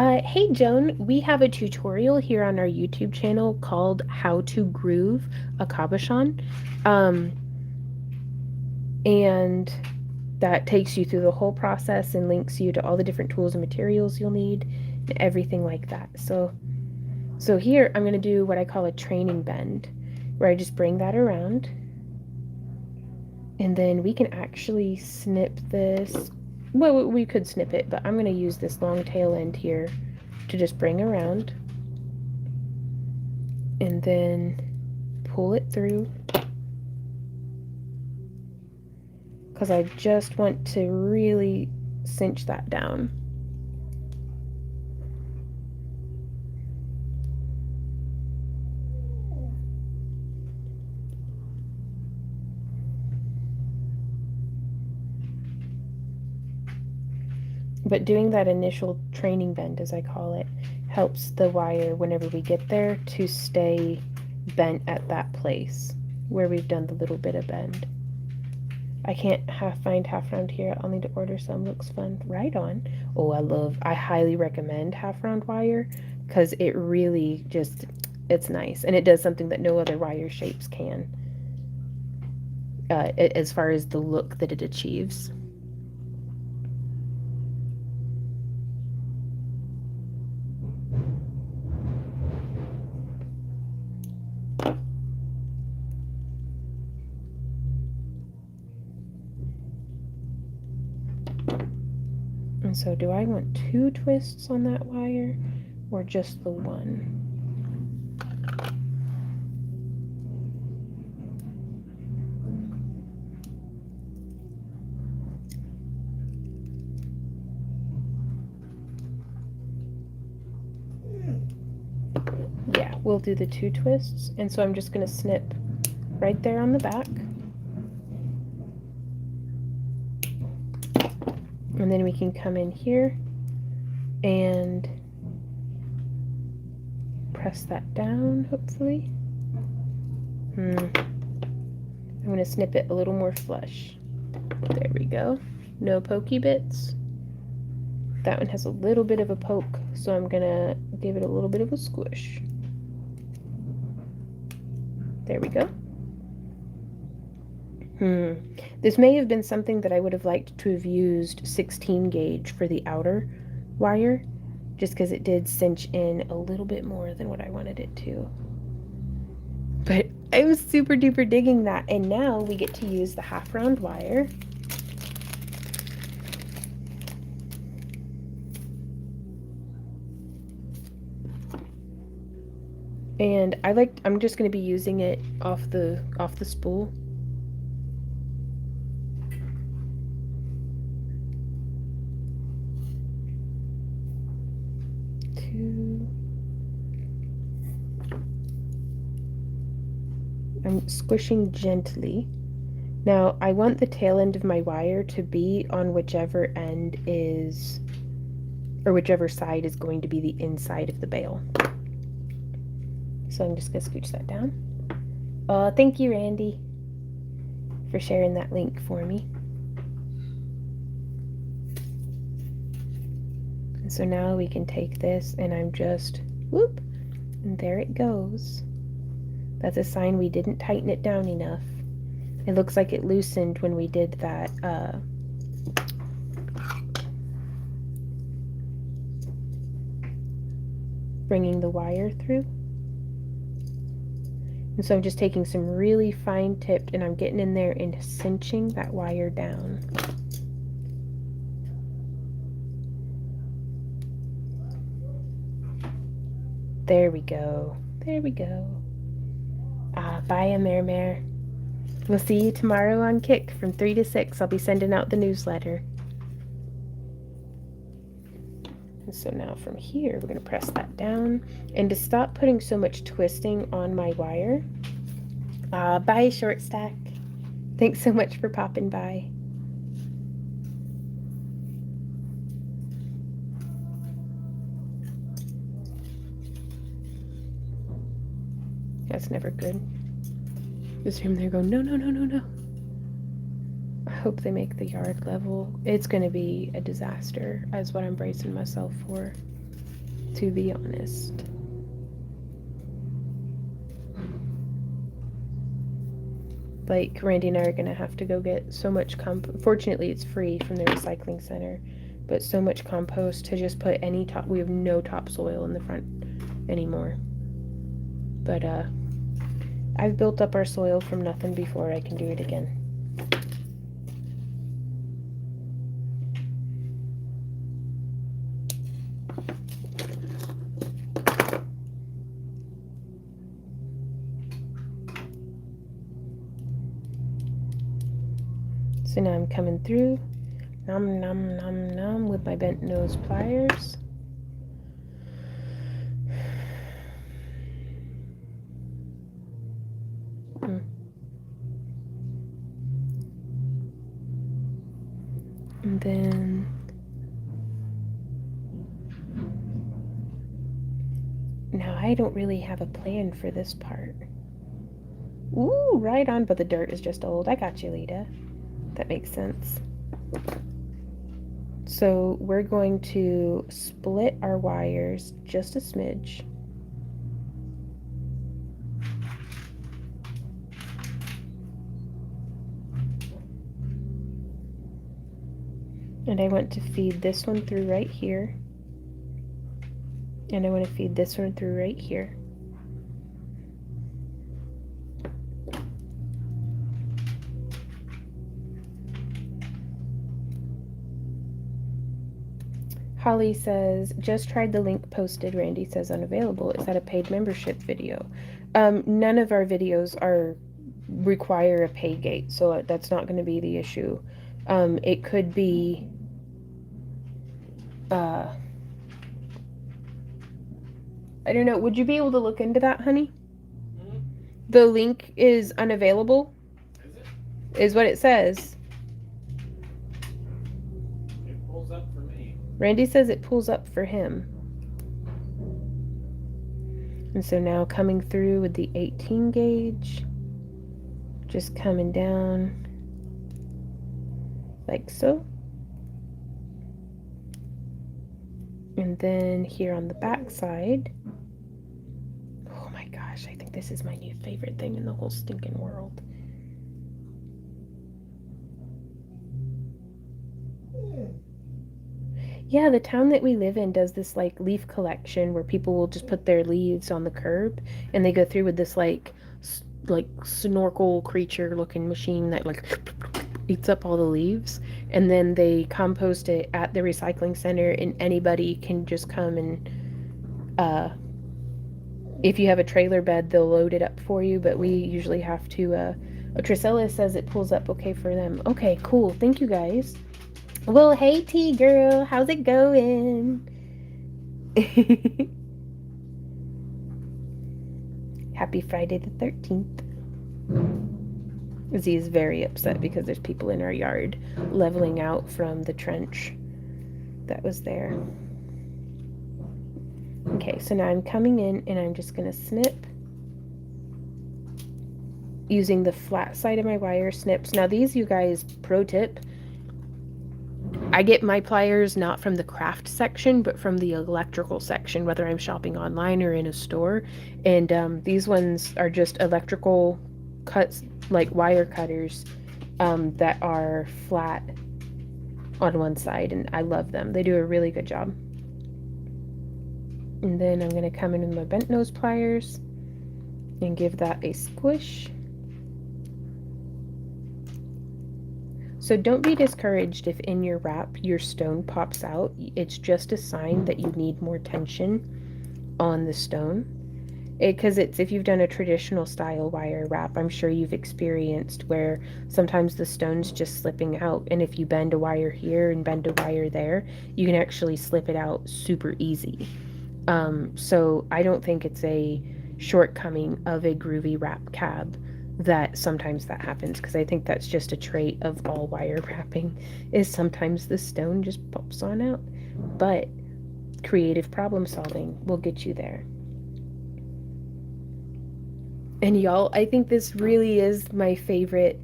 Hey Joan, we have a tutorial here on our YouTube channel called How to Groove a Cabochon. Um, and that takes you through the whole process and links you to all the different tools and materials you'll need and everything like that. So here I'm going to do what I call a training bend, where I just bring that around, and then we can actually snip this. Well, we could snip it, but I'm going to use this long tail end here to just bring around and then pull it through, because I just want to really cinch that down. But doing that initial training bend, as I call it, helps the wire, whenever we get there, to stay bent at that place where we've done the little bit of bend. I can't find half round here. I'll need to order some. Looks fun. Right on. Oh, I highly recommend half round wire, because it really just, it's nice. And it does something that no other wire shapes can, as far as the look that it achieves. And so do I want 2 twists on that wire or just the one? Yeah, we'll do the 2 twists. And so I'm just going to snip right there on the back. And then we can come in here and press that down, hopefully. I'm going to snip it a little more flush. There we go. No pokey bits. That one has a little bit of a poke, so I'm going to give it a little bit of a squish. There we go. This may have been something that I would have liked to have used 16 gauge for the outer wire, just because it did cinch in a little bit more than what I wanted it to. But I was super duper digging that, and now we get to use the half round wire. And I'm just going to be using it off the spool. I'm squishing gently. Now I want the tail end of my wire to be on whichever end is, or whichever side is going to be the inside of the bail. So I'm just going to scooch that down. Thank you, Randy, for sharing that link for me. And so now we can take this, and I'm just, whoop, and there it goes. That's a sign we didn't tighten it down enough. It looks like it loosened when we did that, bringing the wire through. And so I'm just taking some really fine tipped, and I'm getting in there and cinching that wire down. There we go. There we go. Bye, Mare. We'll see you tomorrow on Kick from 3 to 6. I'll be sending out the newsletter. And so now from here, we're going to press that down. And to stop putting so much twisting on my wire, bye, Short Stack. Thanks so much for popping by. That's never good. Just hear them there go, no, no, no, no, no. I hope they make the yard level. It's going to be a disaster, is what I'm bracing myself for. to be honest. Like, Randy and I are gonna have to go get so much fortunately it's free from the recycling center, but so much compost to just put any top. We have no topsoil in the front anymore. But I've built up our soil from nothing before. I can do it again. So now I'm coming through, nom nom nom nom, with my bent nose pliers. And then now I don't really have a plan for this part. Ooh, right on, but the dirt is just old. I got you, Lita. That makes sense. So we're going to split our wires just a smidge. And I want to feed this one through right here. And I want to feed this one through right here. Holly says, just tried the link posted. Randy says unavailable. Is that a paid membership video? None of our videos require a pay gate, so that's not going to be the issue. It could be I don't know. Would you be able to look into that, honey? Mm-hmm. The link is unavailable. Is it? Is what it says. It pulls up for me. Randy says it pulls up for him. And so now coming through with the 18 gauge, just coming down like so. And then here on the back side, oh my gosh, I think this is my new favorite thing in the whole stinking world. Yeah, the town that we live in does this like leaf collection where people will just put their leaves on the curb, and they go through with this like snorkel creature looking machine that like eats up all the leaves, and then they compost it at the recycling center, and anybody can just come and if you have a trailer bed, they'll load it up for you, but we usually have to Trisella says it pulls up okay for them. Okay, cool. Thank you guys. Well, hey T girl, how's it going? Happy Friday the 13th. Z is very upset because there's people in our yard leveling out from the trench that was there. Okay, so now I'm coming in and I'm just going to snip using the flat side of my wire snips. Now these, you guys, pro tip, I get my pliers not from the craft section, but from the electrical section, whether I'm shopping online or in a store. And these ones are just electrical cuts, like wire cutters, that are flat on one side, and I love them. They do a really good job. And then I'm going to come in with my bent nose pliers and give that a squish. So don't be discouraged if in your wrap your stone pops out. It's just a sign that you need more tension on the stone. Because if you've done a traditional style wire wrap, I'm sure you've experienced where sometimes the stone's just slipping out, and if you bend a wire here and bend a wire there, you can actually slip it out super easy. So I don't think it's a shortcoming of a groovy wrap cab that sometimes that happens, because I think that's just a trait of all wire wrapping, is sometimes the stone just pops on out. But creative problem solving will get you there. And y'all, I think this really is my favorite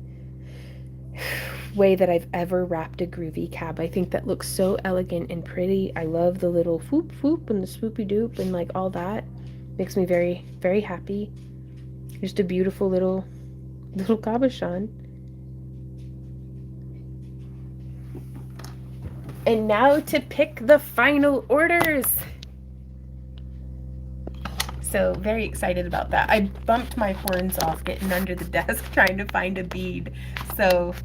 way that I've ever wrapped a groovy cab. I think that looks so elegant and pretty. I love the little foop foop and the swoopy doop and like all that. Makes me very, very happy. Just a beautiful little cabochon. And now to pick the final orders. So very excited about that. I bumped my horns off getting under the desk trying to find a bead. So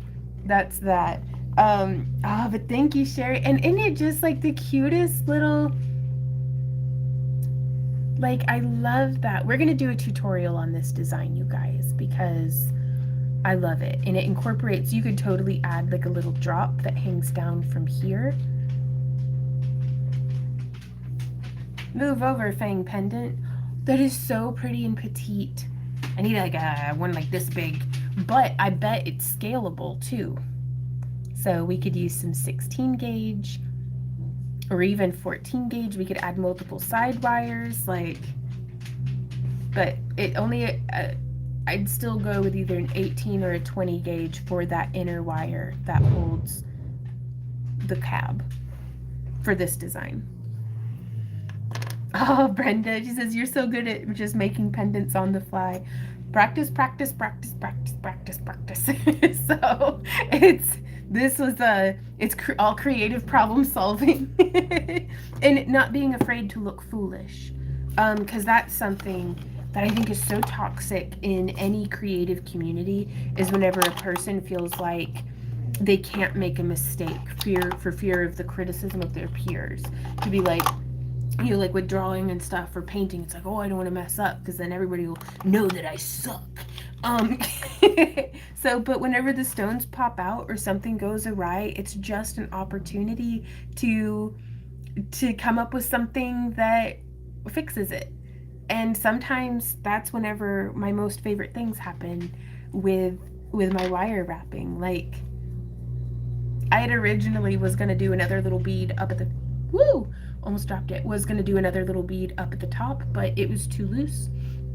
that's that. But thank you, Sherry. And isn't it just like the cutest little, like, I love that. We're gonna do a tutorial on this design, you guys, because I love it. And it incorporates, you could totally add like a little drop that hangs down from here. Move over, Fang Pendant. That is so pretty and petite. I need like one like this big, but I bet it's scalable too. So we could use some 16 gauge or even 14 gauge. We could add multiple side wires, like, but it only, I'd still go with either an 18 or a 20 gauge for that inner wire that holds the cab for this design. Oh, Brenda, she says, you're so good at just making pendants on the fly. Practice, practice, practice, practice, practice, practice. So it's all creative problem solving and not being afraid to look foolish. Because that's something that I think is so toxic in any creative community, is whenever a person feels like they can't make a mistake, for fear of the criticism of their peers. To be like, you know, like with drawing and stuff or painting, it's like, oh, I don't want to mess up because then everybody will know that I suck. So, but whenever the stones pop out or something goes awry, it's just an opportunity to come up with something that fixes it. And sometimes that's whenever my most favorite things happen with my wire wrapping. Like, I had originally was going to do another little bead up at the, almost dropped it, was going to do another little bead up at the top, but it was too loose.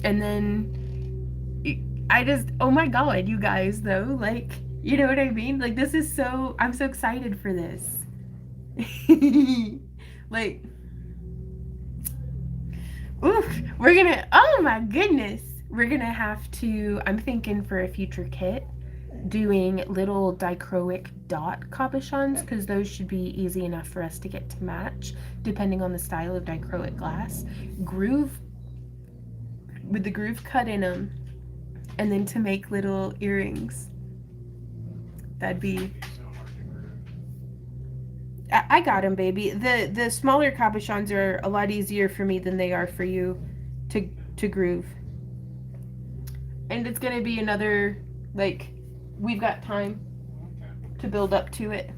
And then I just, oh my God, you guys, though, like, you know what I mean? Like, this is so, I'm so excited for this. Like, oof, we're gonna, oh my goodness, we're gonna have to, I'm thinking for a future kit, doing little dichroic dot cabochons, because those should be easy enough for us to get to match depending on the style of dichroic glass. Groove, with the groove cut in them, and then to make little earrings. That'd be, I got them, baby. The smaller cabochons are a lot easier for me than they are for you to groove. And it's gonna be another, like, we've got time to build up to it.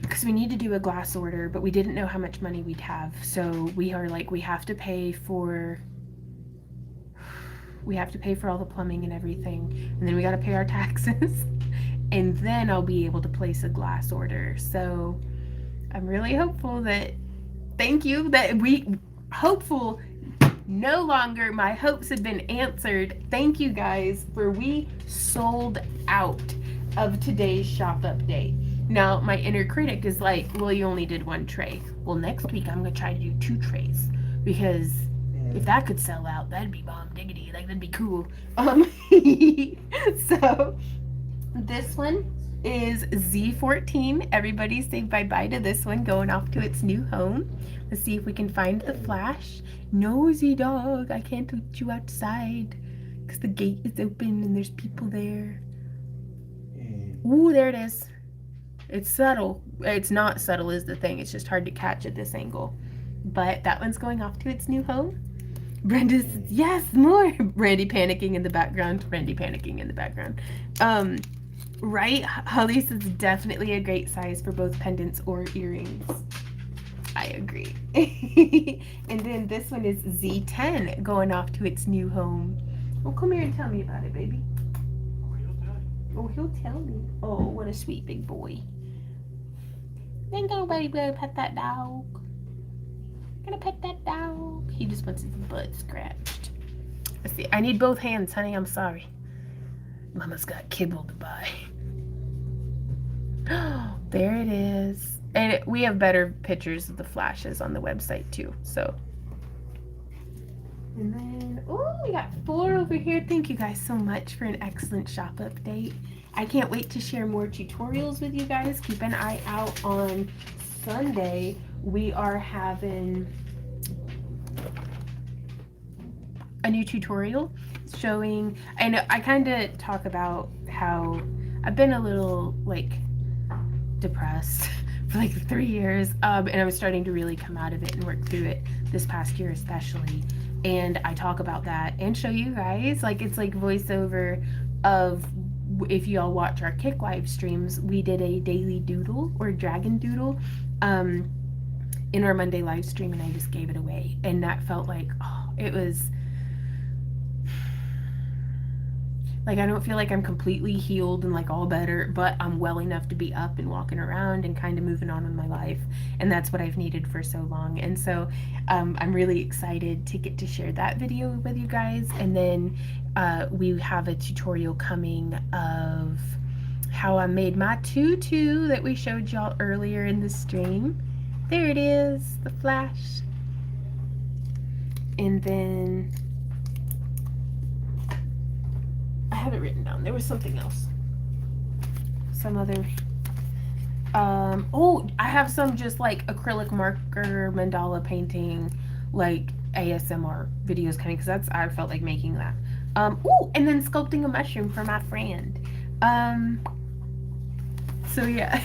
Because we need to do a glass order, but we didn't know how much money we'd have. So we are like, we have to pay for all the plumbing and everything. And then we got to pay our taxes. And then I'll be able to place a glass order. So I'm really hopeful that, thank you, that hopeful, no longer, my hopes have been answered. Thank you guys, for we sold out of today's shop update. Now my inner critic is like, well, you only did one tray. Well, next week I'm gonna try to do 2 trays, because if that could sell out, that'd be bomb diggity. Like, that'd be cool. So this one is Z14. Everybody say bye-bye to this one going off to its new home. Let's see if we can find the flash. Nosy dog, I can't let you outside because the gate is open and there's people there. Ooh, there it is. It's subtle. It's not subtle is the thing. It's just hard to catch at this angle. But that one's going off to its new home. Brenda's, yes, more. Randy panicking in the background. Randy panicking in the background. Right? Holly says definitely a great size for both pendants or earrings. I agree. And then this one is Z10 going off to its new home. Oh, come here and tell me about it, baby. Oh, he'll tell me. Oh, what a sweet big boy. Then go, baby, pet that dog. Gonna pet that dog. He just wants his butt scratched. Let's see. I need both hands, honey. I'm sorry. Mama's got kibble to buy. There it is. And we have better pictures of the flashes on the website too. So. And then, oh, we got 4 over here. Thank you guys so much for an excellent shop update. I can't wait to share more tutorials with you guys. Keep an eye out on Sunday. We are having a new tutorial showing, I kind of talk about how I've been a little like depressed for like 3 years, and I was starting to really come out of it and work through it this past year especially. And I talk about that and show you guys, like, it's like voiceover of, if you all watch our Kick live streams, we did a daily doodle or dragon doodle in our Monday live stream, and I just gave it away. And that felt like, oh, it was like, I don't feel like I'm completely healed and like all better, but I'm well enough to be up and walking around and kind of moving on with my life. And that's what I've needed for so long. And so I'm really excited to get to share that video with you guys. And then we have a tutorial coming of how I made my tutu that we showed y'all earlier in the stream. There it is, the flash. And then I have it written down. There was something else. Some other. Oh, I have some just like acrylic marker mandala painting, like ASMR videos coming, because that's, I felt like making that. Oh, and then sculpting a mushroom for my friend. So yeah.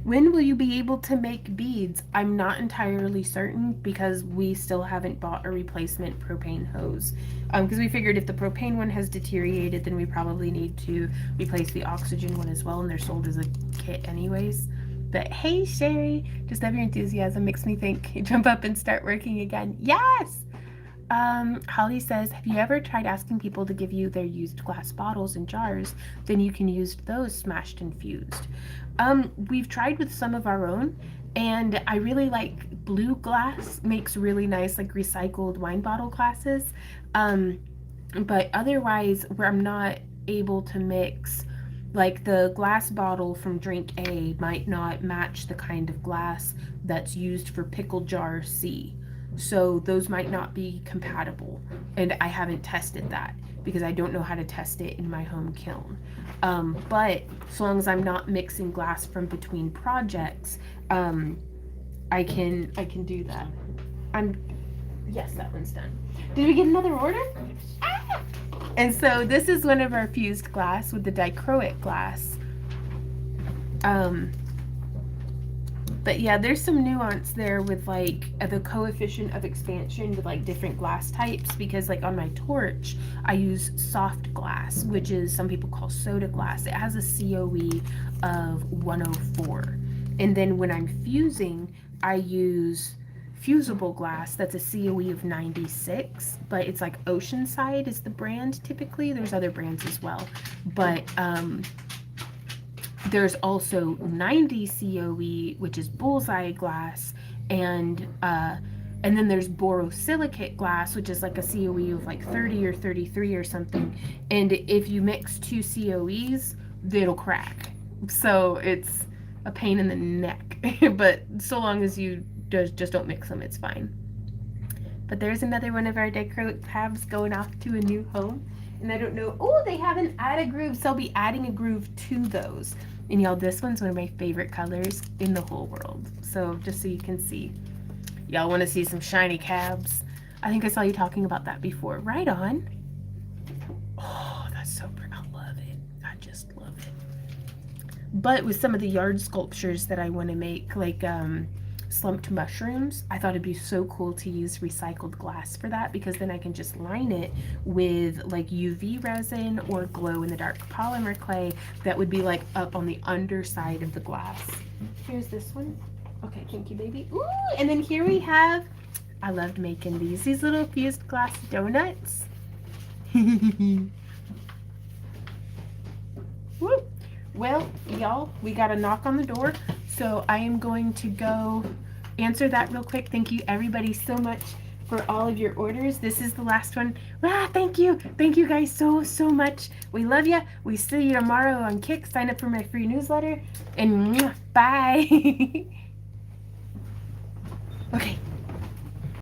When will you be able to make beads? I'm not entirely certain, because we still haven't bought a replacement propane hose. Because we figured if the propane one has deteriorated, then we probably need to replace the oxygen one as well, and they're sold as a kit anyways. But hey, Sherry, just love your enthusiasm. Makes me think, jump up and start working again. Yes! Holly says, have you ever tried asking people to give you their used glass bottles and jars? Then you can use those smashed and fused. We've tried with some of our own, and I really like blue glass, makes really nice like recycled wine bottle glasses. But otherwise, where I'm not able to mix, like the glass bottle from drink A might not match the kind of glass that's used for pickle jar C. So those might not be compatible, and I haven't tested that because I don't know how to test it in my home kiln. But so long as I'm not mixing glass from between projects, I can do that. Yes, that one's done. Did we get another order? Ah! And so this is one of our fused glass with the dichroic glass. But yeah, there's some nuance there with like the coefficient of expansion with like different glass types, because like on my torch, I use soft glass, which is some people call soda glass. It has a COE of 104. And then when I'm fusing, I use fusible glass that's a COE of 96, but it's like Oceanside is the brand typically. There's other brands as well. But there's also 90 COE, which is bullseye glass, and then there's borosilicate glass, which is like a COE of like 30 or 33 or something. And if you mix 2 COEs, it'll crack. So it's a pain in the neck. But so long as you just don't mix them, it's fine. But there's another one of our dichroic tabs going off to a new home. And I don't know, oh, they haven't added grooves, so I'll be adding a groove to those. And y'all, this one's one of my favorite colors in the whole world. So just so you can see. Y'all want to see some shiny cabs? I think I saw you talking about that before. Right on. Oh, that's so pretty. I love it. I just love it. But with some of the yard sculptures that I want to make, like slumped mushrooms, I thought it'd be so cool to use recycled glass for that, because then I can just line it with like UV resin or glow in the dark polymer clay that would be like up on the underside of the glass. Here's this one. Okay, thank you, baby. Ooh, and then here we have, I loved making these little fused glass donuts. Woo. Well, y'all, we got a knock on the door, so I am going to go answer that real quick. Thank you everybody so much for all of your orders. This is the last one. Thank you. Thank you guys so much. We love you. We see you tomorrow on Kick. Sign up for my free newsletter. And bye. Okay.